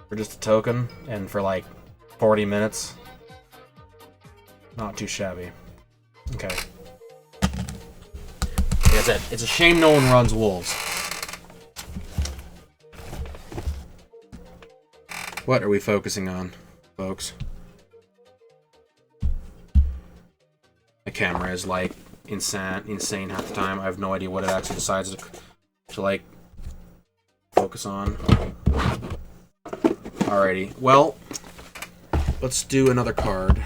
For just a token, and for like 40 minutes. Not too shabby. Okay. Like I said, it's a shame no one runs wolves. What are we focusing on, folks? The camera is like insane half the time. I have no idea what it actually decides to like focus on. Alrighty, well, let's do another card.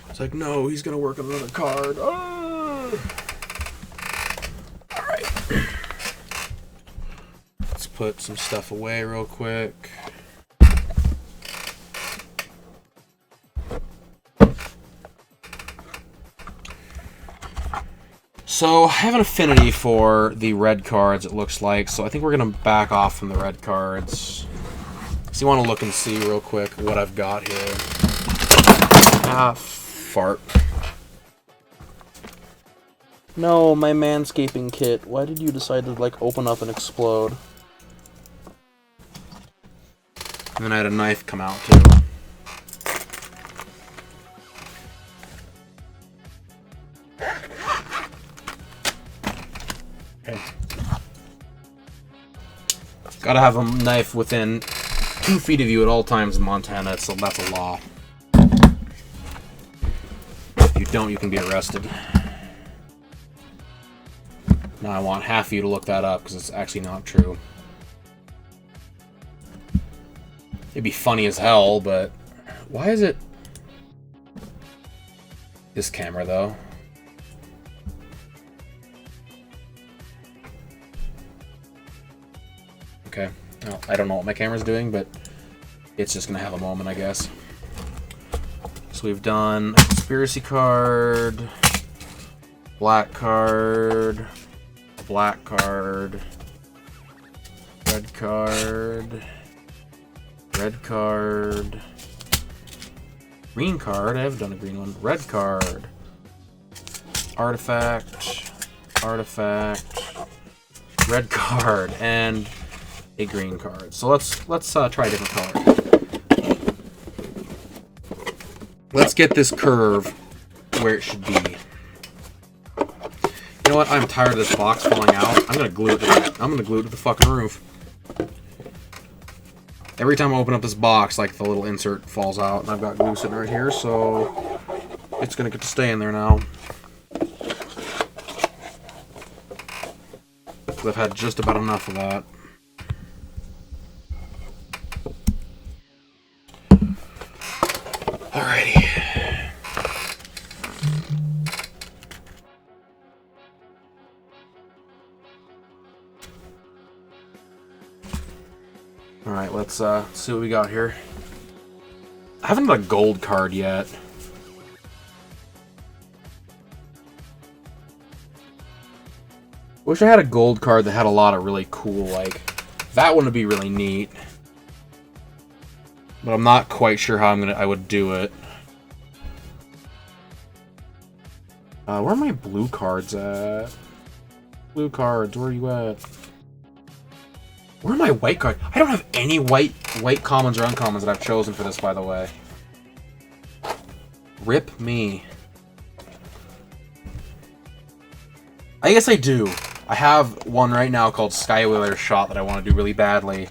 It's like, no, he's gonna work on another card. Oh! Alright. Let's put some stuff away real quick. So, I have an affinity for the red cards, it looks like, so I think we're gonna back off from the red cards. So you want to look and see real quick what I've got here. Ah, fart. No, my manscaping kit. Why did you decide to, like, open up and explode? And then I had a knife come out too. Okay. Gotta have a knife within 2 feet of you at all times in Montana, so that's a law. If you don't, you can be arrested. Now I want half of you to look that up, because it's actually not true. It'd be funny as hell, but... Why is it... This camera, though. Okay. Well, I don't know what my camera's doing, but... It's just gonna have a moment, I guess. So we've done a conspiracy card... Black card... Black card... Red card... Red card. Green card. I have done a green one. Red card. Artifact. Artifact. Red card. And a green card. So let's try a different color. Let's get this curve where it should be. You know what? I'm tired of this box falling out. I'm gonna glue it to the fucking roof. Every time I open up this box, like, the little insert falls out, and I've got glue sitting right here, so it's gonna get to stay in there now. I've had just about enough of that. Alrighty. Alright, let's see what we got here. I haven't got a gold card yet. Wish I had a gold card that had a lot of really cool, like... That one would be really neat. But I'm not quite sure how I would do it. Where are my blue cards at? Blue cards, where are you at? Where are my white cards? I don't have any white commons or uncommons that I've chosen for this, by the way. Rip me. I guess I do. I have one right now called Skywhaler Shot that I want to do really badly.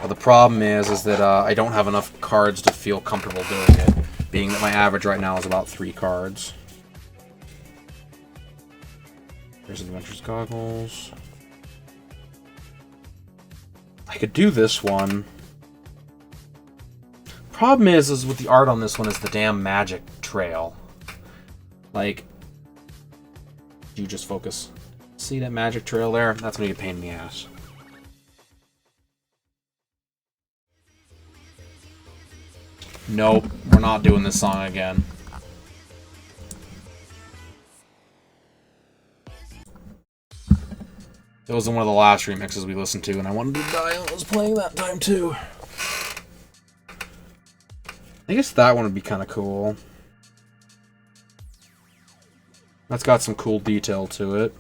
But the problem is that I don't have enough cards to feel comfortable doing it, being that my average right now is about 3 cards. There's Adventures Goggles. I could do this one. Problem is with the art on this one is the damn magic trail. Like, you just focus. See that magic trail there? That's gonna be a pain in the ass. Nope, we're not doing this song again. It was in one of the last remixes we listened to, and I wanted to die when I was playing that time too. I guess that one would be kind of cool. That's got some cool detail to it.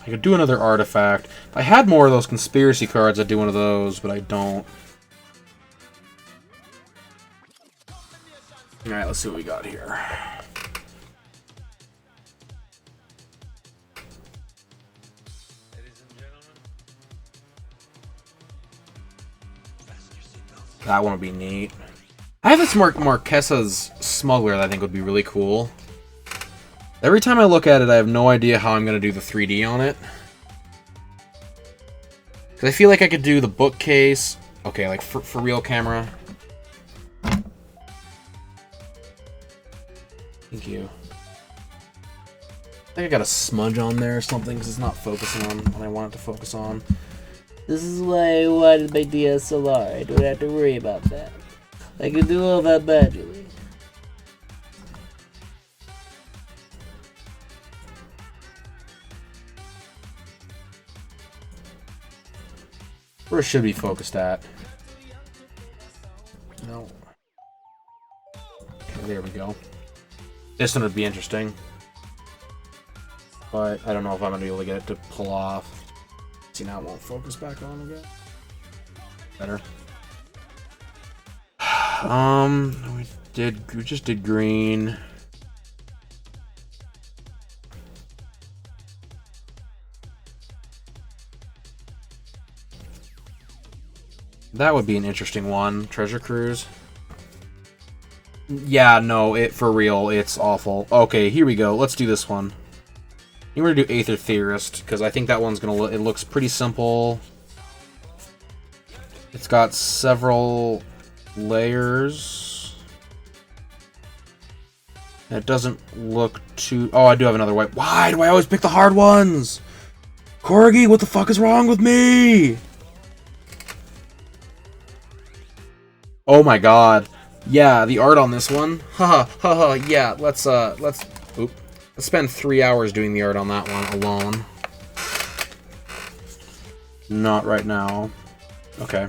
I could do another artifact. If I had more of those conspiracy cards, I'd do one of those, but I don't. Alright, let's see what we got here. That one would be neat. I have this Marquesas Smuggler that I think would be really cool. Every time I look at it, I have no idea how I'm going to do the 3D on it. Because I feel like I could do the bookcase. Okay, like for real camera. Thank you. I think I got a smudge on there or something because it's not focusing on what I want it to focus on. This is why I wanted my DSLR. I don't have to worry about that. I can do all that manually. Where it should be focused at. No. Okay, there we go. This one would be interesting. but I don't know if I'm gonna be able to get it to pull off. See, now it won't focus back on again. Better. We just did green. That would be an interesting one. Treasure Cruise. Yeah, no, for real, it's awful. Okay, here we go. Let's do this one. We're gonna do Aether Theorist, because I think that one's gonna look, it looks pretty simple. It's got several layers. And it doesn't look too... Oh, I do have another white. Why do I always pick the hard ones? Corgi, what the fuck is wrong with me? Oh my god. Yeah, the art on this one. Haha, haha, yeah, let's spend 3 hours doing the art on that one alone. Not right now. Okay.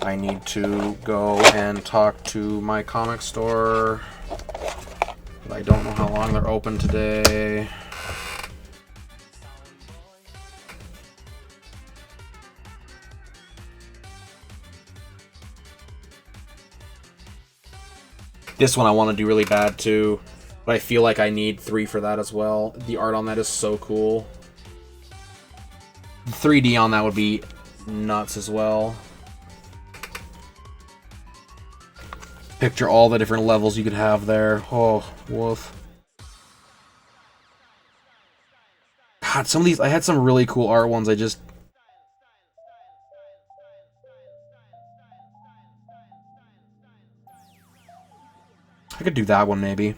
I need to go and talk to my comic store. I don't know how long they're open today. This one I want to do really bad too, but I feel like I need 3 for that as well. The art on that is so cool. The 3D on that would be nuts as well. Picture all the different levels you could have there. Oh, woof. God, some of these, I had some really cool art ones, I could do that one, maybe.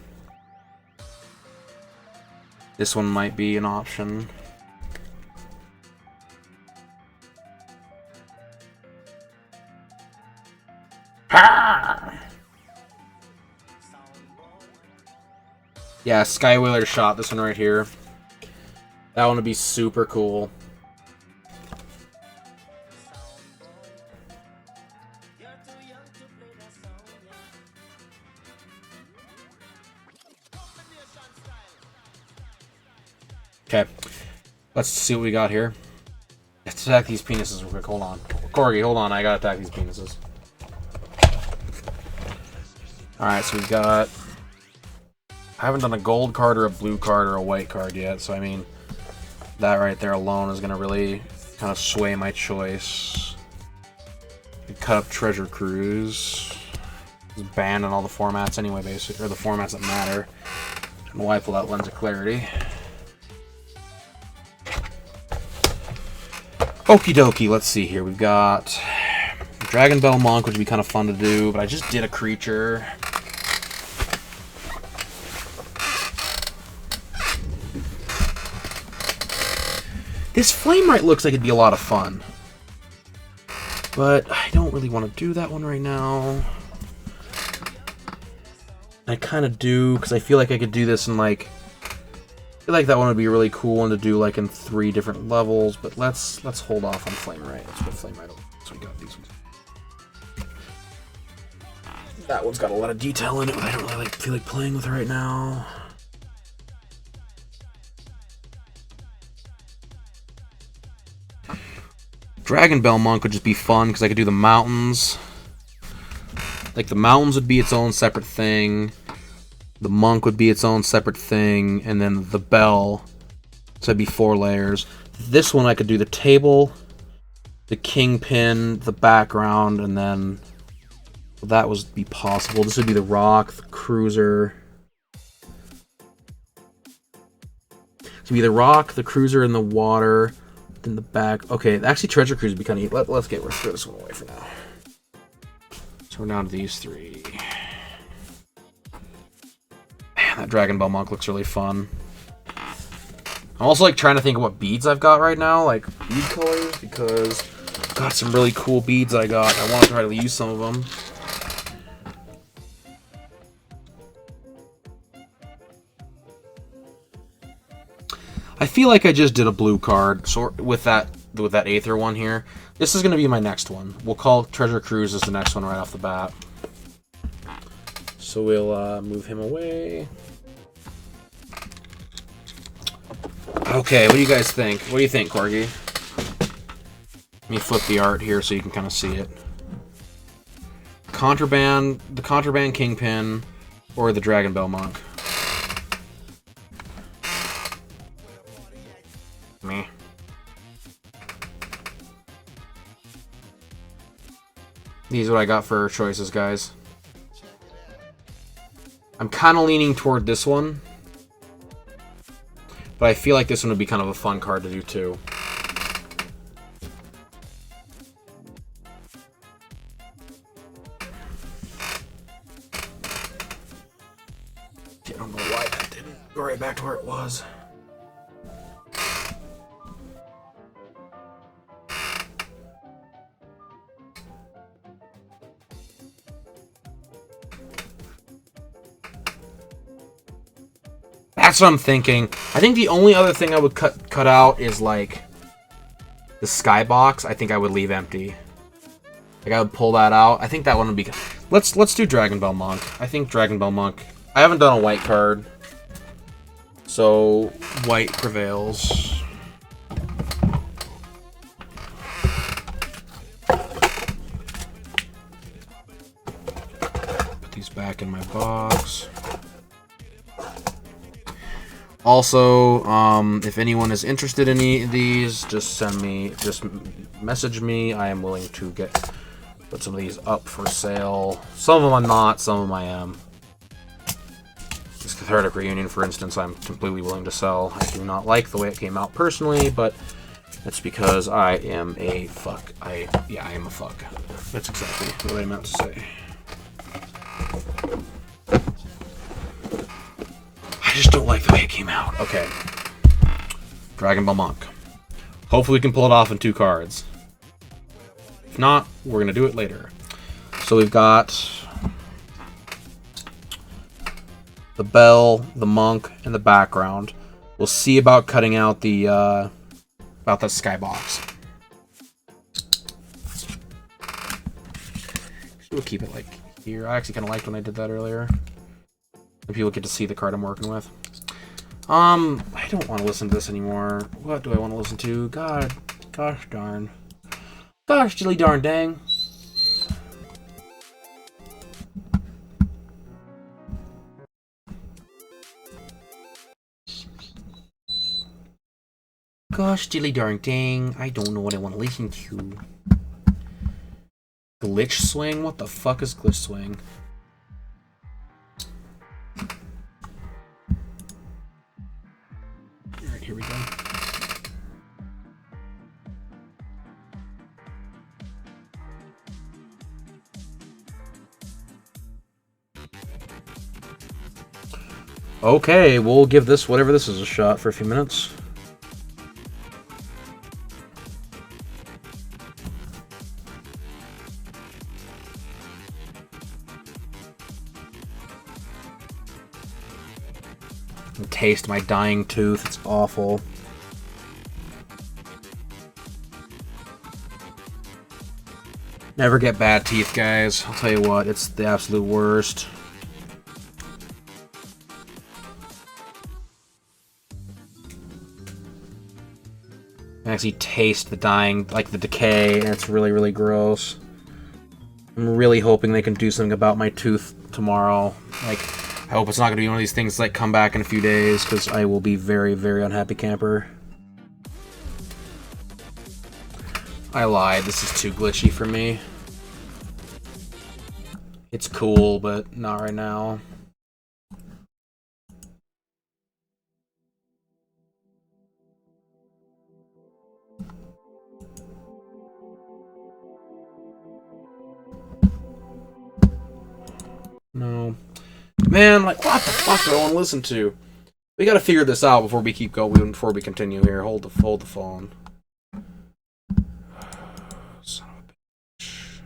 This one might be an option. Ha! Yeah, Skywhaler shot, this one right here. That one would be super cool. Okay, let's see what we got here. Let's attack these penises real quick. Hold on. Corgi, hold on. I gotta attack these penises. Alright, so we got... I haven't done a gold card or a blue card or a white card yet, so I mean... That right there alone is gonna really kind of sway my choice. Cut up Treasure Cruise. It's banned on all the formats anyway, basically. Or the formats that matter. I don't know why I pulled out Lens of Clarity. Okie dokie, let's see here. We've got Dragon Bell Monk, which would be kind of fun to do, but I just did a creature. This Flamewright looks like it'd be a lot of fun, but I don't really want to do that one right now. I kind of do, because I feel like I could do this in like... I feel like that one would be a really cool one to do like in 3 different levels, but let's hold off on Flamewright. Let's put Flamewright over. So we got these ones. That one's got a lot of detail in it, but I don't really feel like playing with it right now. Dragon Bell Monk would just be fun because I could do the mountains. Like the mountains would be its own separate thing. The monk would be its own separate thing, and then the bell, so it'd be 4 layers. This one I could do the table, the kingpin, the background, and then that would be possible. This would be the rock, the cruiser. It would be the rock, the cruiser, and the water. Then the back. Okay, actually Treasure Cruise would be kind of neat. Let's throw this one away for now. So we're down to these 3. That Dragon Bell Monk looks really fun. I'm also like trying to think of what beads I've got right now, like bead colors, because I've got some really cool beads I got. I want to try to use some of them. I feel like I just did a blue card, so with that with that Aether one here. This is going to be my next one. We'll call Treasure Cruise as the next one right off the bat. So we'll move him away. Okay, what do you guys think? What do you think, Corgi? Let me flip the art here so you can kind of see it. Contraband, the Contraband Kingpin, or the Dragon Bell Monk? Me. These are what I got for choices, guys. I'm kind of leaning toward this one. But I feel like this one would be kind of a fun card to do, too. I don't know why that didn't go right back to where it was. That's what I'm thinking. I think the only other thing I would cut out is like the skybox. I think I would leave empty. Like I would pull that out. I think that one would be. Let's do Dragon Bell Monk. I think Dragon Bell Monk. I haven't done a white card, so white prevails. Put these back in my box. Also, if anyone is interested in any of these, just message me. I am willing to put some of these up for sale. Some of them I'm not, some of them I am. This Cathartic Reunion, for instance, I'm completely willing to sell. I do not like the way it came out personally, but that's because I am a fuck. I am a fuck. That's exactly what I meant to say. I just don't like the way it came out. Okay. Dragon Ball Monk. Hopefully we can pull it off in 2 cards. If not, we're going to do it later. So we've got the bell, the monk, and the background. We'll see about cutting out the about that skybox. We'll keep it like here. I actually kind of liked when I did that earlier. And people get to see the card I'm working with. I don't want to listen to this anymore. What do I want to listen to? God, gosh darn. Gosh, dilly darn dang. Gosh, dilly darn dang. I don't know what I want to listen to. Glitch Swing? What the fuck is Glitch Swing? Alright, here we go. Okay, we'll give this, whatever this is, a shot for a few minutes. Taste my dying tooth. It's awful. Never get bad teeth, guys. I'll tell you what, it's the absolute worst. I actually taste the dying, like the decay, and it's really, really gross. I'm really hoping they can do something about my tooth tomorrow. Like, I hope it's not going to be one of these things that come back in a few days, because I will be very, very unhappy camper. I lied. This is too glitchy for me. It's cool, but not right now. No. Man, like, what the fuck do I want to listen to? We gotta figure this out before we keep going, before we continue here. Hold the phone. Son of a bitch.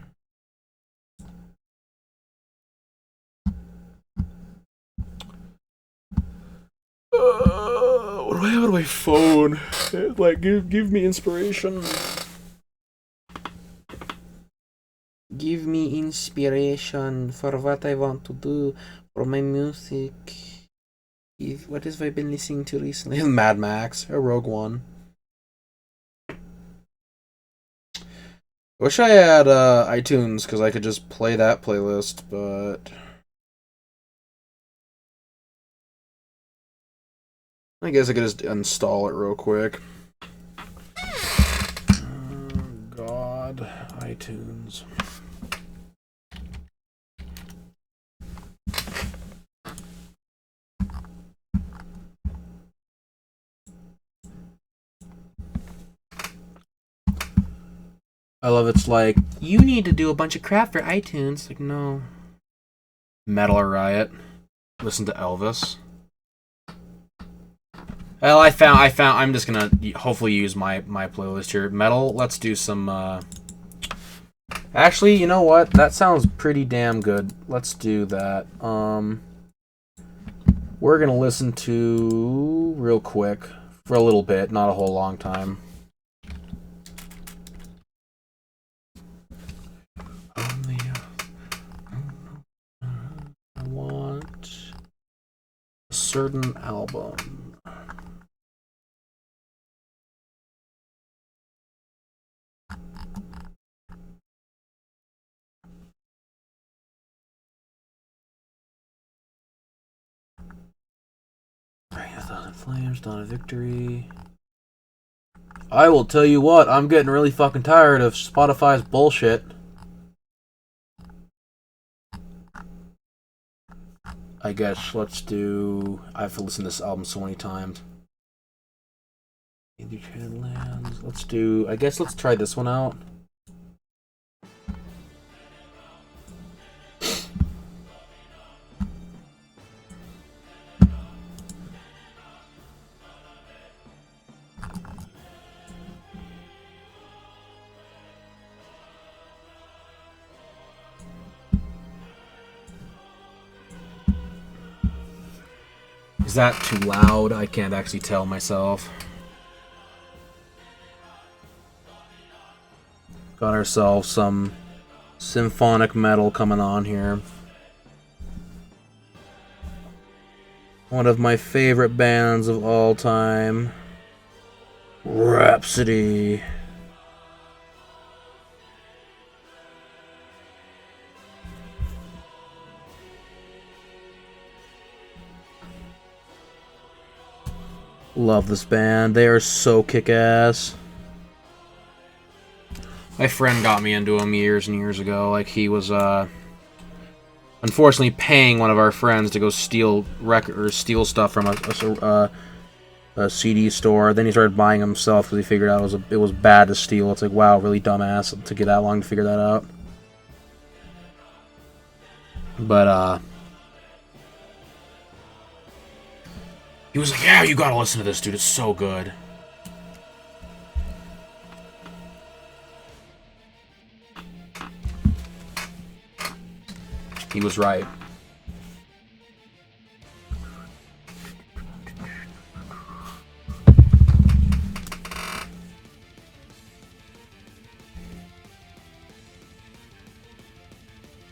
What do I Go to my phone. Like, give me inspiration. Give me inspiration for what I want to do for my music. What have I been listening to recently? Mad Max or Rogue One. Wish I had iTunes because I could just play that playlist, but I guess I could just install it real quick. Oh, God, iTunes. I love it's like, you need to do a bunch of crap for iTunes. Like, no. Metal or Riot. Listen to Elvis. Well, I'm just gonna hopefully use my playlist here. Metal, let's do some, Actually, you know what? That sounds pretty damn good. Let's do that. We're gonna listen to, real quick, for a little bit, not a whole long time. I want a certain album. Bring 1,000 Flames, Dawn of Victory. I will tell you what, I'm getting really fucking tired of Spotify's bullshit. I guess let's do. I have to listen to this album so many times. Lands. Let's do. I guess let's try this one out. Is that too loud? I can't actually tell myself. Got ourselves some symphonic metal coming on here. One of my favorite bands of all time. Rhapsody. Love this band. They are so kick-ass. My friend got me into them years and years ago. Like, he was, unfortunately paying one of our friends to go steal stuff from a CD store. Then he started buying himself because he figured out it was bad to steal. It's like, wow, really dumbass to get that long to figure that out. But, he was like, yeah, you gotta listen to this, dude. It's so good. He was right.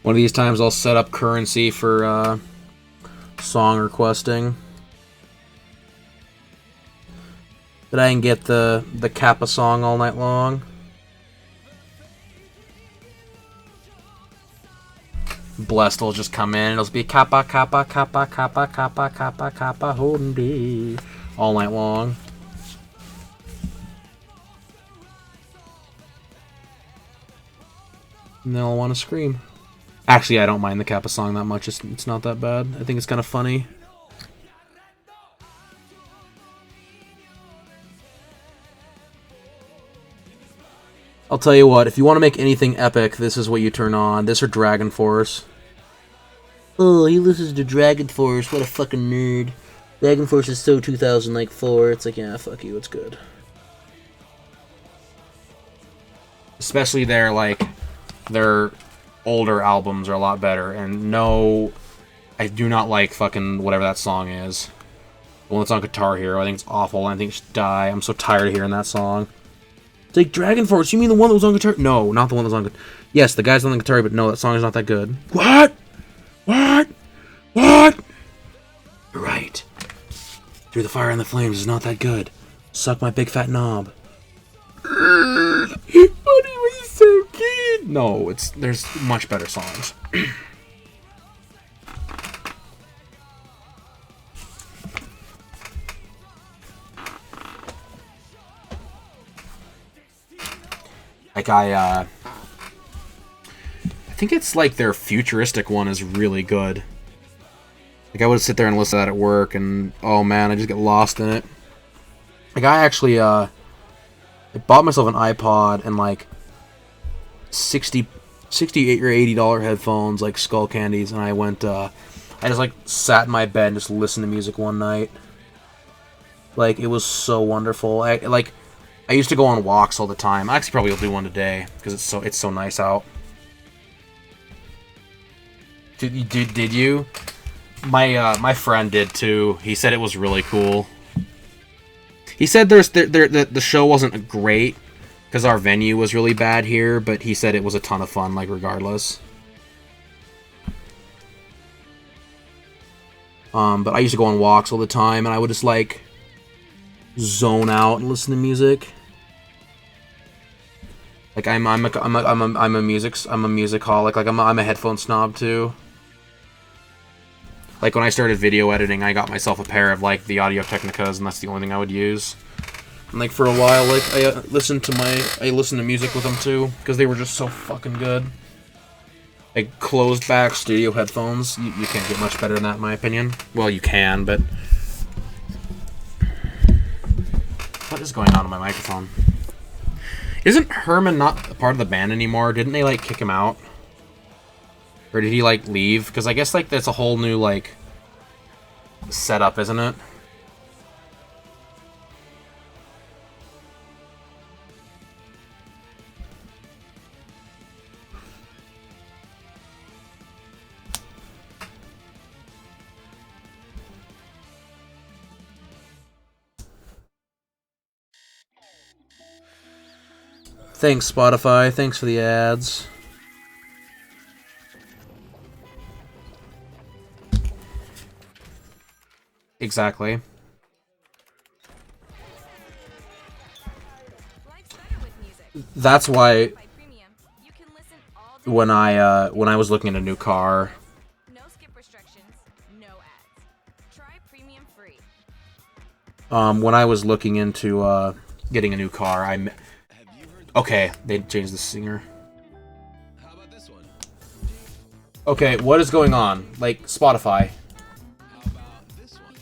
One of these times I'll set up currency for song requesting. But I can get the Kappa song all night long. Blessed will just come in and it'll be Kappa, Kappa, Kappa, Kappa, Kappa, Kappa, Kappa, Hondi all night long. And then I'll want to scream. Actually, I don't mind the Kappa song that much. It's not that bad. I think it's kind of funny. I'll tell you what, if you want to make anything epic, this is what you turn on. This or Dragon Force. Oh, he listens to Dragon Force. What a fucking nerd. Dragon Force is so 2004. It's like, yeah, fuck you, it's good. Especially their older albums are a lot better. And no, I do not like fucking whatever that song is. The one that's on Guitar Hero. I think it's awful. I think it should die. I'm so tired of hearing that song. It's like, Dragon Force, you mean the one that was on Guitar? No, not the one that was on Guitar. Yes, the guy's on the Guitar, but no, that song is not that good. What? What? What? You're right. Through the Fire and the Flames is not that good. Suck my big fat knob. But it was so good. No, there's much better songs. Like I think it's like their futuristic one is really good. Like I would sit there and listen to that at work, and oh man, I just get lost in it. Like I actually I bought myself an iPod and like $68 or $80 headphones, like Skull Candies, and I went I just like sat in my bed and just listened to music one night. Like it was so wonderful. I used to go on walks all the time. I actually probably will do one today because it's so nice out. Did you? My friend did too. He said it was really cool. He said the show wasn't great because our venue was really bad here, but he said it was a ton of fun, like regardless. But I used to go on walks all the time, and I would just like zone out and listen to music. Like I'm a musicaholic. Like I'm a headphone snob too. Like when I started video editing, I got myself a pair of like the Audio Technicas, and that's the only thing I would use. And like for a while, like I listened to music with them too because they were just so fucking good. Like closed back studio headphones, you can't get much better than that in my opinion. Well, you can, but what is going on in my microphone? Isn't Herman not a part of the band anymore? Didn't they like kick him out? Or did he like leave? Because I guess like that's a whole new like setup, isn't it? Thanks, Spotify. Thanks for the ads. Exactly. That's why when I was looking at a new car, no skip restrictions, no ads. Try premium free. when I was looking into getting a new car, okay, they changed the singer. How about this one? Okay, what is going on? Like Spotify. How about this one?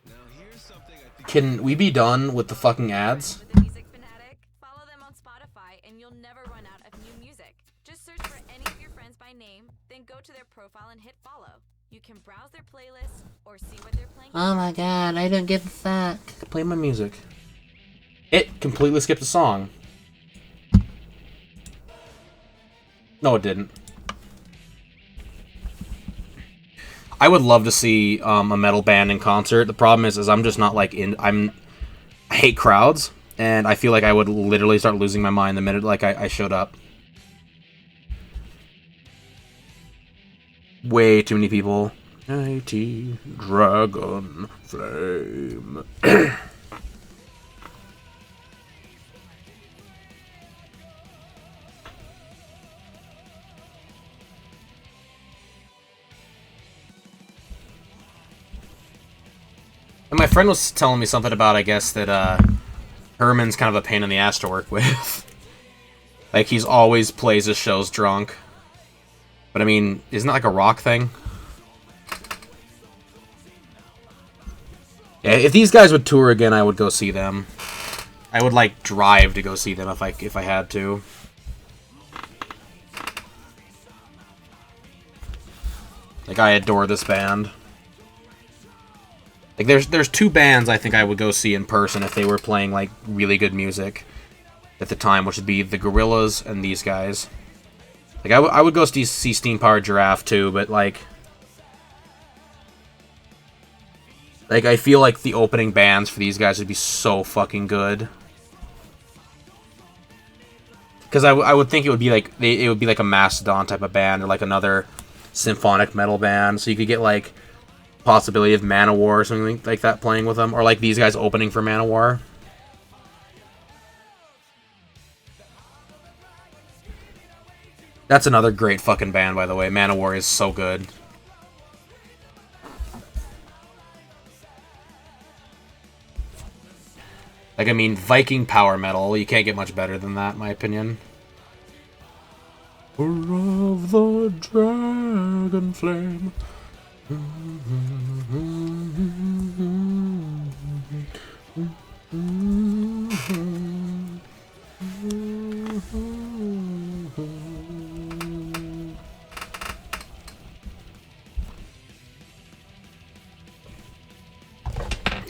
Now here's something I think Can we be done with the fucking ads? With a music fanatic, follow them on Spotify and you'll never run out of new music. Just search for any of your friends by name, then go to their profile and hit follow. You can browse their playlist or see what they're playing. Oh my god, I don't give a fuck. Play my music. It completely skipped a song. No, it didn't. I would love to see a metal band in concert. The problem is I'm just not like I hate crowds, and I feel like I would literally start losing my mind the minute like I showed up. Way too many people. Mighty Dragon Flame. And my friend was telling me something about, I guess, that Herman's kind of a pain in the ass to work with. Like, he's always plays his shows drunk. But, I mean, isn't that like a rock thing? Yeah, if these guys would tour again, I would go see them. I would, like, drive to go see them if I had to. Like, I adore this band. Like, there's two bands I think I would go see in person if they were playing, like, really good music at the time, which would be the Gorillaz and these guys. Like, I would go see Steam Powered Giraffe, too, but, like... Like, I feel like the opening bands for these guys would be so fucking good. Because I would think it would be like it would be like a Mastodon type of band or like another symphonic metal band. So you could get like possibility of Manowar or something like that playing with them, or like these guys opening for Manowar. That's another great fucking band, by the way. Manowar is so good. Like, I mean, Viking power metal. You can't get much better than that, in my opinion. Of the dragon flame.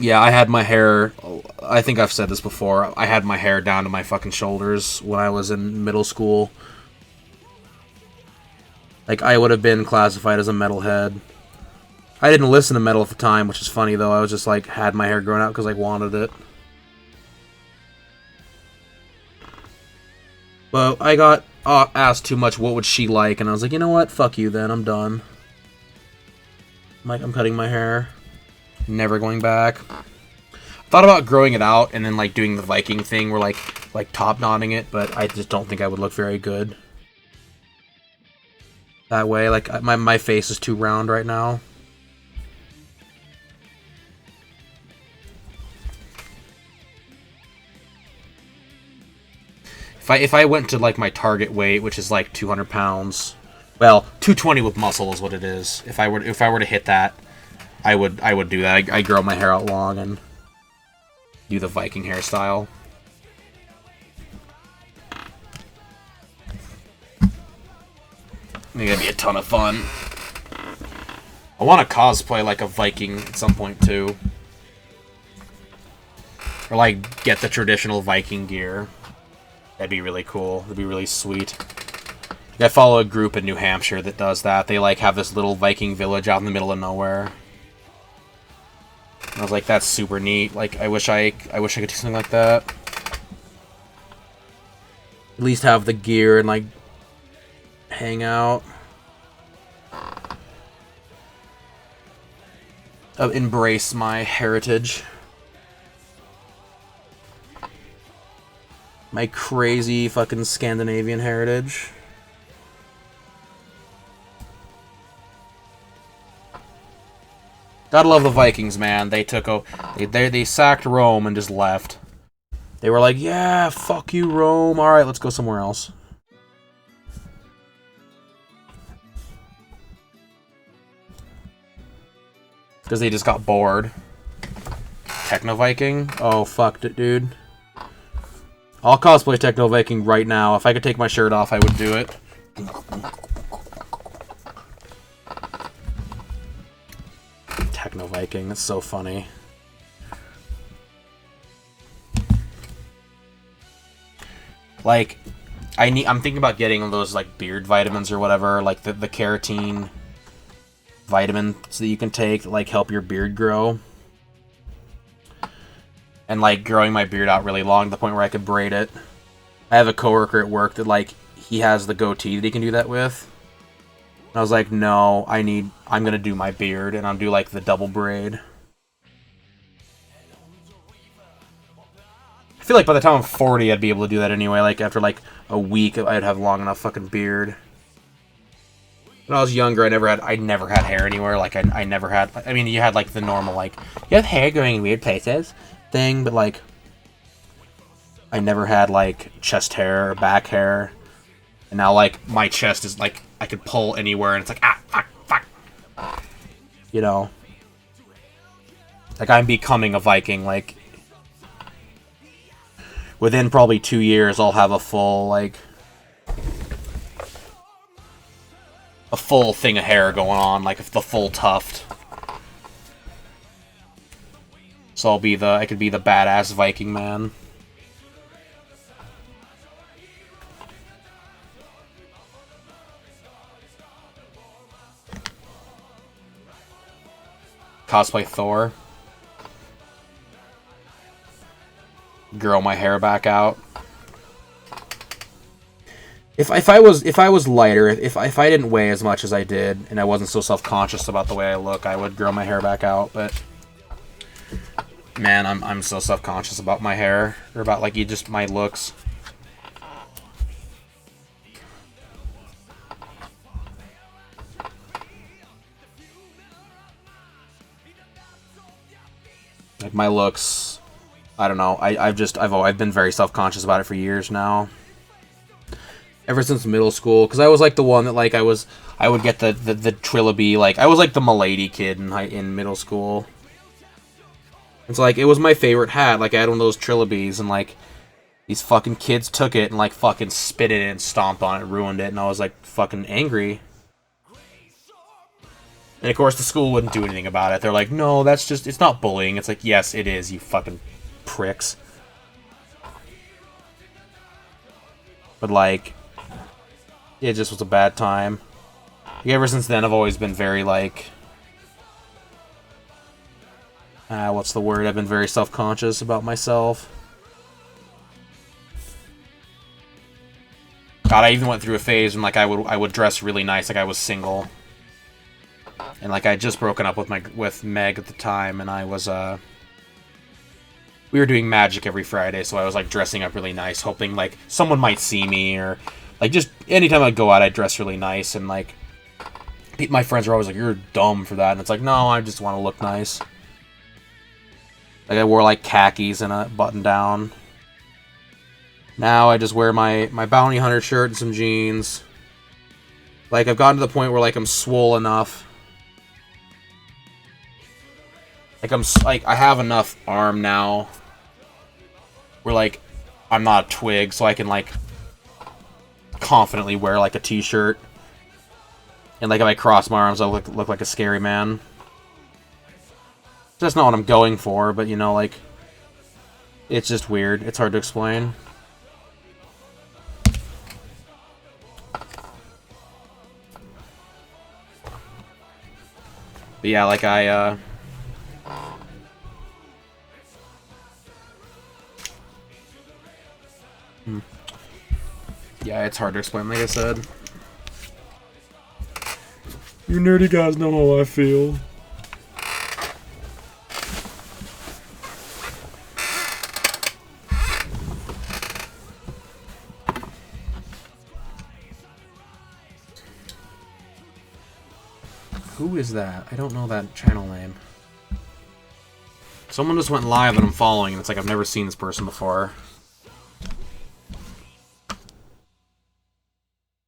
Yeah, I had my hair, I think I've said this before, I had my hair down to my fucking shoulders when I was in middle school. Like, I would have been classified as a metalhead. I didn't listen to metal at the time, which is funny though. I was just like, had my hair growing out because I wanted it. But I got asked too much, what would she like? And I was like, you know what? Fuck you then, I'm done. I'm cutting my hair. Never going back. Thought about growing it out and then like doing the Viking thing where like top knotting it, but I just don't think I would look very good that way. Like my face is too round right now. If I went to like my target weight, which is like 200 pounds, well, 220 with muscle is what it is. If I were to hit that, I would do that. I grow my hair out long and do the Viking hairstyle. I think that'd be a ton of fun. I want to cosplay like a Viking at some point too, or like get the traditional Viking gear. That'd be really cool. That'd be really sweet. I follow a group in New Hampshire that does that. They like have this little Viking village out in the middle of nowhere. I was like, that's super neat. Like, I wish I could do something like that. At least have the gear and like hang out. Embrace my heritage. My crazy fucking Scandinavian heritage. Gotta love the Vikings, man. They they sacked Rome and just left. They were like, yeah, fuck you, Rome. Alright, let's go somewhere else. Because they just got bored. Techno Viking? Oh, fucked it, dude. I'll cosplay Techno Viking right now. If I could take my shirt off, I would do it. Techno Viking, that's so funny. Like, I'm thinking about getting those like beard vitamins or whatever, like the keratin vitamin so that you can take to like help your beard grow. And like growing my beard out really long to the point where I could braid it. I have a coworker at work that like he has the goatee that he can do that with. And I was like, no, I'm gonna do my beard and I'll do like the double braid. I feel like by the time I'm 40 I'd be able to do that anyway. Like after like a week I'd have long enough fucking beard. When I was younger I never had hair anywhere. Like I never had, I mean you had like the normal like, you have hair going in weird places thing, but like I never had like chest hair or back hair. And now like my chest is like I could pull anywhere and it's like fuck. You know. Like I'm becoming a Viking. Like within probably 2 years I'll have a full thing of hair going on, like the full tuft. So I could be the badass Viking man. Cosplay Thor. grow my hair back out. If I was lighter, if I didn't weigh as much as I did, and I wasn't so self-conscious about the way I look, I would grow my hair back out. But man, I'm so self-conscious about my hair, or about like just my looks. Like my looks, I don't know. I've been very self-conscious about it for years now. Ever since middle school, because I was like the one that like I would get the Trilby, like I was like the Milady kid in middle school. It's like it was my favorite hat. Like I had one of those Trilobys, and like these fucking kids took it and like fucking spit it and stomped on it, ruined it, and I was like fucking angry. And of course the school wouldn't do anything about it. They're like, no, it's not bullying. It's like, yes, it is, you fucking pricks. But like, it just was a bad time. Like, ever since then, I've always been very, like... what's the word? I've been very self-conscious about myself. God, I even went through a phase when, like, I would dress really nice, like I was single. And, like, I had just broken up with Meg at the time, and I was, we were doing Magic every Friday, so I was, like, dressing up really nice, hoping, like, someone might see me, or... Like, just anytime I'd go out, I'd dress really nice, and, like, my friends were always like, you're dumb for that, and it's like, no, I just want to look nice. Like, I wore, like, khakis and a button-down. Now I just wear my Bounty Hunter shirt and some jeans. Like, I've gotten to the point where, like, I'm swole enough. Like, I have enough arm now where, like, I'm not a twig, so I can, like... confidently wear like a t-shirt, and like if I cross my arms, I look like a scary man. That's not what I'm going for, but you know, like, it's just weird. It's hard to explain. But yeah, like yeah, it's hard to explain, like I said. You nerdy guys know how I feel. Who is that? I don't know that channel name. Someone just went live that I'm following, and it's like I've never seen this person before.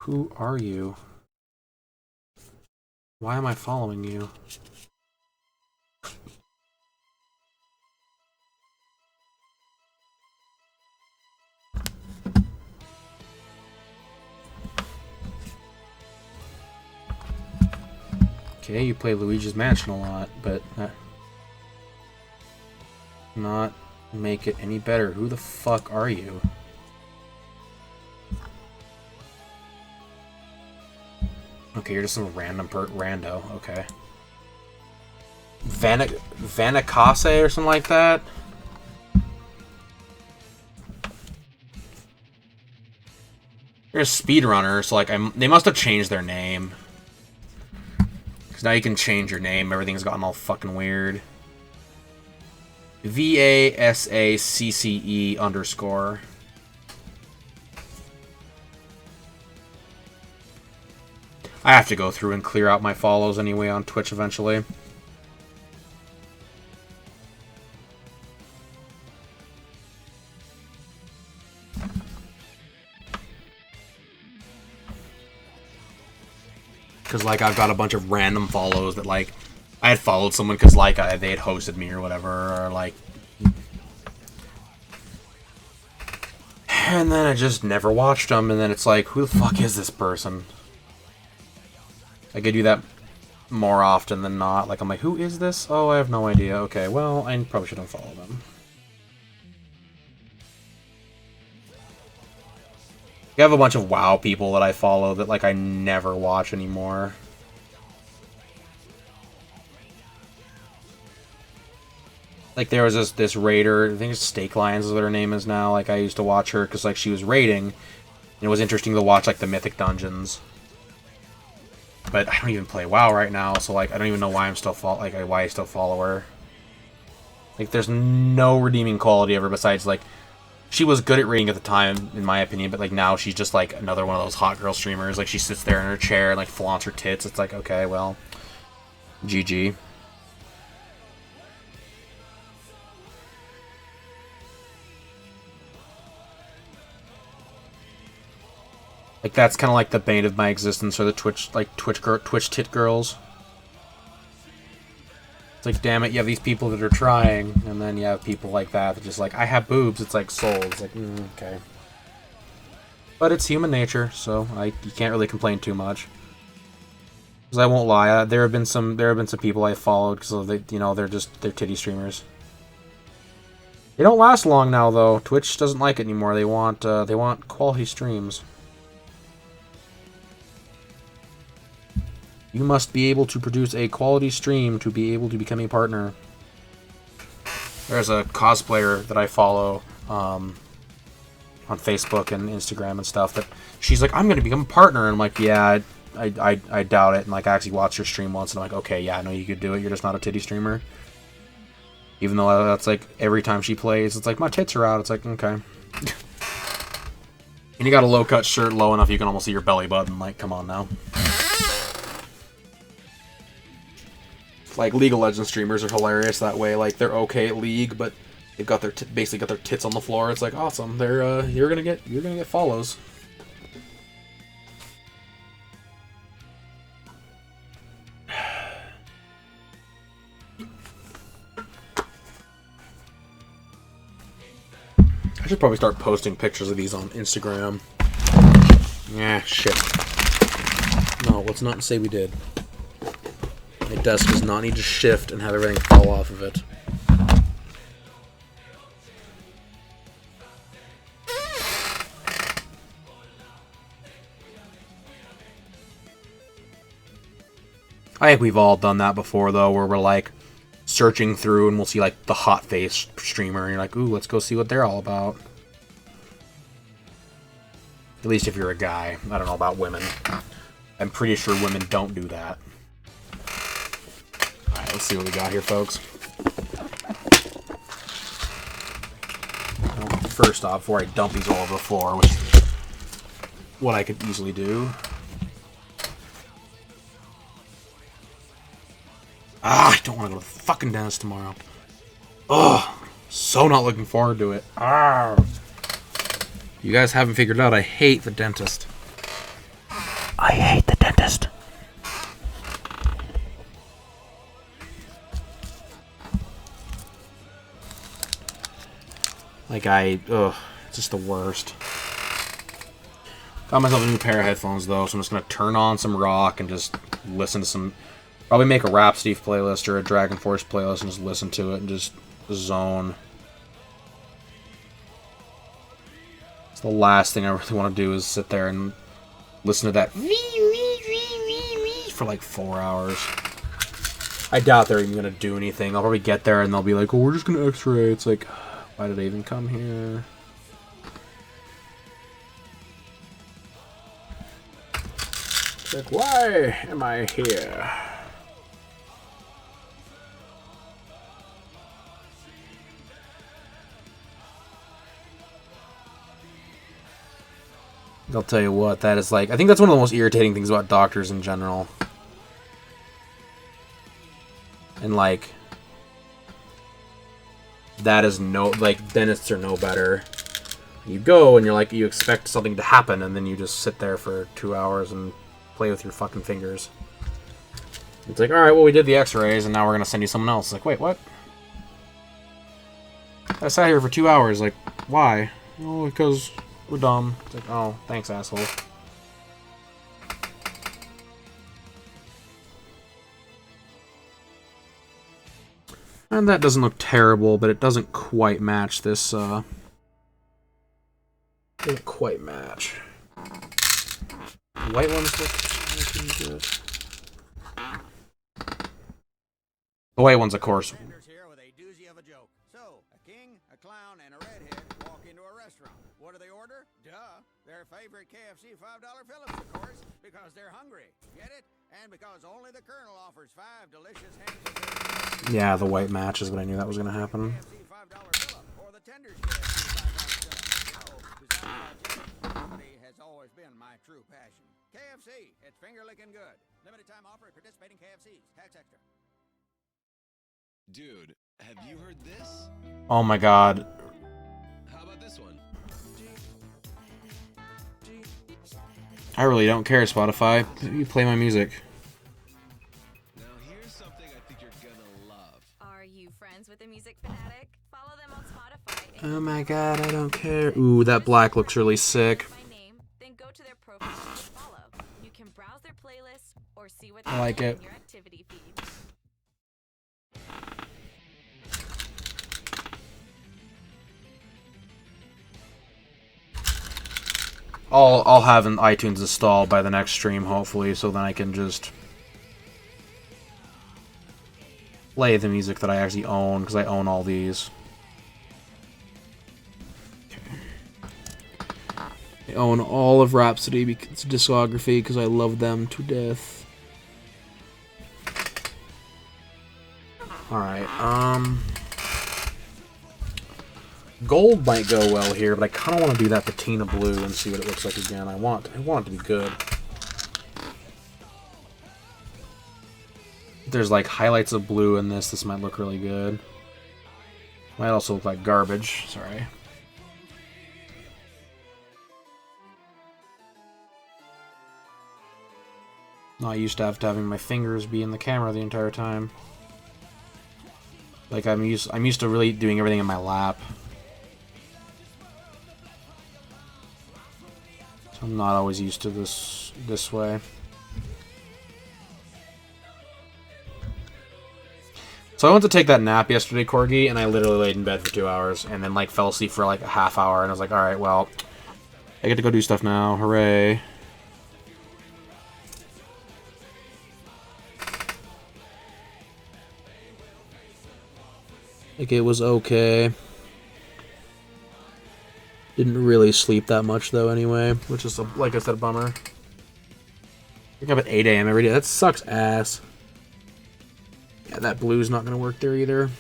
Who are you? Why am I following you? Okay, you play Luigi's Mansion a lot, but not make it any better. Who the fuck are you? Okay, you're just some random rando. Okay. Vanikase or something like that? You're a speedrunner, so like they must have changed their name. Because now you can change your name. Everything's gotten all fucking weird. VASACCE_. I have to go through and clear out my follows anyway on Twitch eventually. Because, like, I've got a bunch of random follows that, like, I had followed someone because, like, they had hosted me or whatever, or, like... And then I just never watched them, and then it's like, who the fuck is this person? Like, I do that more often than not. Like, I'm like, who is this? Oh, I have no idea. Okay, well, I probably shouldn't follow them. I have a bunch of WoW people that I follow that, like, I never watch anymore. Like there was this raider, I think it's Stake Lions is what her name is now. Like I used to watch her because like she was raiding, and it was interesting to watch like the mythic dungeons. But I don't even play WoW right now, so like I don't even know why I'm still why I still follow her. Like there's no redeeming quality of her besides like she was good at raiding at the time, in my opinion, but like now she's just like another one of those hot girl streamers. Like she sits there in her chair and like flaunts her tits. It's like, okay, well, GG. Like that's kind of like the bane of my existence, or the Twitch tit girls. It's like, damn it, you have these people that are trying, and then you have people like that that just like, I have boobs. It's like souls. It's like, okay. But it's human nature, so you can't really complain too much. Because I won't lie, there have been some people I followed because they, they're titty streamers. They don't last long now though. Twitch doesn't like it anymore. They want quality streams. You must be able to produce a quality stream to be able to become a partner. There's a cosplayer that I follow on Facebook and Instagram and stuff that she's like, I'm going to become a partner. And I'm like, yeah, I doubt it. And like, I actually watched her stream once and I'm like, okay, yeah, I know you could do it. You're just not a titty streamer. Even though that's like every time she plays, it's like, my tits are out. It's like, okay. And you got a low-cut shirt low enough you can almost see your belly button. Like, come on now. Like League of Legends streamers are hilarious that way. Like they're okay at League, but they've got their basically got their tits on the floor. It's like awesome. They're you're gonna get follows. I should probably start posting pictures of these on Instagram. Yeah, shit. No, let's not say we did. My desk does not need to shift and have everything fall off of it. I think we've all done that before, though, where we're like searching through and we'll see like the hot face streamer and you're like, ooh, let's go see what they're all about. At least if you're a guy. I don't know about women. I'm pretty sure women don't do that. Alright, let's see what we got here, folks. Well, first off, before I dump these all over the floor, which is what I could easily do. I don't want to go to the fucking dentist tomorrow. Ugh, so not looking forward to it. You guys haven't figured out I hate the dentist. I hate the dentist. Like it's just the worst. Got myself a new pair of headphones though, so I'm just gonna turn on some rock and just listen to some. Probably make a Rhapsody playlist or a Dragon Force playlist and just listen to it and just zone. It's the last thing I really want to do is sit there and listen to that for like 4 hours. I doubt they're even gonna do anything. I'll probably get there and they'll be like, "Oh, we're just gonna X-ray." It's like, why did I even come here? It's like, why am I here? I'll tell you what, that is like, I think that's one of the most irritating things about doctors in general. And like, that is dentists are no better. You go and you're like, you expect something to happen and then you just sit there for 2 hours and play with your fucking fingers. It's like, alright, well we did the x-rays and now we're gonna send you someone else. It's like, wait, what? I sat here for 2 hours, like, why? Oh, because we're dumb. It's like, oh, thanks, asshole. And that doesn't look terrible, but it doesn't quite match this, doesn't quite match. White ones look good. The white ones, of course. Sanders here with a doozy of a joke. Brown and a redhead walk into a restaurant. What do they order? Duh. Their favorite KFC $5 Phillips, of course, because they're hungry. Get it? And because only the Colonel offers 5 delicious hamburgers. Yeah, the white match is what I knew that was gonna happen. KFC $5 Phillip or the Tenders KFC $5 Phillip. Oh, besides quality has always been my true passion. KFC, it's finger licking good. Limited time offer at participating KFCs. Tax extra. Dude, have you heard this? Oh my god. How about this one? I really don't care, Spotify. You play my music. Now here's something I think you're gonna love. Are you friends with a music fanatic? Follow them on Spotify. Oh my god, I don't care. Ooh, that black looks really sick. By name, then go to their profile and hit follow. You can browse their playlist or see what I like they it. in your activity feed. I'll have an iTunes installed by the next stream, hopefully, so then I can just play the music that I actually own, because I own all these. I own all of Rhapsody, because discography, because I love them to death. Alright, gold might go well here, but I kind of want to do that patina blue and see what it looks like again. I want it to be good. If there's like highlights of blue in this, this might look really good. Might also look like garbage. Sorry. Not used to having my fingers be in the camera the entire time. Like I'm used to really doing everything in my lap. I'm not always used to this way. So I went to take that nap yesterday, Corgi, and I literally laid in bed for 2 hours, and then like fell asleep for like a half hour, and I was like, all right, well, I get to go do stuff now. Hooray! Like it was okay. Didn't really sleep that much though anyway, which is, like I said, a bummer. Wake up at 8 AM every day. That sucks ass. Yeah, that blue's not going to work there either.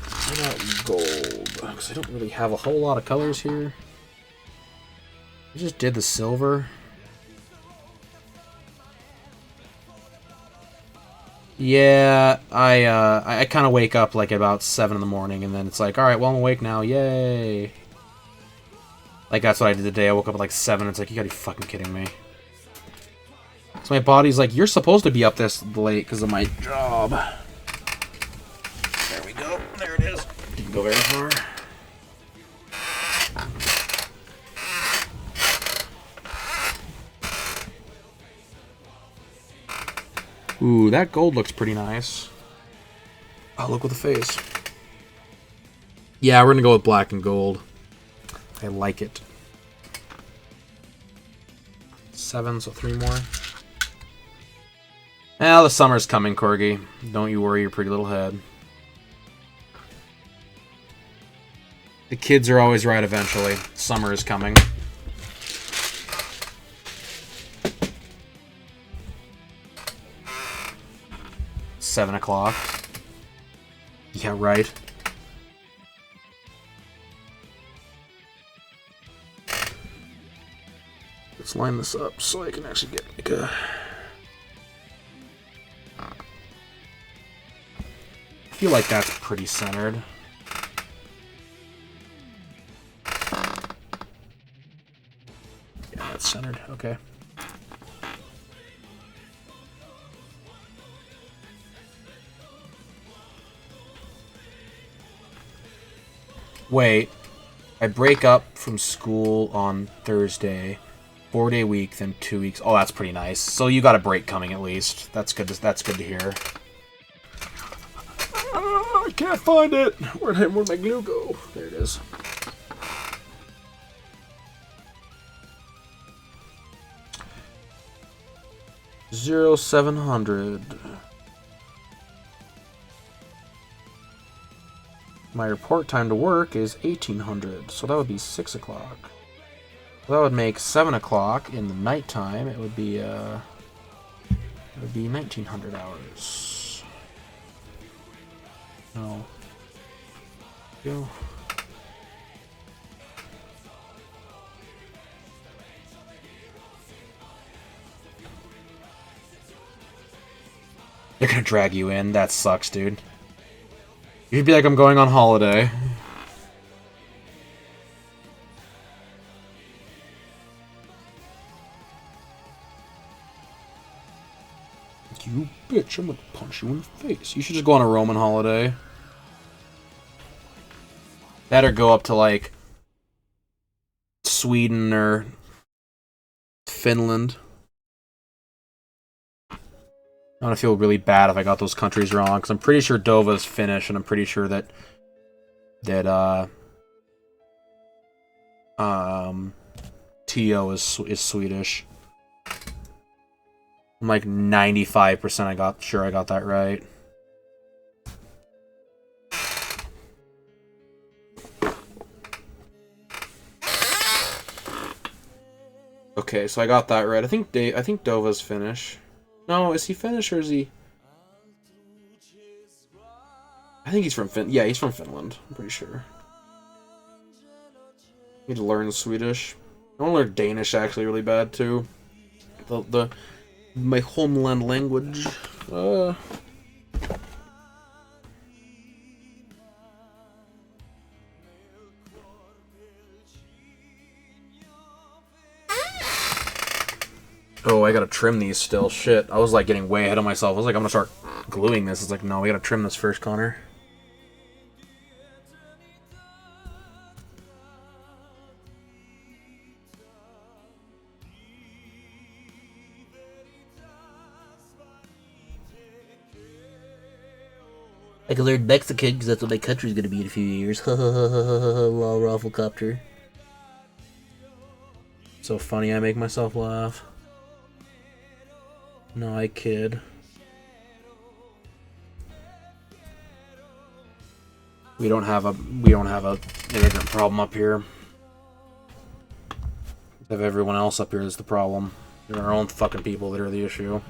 What about gold? Because I don't really have a whole lot of colors here. I just did the silver. Yeah, I kind of wake up like about 7 in the morning, and then it's like, all right, well, I'm awake now, yay! Like that's what I did today. I woke up at like 7. It's like, you gotta be fucking kidding me. So my body's like, you're supposed to be up this late because of my job. There we go. There it is. Didn't go very far. Ooh, that gold looks pretty nice. Oh, look with the face. Yeah, we're gonna go with black and gold. I like it. 7, so 3 more. Well, the summer's coming, Corgi. Don't you worry your pretty little head. The kids are always right eventually. Summer is coming. $7 o'clock. Yeah, right. Let's line this up so I can actually get like a... I feel like that's pretty centered. Yeah, that's centered. Okay. Wait, I break up from school on Thursday, 4-day week, then 2 weeks. Oh, that's pretty nice. So you got a break coming at least. That's good. That's good to hear. I can't find it. Where'd my glue go? There it is. $0,700. my report time to work is 1800, so that would be 6 o'clock. So that would make 7 o'clock in the nighttime. It would be 1900 hours. No. Go. They're gonna drag you in. That sucks, dude. You'd be like, I'm going on holiday. You bitch, I'm gonna punch you in the face. You should just go on a Roman holiday. That or go up to, like, Sweden or Finland. I'm gonna feel really bad if I got those countries wrong, because I'm pretty sure Dova's Finnish, and I'm pretty sure that Tio is Swedish. I'm like 95% sure I got that right. Okay, so I got that right. I think Dova's Finnish. No, is he Finnish or is he? I think he's from Yeah, he's from Finland. I'm pretty sure. Need to learn Swedish. I want to learn Danish actually really bad too. My homeland language. Oh, I gotta trim these still. Shit. I was like getting way ahead of myself. I was like, I'm gonna start gluing this. It's like, no, we gotta trim this first, Connor. I can learn Mexican because that's what my country's gonna be in a few years. Lol, Rafflecopter. So funny, I make myself laugh. No, I kid. We don't have a immigrant problem up here. We have everyone else up here is the problem. They're our own fucking people that are the issue.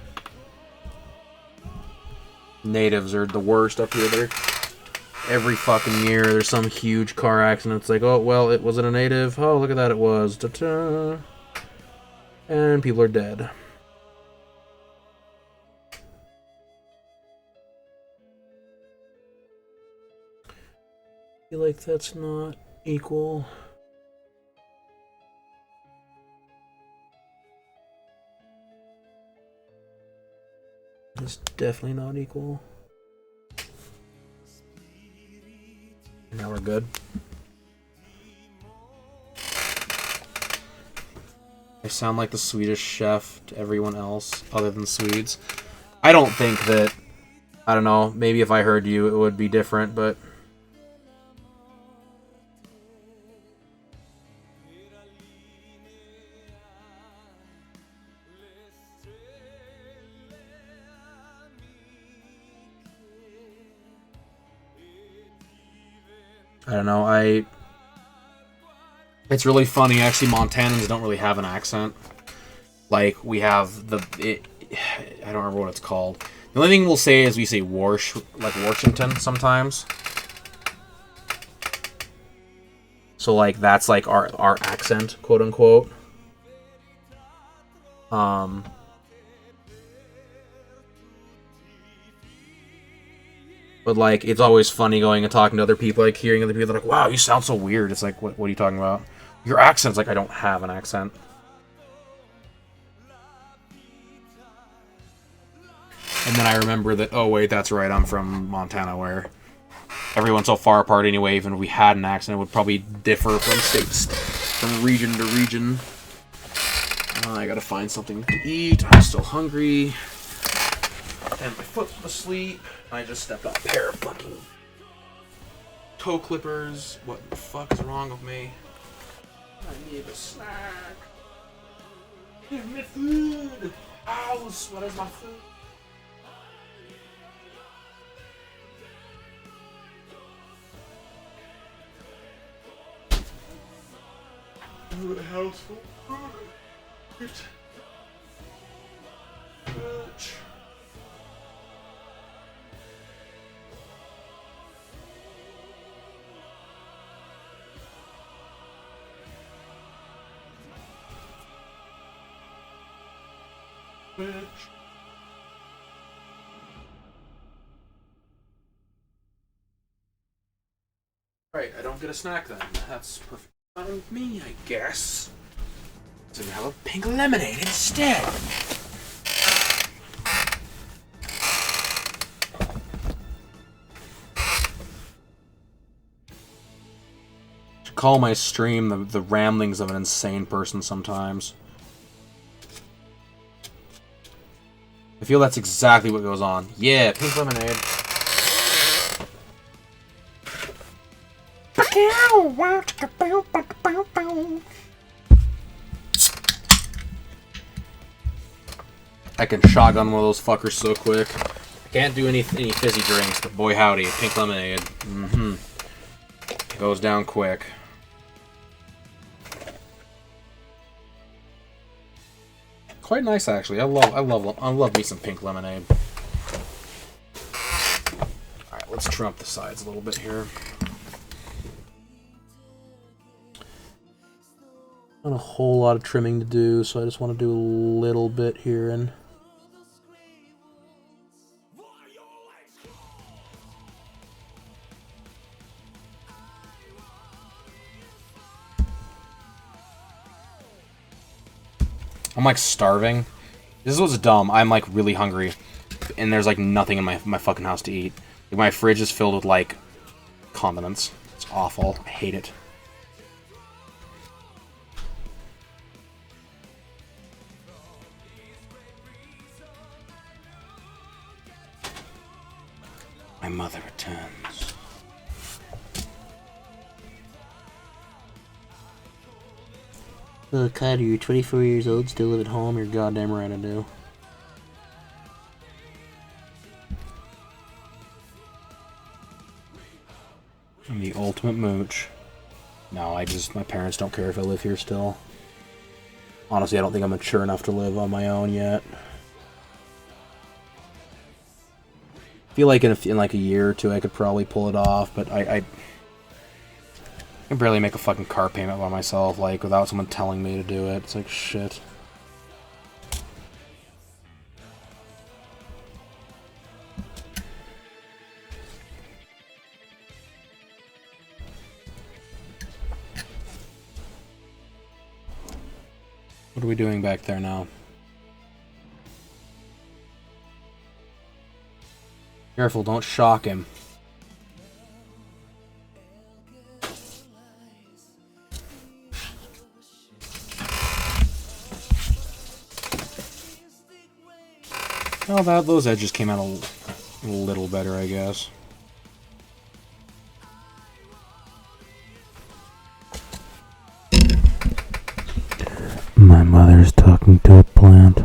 Natives are the worst up here. They're every fucking year there's some huge car accident. It's like, oh well, it wasn't a native. Oh, look at that, it was. Ta-ta. And people are dead. I feel like that's not equal. It's definitely not equal. Now we're good. I sound like the Swedish chef to everyone else other than Swedes. I don't think that... I don't know, maybe if I heard you it would be different, but... I don't know, It's really funny, actually, Montanans don't really have an accent. Like, we have I don't remember what it's called. The only thing we'll say is we say like Washington sometimes. So, like, that's like our accent, quote unquote. But, like, it's always funny going and talking to other people, like, hearing other people, they're like, wow, you sound so weird. It's like, what are you talking about? Your accent's like, I don't have an accent. And then I remember that, oh, wait, that's right, I'm from Montana, where everyone's so far apart anyway, even if we had an accent, it would probably differ from state to state, from region to region. I gotta find something to eat. I'm still hungry. And my foot's asleep. I just stepped on a pair of fucking toe clippers. What the fuck is wrong with me? I need a snack. Give me food. House, what is my food? Right, I don't get a snack then. That's perfect. Fine with me, I guess. So we have a pink lemonade instead. Should call my stream the ramblings of an insane person sometimes. I feel that's exactly what goes on. Yeah, pink lemonade. I can shotgun one of those fuckers so quick. I can't do any fizzy drinks, but boy howdy, pink lemonade. Goes down quick. Quite nice actually. I love me some pink lemonade. Alright, let's trim up the sides a little bit here. Not a whole lot of trimming to do, so I just want to do a little bit here and I'm like starving. This is what's dumb. I'm like really hungry, and there's like nothing in my fucking house to eat. Like, my fridge is filled with like condiments. It's awful. I hate it. My mother returns. Kyle, you're 24 years old, still live at home, you're goddamn right I do. I'm the ultimate mooch. No, my parents don't care if I live here still. Honestly, I don't think I'm mature enough to live on my own yet. I feel like in like a year or two I could probably pull it off, but I can barely make a fucking car payment by myself, like, without someone telling me to do it. It's like, shit. What are we doing back there now? Careful, don't shock him. Well, those edges came out a little better, I guess. My mother's talking to a plant.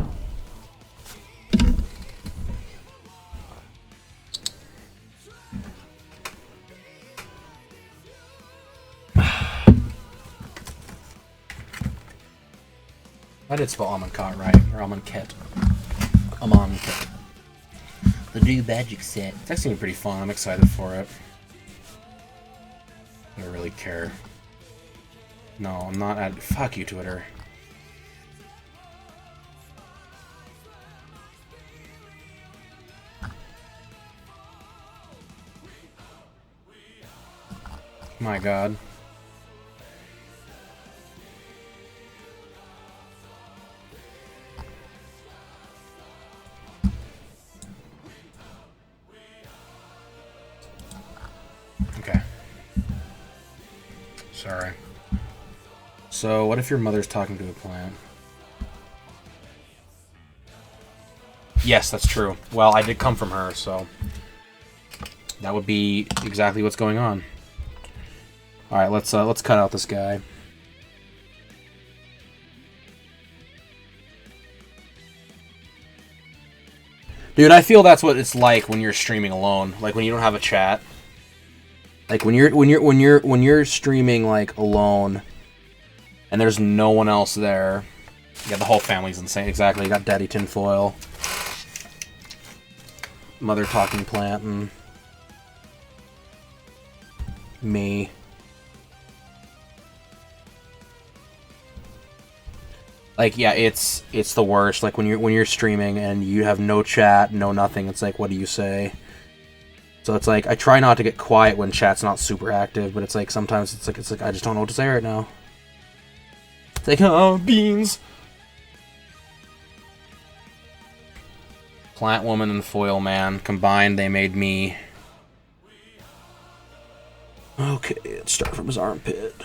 I did spell Amonkhet right, or Amonkhet. Amonkhet. The new magic set. It's actually pretty fun. I'm excited for it. I don't really care. No, I'm not at. Fuck you, Twitter. My God. Okay. Sorry. So, what if your mother's talking to a plant? Yes, that's true. Well, I did come from her, so that would be exactly what's going on. All right, let's cut out this guy. Dude, I feel that's what it's like when you're streaming alone. Like when you don't have a chat. Like when you're streaming like alone, and there's no one else there. Yeah, the whole family's insane. Exactly. You got Daddy Tinfoil, Mother Talking Plant, and me. Like, yeah, it's the worst. Like when you're streaming and you have no chat, no nothing. It's like, what do you say? So it's like I try not to get quiet when chat's not super active, but it's like sometimes it's like I just don't know what to say right now. It's like, oh, beans. Plant Woman and Foil Man combined, they made me. Okay, let's start from his armpit.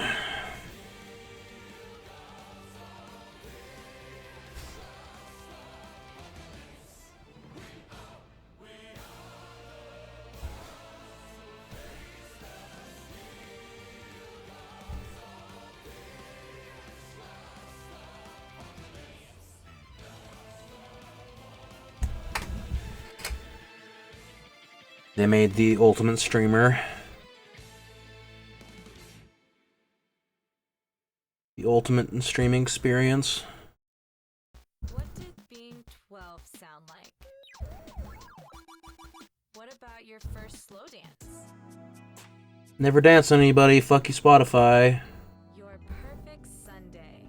They made the ultimate streamer. The ultimate streaming experience. What did being 12 sound like? What about your first slow dance? Never dance on anybody. Fuck you, Spotify. Your perfect Sunday.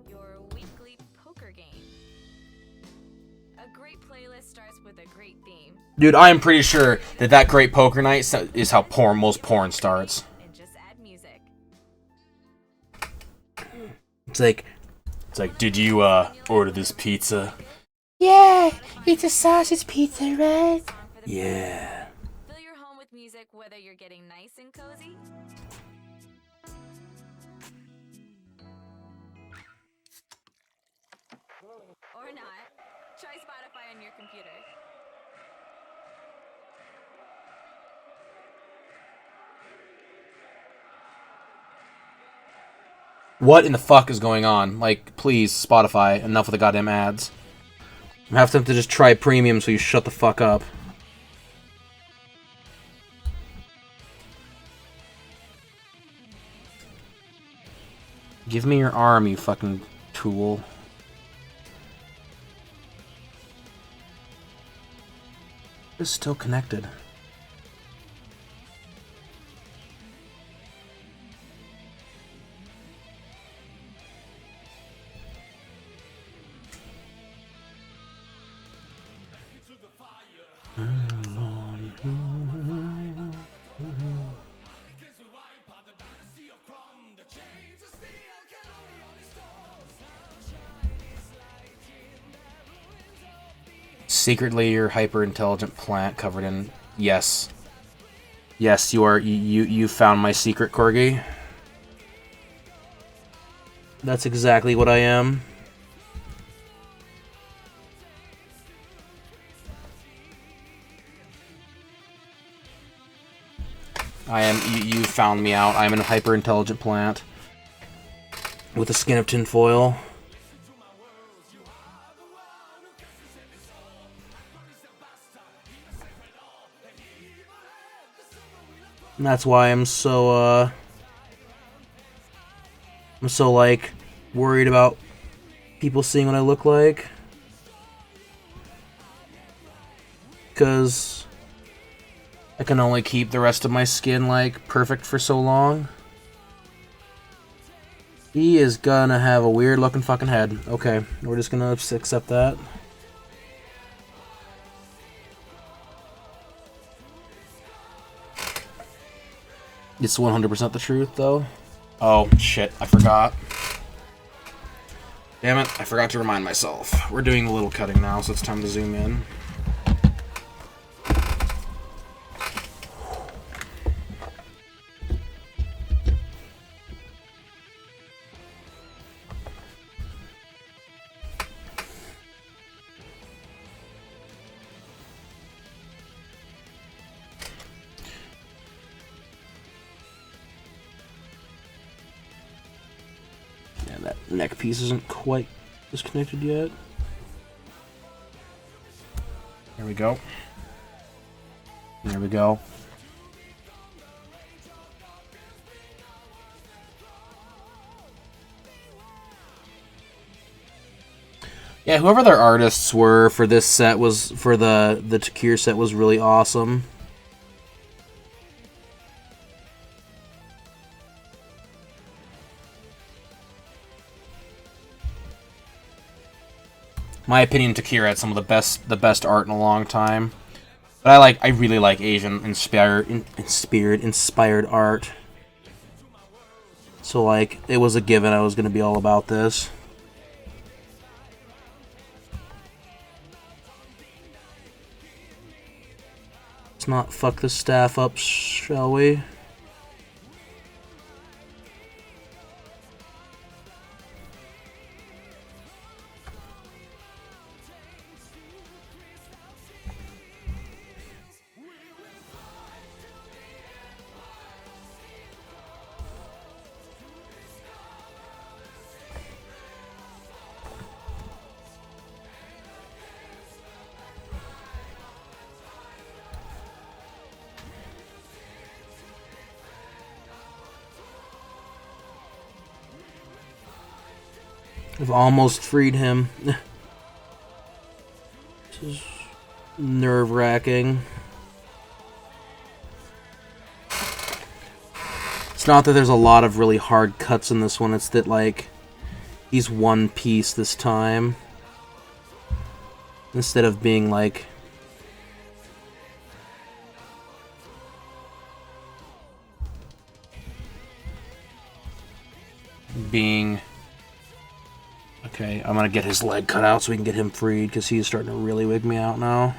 Your weekly poker game. A great playlist starts with a great theme. Dude, I am pretty sure that great poker night is how most porn starts. And just add music. It's like, did you order this pizza? Yeah, it's a sausage pizza, right? Yeah. Fill your home with music whether you're getting nice and cozy or not. Try Spotify on your computer. What in the fuck is going on? Like, please, Spotify, enough with the goddamn ads. I'm half tempted to just try premium so you shut the fuck up. Give me your arm, you fucking tool. It's still connected. Secretly, you're hyper-intelligent plant covered in... Yes. Yes, you are. You found my secret, Corgi. That's exactly what I am. I am... You found me out. I'm a hyper-intelligent plant. With the skin of tinfoil. And that's why I'm so, like, worried about people seeing what I look like. Because I can only keep the rest of my skin, like, perfect for so long. He is gonna have a weird looking fucking head. Okay, we're just gonna accept that. It's 100% the truth, though. Oh, shit, I forgot. Damn it, I forgot to remind myself. We're doing a little cutting now, so it's time to zoom in. Neck piece isn't quite disconnected yet. There we go. There we go. Yeah, whoever their artists were for this set was for the Takir set was really awesome. My opinion, Takir had some of the best art in a long time. But I really like Asian inspired art. So like it was a given I was gonna be all about this. Let's not fuck the staff up, shall we? I've almost freed him. This is nerve-wracking. It's not that there's a lot of really hard cuts in this one, it's that, like, he's one piece this time. Instead of being, like... Okay, I'm gonna get his leg cut out so we can get him freed, because he's starting to really wig me out now.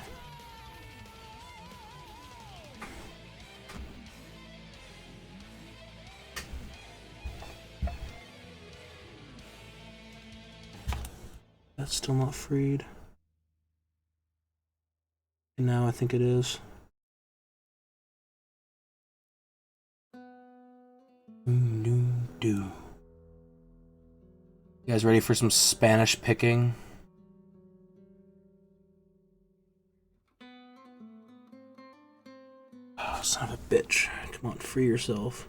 That's still not freed. And now I think it is. You guys ready for some Spanish picking? Oh, son of a bitch. Come on, free yourself.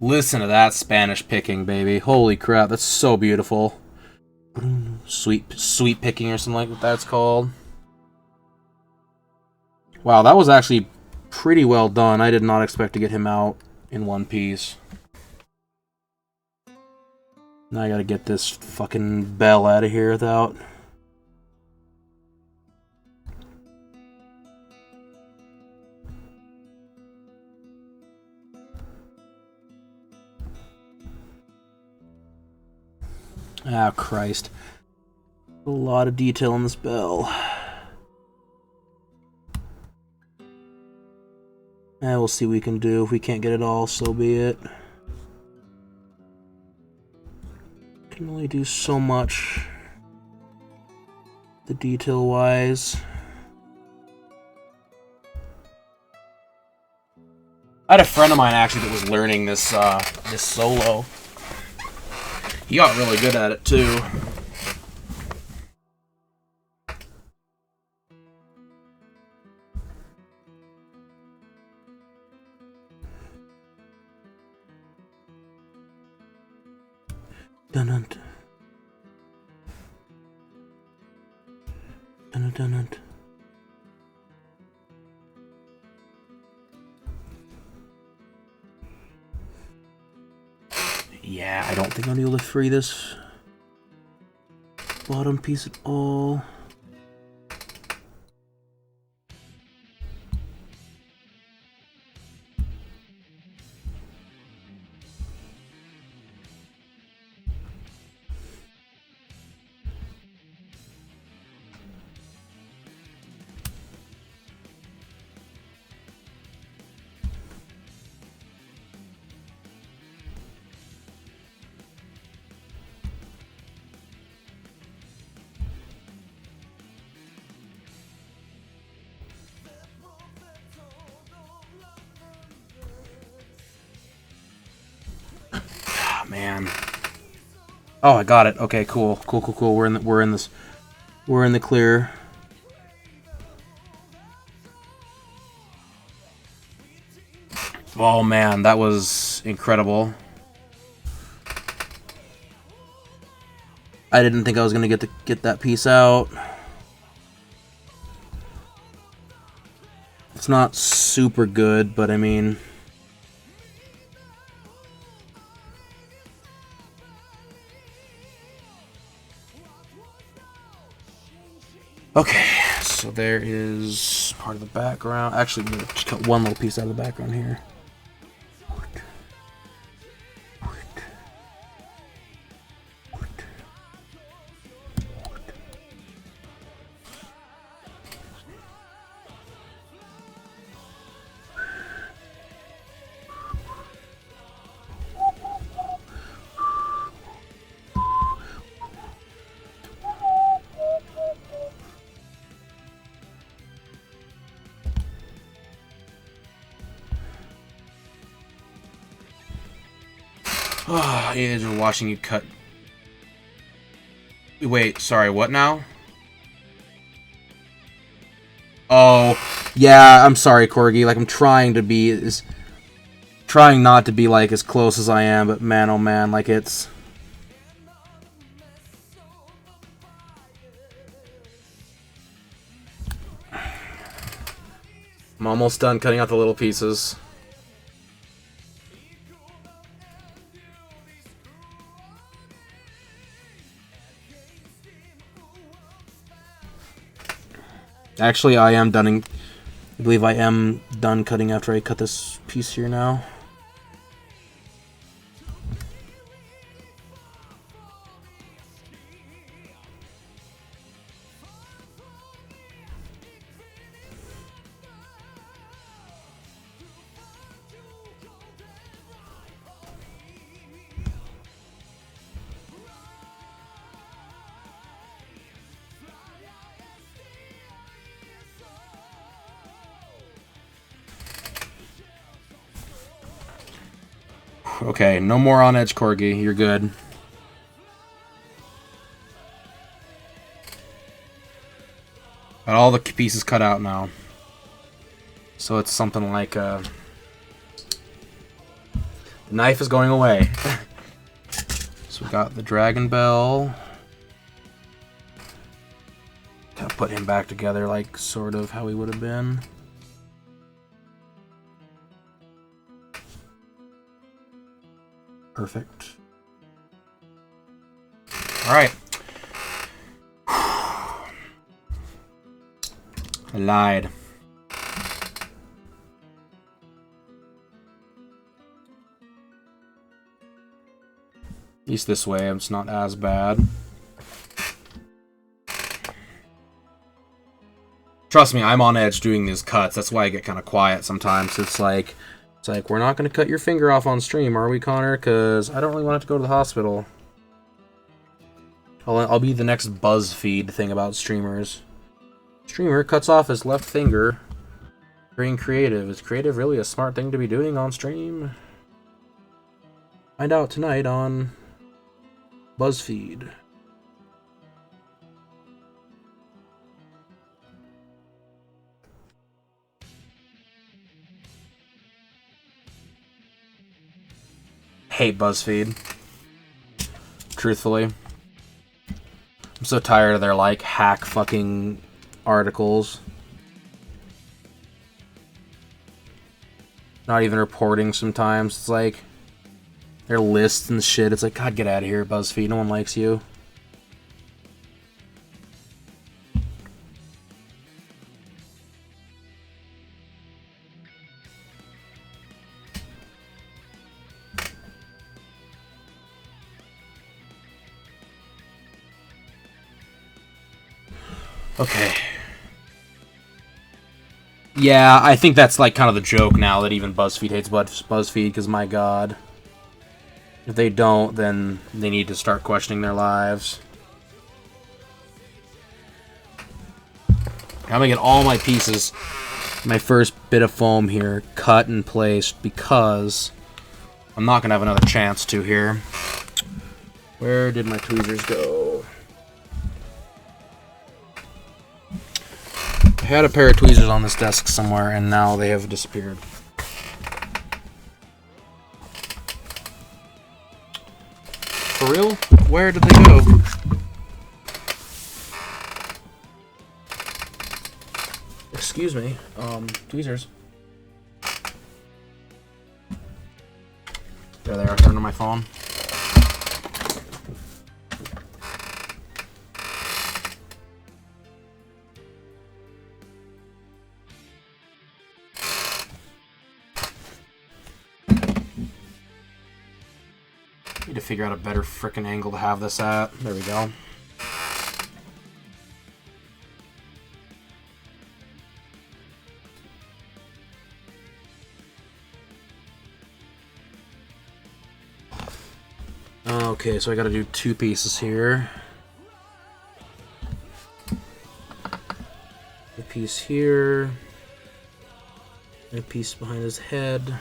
Listen to that Spanish picking, baby. Holy crap, that's so beautiful. Sweet picking or something like that's called. Wow, that was actually pretty well done. I did not expect to get him out in one piece. Now I gotta get this fucking bell out of here without... Ah, Christ. A lot of detail in this bell. We'll see what we can do. If we can't get it all, so be it. Can only do so much. The detail-wise. I had a friend of mine actually that was learning this this solo. He got really good at it too. Dun-dun. Dun-dun-dun. Yeah, I don't think I'll be able to free this bottom piece at all. Man. Oh, I got it. Okay, cool. We're in this. We're in the clear. Oh man, that was incredible. I didn't think I was gonna get that piece out. It's not super good, but I mean, okay, so there is part of the background. Actually, I'm gonna just cut one little piece out of the background here. Oh, yeah, we're watching you cut. Wait, sorry, what now? Oh, yeah, I'm sorry, Corgi. Like, I'm trying to be as... Trying not to be, like, as close as I am, but man, oh man, like, it's... I'm almost done cutting out the little pieces. Actually, I believe I am done cutting after I cut this piece here now. Okay, no more on edge, Corgi. You're good. Got all the pieces cut out now. So it's something like, the knife is going away. So we got the Dragon Bell. Kind of put him back together, like, sort of how he would have been. Perfect. Alright. I lied. At least this way, it's not as bad. Trust me, I'm on edge doing these cuts. That's why I get kind of quiet sometimes. It's like, we're not going to cut your finger off on stream, are we, Connor? Because I don't really want to have to go to the hospital. I'll be the next BuzzFeed thing about streamers. Streamer cuts off his left finger during creative. Is creative really a smart thing to be doing on stream? Find out tonight on BuzzFeed. Hate BuzzFeed. Truthfully. I'm so tired of their, like, hack fucking articles. Not even reporting sometimes. It's like, their lists and shit. It's like, God, get out of here, BuzzFeed. No one likes you. Okay. Yeah, I think that's like kind of the joke now that even BuzzFeed hates BuzzFeed, because my god. If they don't, then they need to start questioning their lives. I'm gonna get all my pieces, my first bit of foam here, cut and placed, because I'm not gonna have another chance to here. Where did my tweezers go? had a pair of tweezers on this desk somewhere, and now they have disappeared. For real? Where did they go? Excuse me. Tweezers. There they are, turned on my phone. Need to figure out a better frickin' angle to have this at. There we go. Okay, so I gotta do two pieces here. A piece here. And a piece behind his head.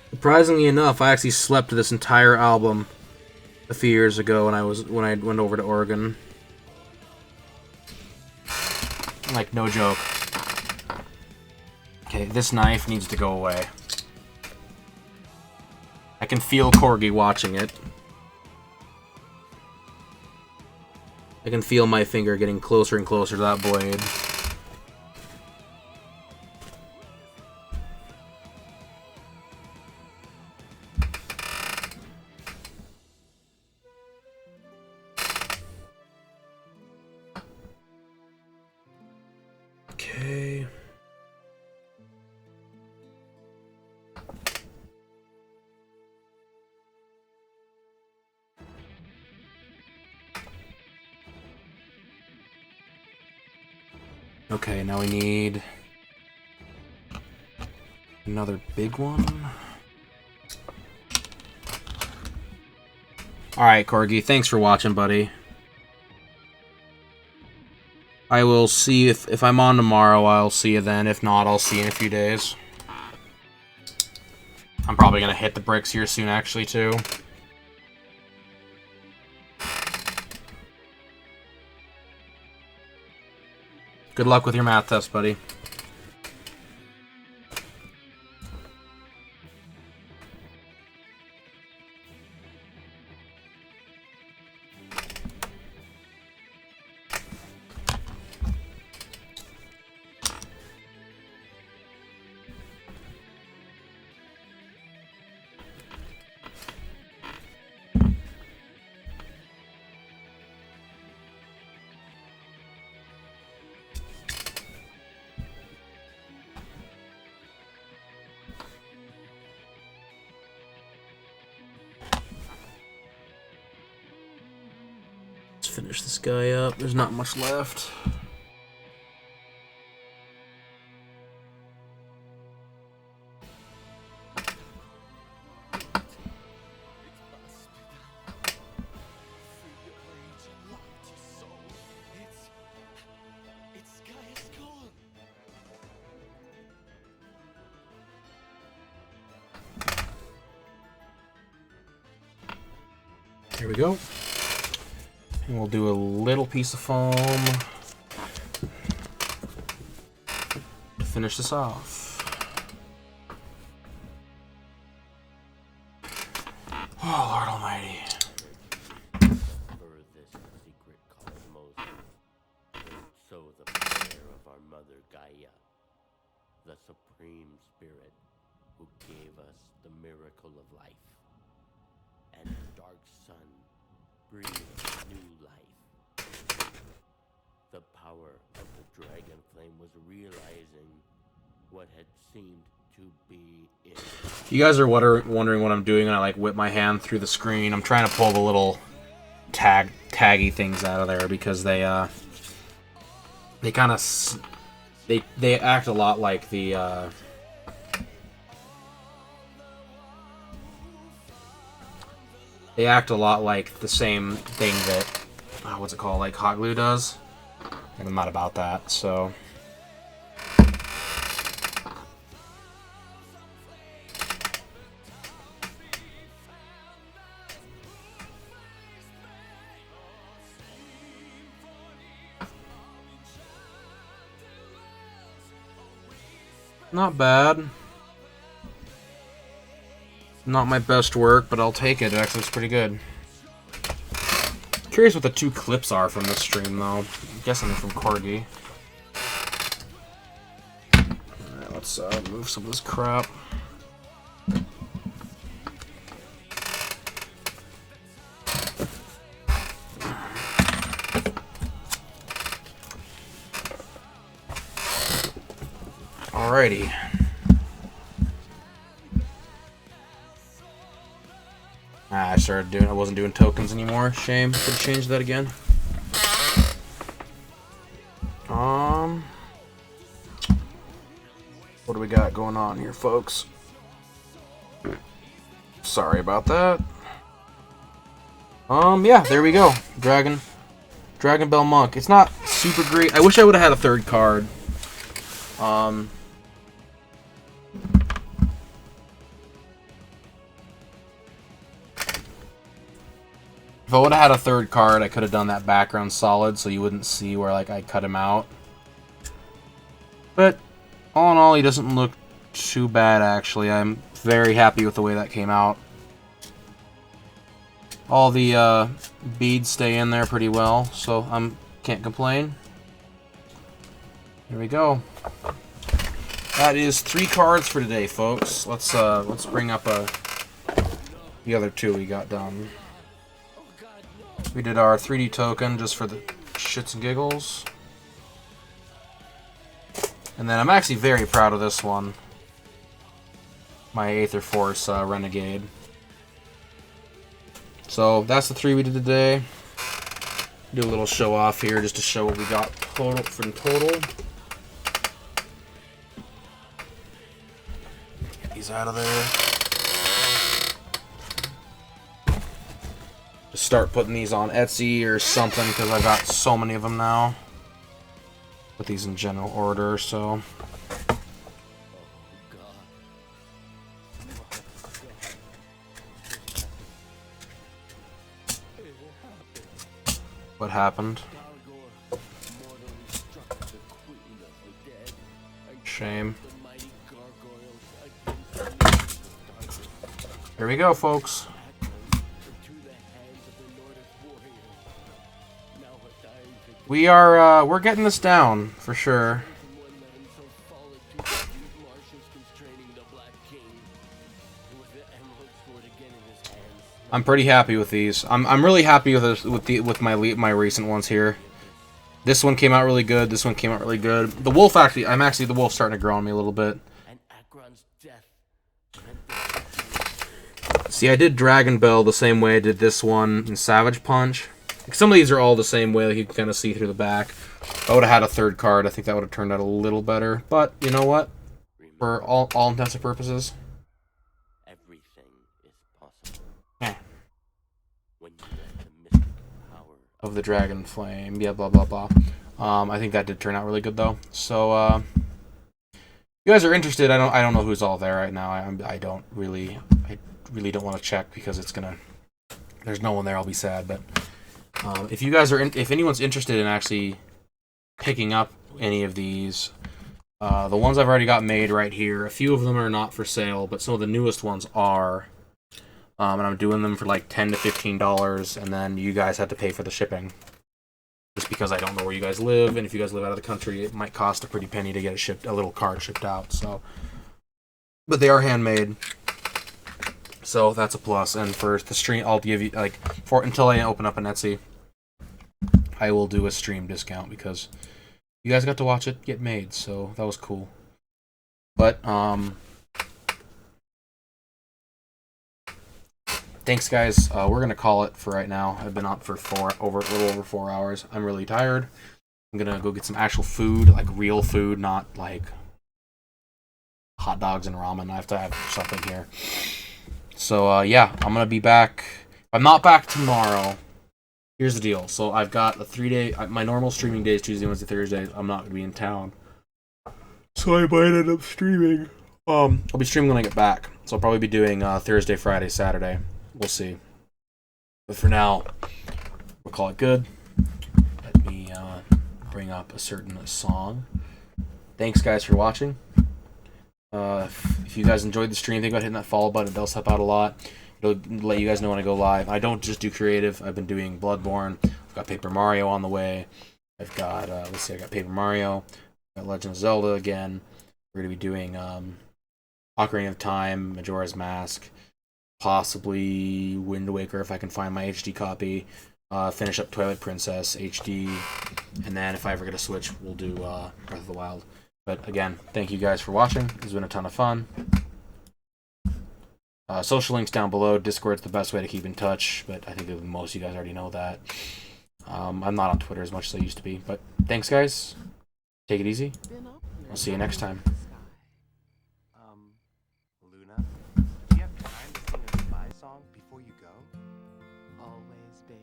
Surprisingly enough, I actually slept to this entire album a few years ago when I went over to Oregon. Like, no joke. Okay, this knife needs to go away. I can feel Corgi watching it. I can feel my finger getting closer and closer to that blade. Okay. Okay, now we need another big one. Alright, Corgi, thanks for watching, buddy. I will see if I'm on tomorrow, I'll see you then. If not, I'll see you in a few days. I'm probably gonna hit the bricks here soon, actually, too. Good luck with your math test, buddy. Finish this guy up. There's not much left. Here we go. And we'll do a little piece of foam to finish this off. Oh, Lord Almighty. For this secret cosmos, so the prayer of our mother Gaia, the supreme spirit who gave us the miracle of life, and the dark sun breathed new life. The power of the dragon flame was realizing what had seemed to be it. You guys are wondering what I'm doing when I like whip my hand through the screen. I'm trying to pull the little taggy things out of there because they kind of they act a lot like the they act a lot like the same thing that what's it called, like hot glue does, and I'm not about that, so. Not bad. Not my best work, but I'll take it. It actually looks pretty good. Curious what the 2 clips are from this stream, though. I'm guessing they're from Corgi. Alright, let's move some of this crap. Alrighty. I wasn't doing tokens anymore. Shame. Could have changed that again. What do we got going on here, folks? Sorry about that. Yeah, there we go. Dragon Bell Monk. It's not super great. I wish I would have had a 3rd card. If I would have had a 3rd card, I could have done that background solid so you wouldn't see where like I cut him out. But all in all, he doesn't look too bad actually. I'm very happy with the way that came out. All the beads stay in there pretty well, so can't complain. There we go. That is 3 cards for today, folks. Let's bring up the other 2 we got done. We did our 3D token just for the shits and giggles. And then I'm actually very proud of this one. My Aether Force Renegade. So that's the 3 we did today. Do a little show off here just to show what we got total. Get these out of there. Just start putting these on Etsy or something because I got so many of them now. Put these in general order, so. What happened? Shame. Here we go, folks. We're getting this down, for sure. I'm pretty happy with these. I'm really happy with my recent ones here. This one came out really good. This one came out really good. The wolf the wolf's starting to grow on me a little bit. See, I did Dragon Bell the same way I did this one in Savage Punch. Some of these are all the same way, like you can kind of see through the back. If I would have had a 3rd card, I think that would have turned out a little better. But, you know what? For all intents and purposes. Everything is possible. When you let the mystic power Of the Dragon Flame. Yeah, blah, blah, blah. I think that did turn out really good, though. So, if you guys are interested, I don't know who's all there right now. I really don't want to check because it's gonna... There's no one there, I'll be sad, but... if you guys if anyone's interested in actually picking up any of these, the ones I've already got made right here, a few of them are not for sale, but some of the newest ones are. And I'm doing them for like $10 to $15, and then you guys have to pay for the shipping. Just because I don't know where you guys live, and if you guys live out of the country, it might cost a pretty penny to get a little card shipped out. So, but they are handmade. So that's a plus, and for the stream, I'll give you until I open up an Etsy, I will do a stream discount because you guys got to watch it get made, so that was cool. But thanks, guys. We're gonna call it for right now. I've been up for a little over 4 hours. I'm really tired. I'm gonna go get some actual food, like real food, not like hot dogs and ramen. I have to have something here. So, yeah, I'm going to be back. I'm not back tomorrow. Here's the deal. So, I've got a 3-day... My normal streaming day is Tuesday, Wednesday, Thursday. I'm not going to be in town. So, I might end up streaming. I'll be streaming when I get back. So, I'll probably be doing Thursday, Friday, Saturday. We'll see. But for now, we'll call it good. Let me bring up a certain song. Thanks, guys, for watching. If you guys enjoyed the stream, think about hitting that follow button. It does help out a lot. It'll let you guys know when I go live. I don't just do creative. I've been doing Bloodborne. I've got Paper Mario on the way. I've got, let's see, I got Paper Mario. I've got Legend of Zelda again. We're going to be doing Ocarina of Time, Majora's Mask, possibly Wind Waker if I can find my HD copy. Finish up Twilight Princess HD. And then if I ever get a Switch, we'll do Breath of the Wild. But again, thank you guys for watching. It's been a ton of fun. Social links down below. Discord's the best way to keep in touch, but I think that most of you guys already know that. I'm not on Twitter as much as I used to be, but thanks, guys. Take it easy. I'll see you next time. Luna, do you have time to sing a goodbye song before you go? Always Bear.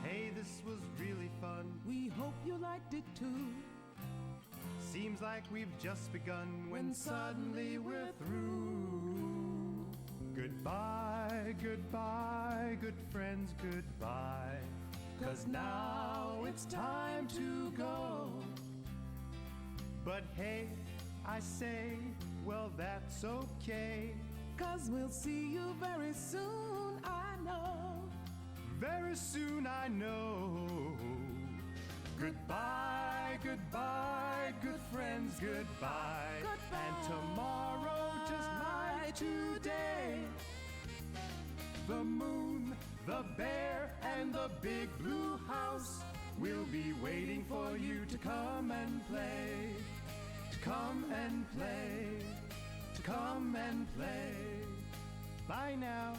Hey, this was really fun. We hope you liked it too. Seems like we've just begun when suddenly we're through. Goodbye, goodbye, good friends, goodbye. 'Cause now it's time to go. But hey, I say, well that's okay. 'Cause we'll see you very soon, I know. Very soon, I know. Goodbye, goodbye, good friends, goodbye. And tomorrow, just like today, the moon, the bear, and the big blue house will be waiting for you to come and play. To come and play. To come and play. Bye now.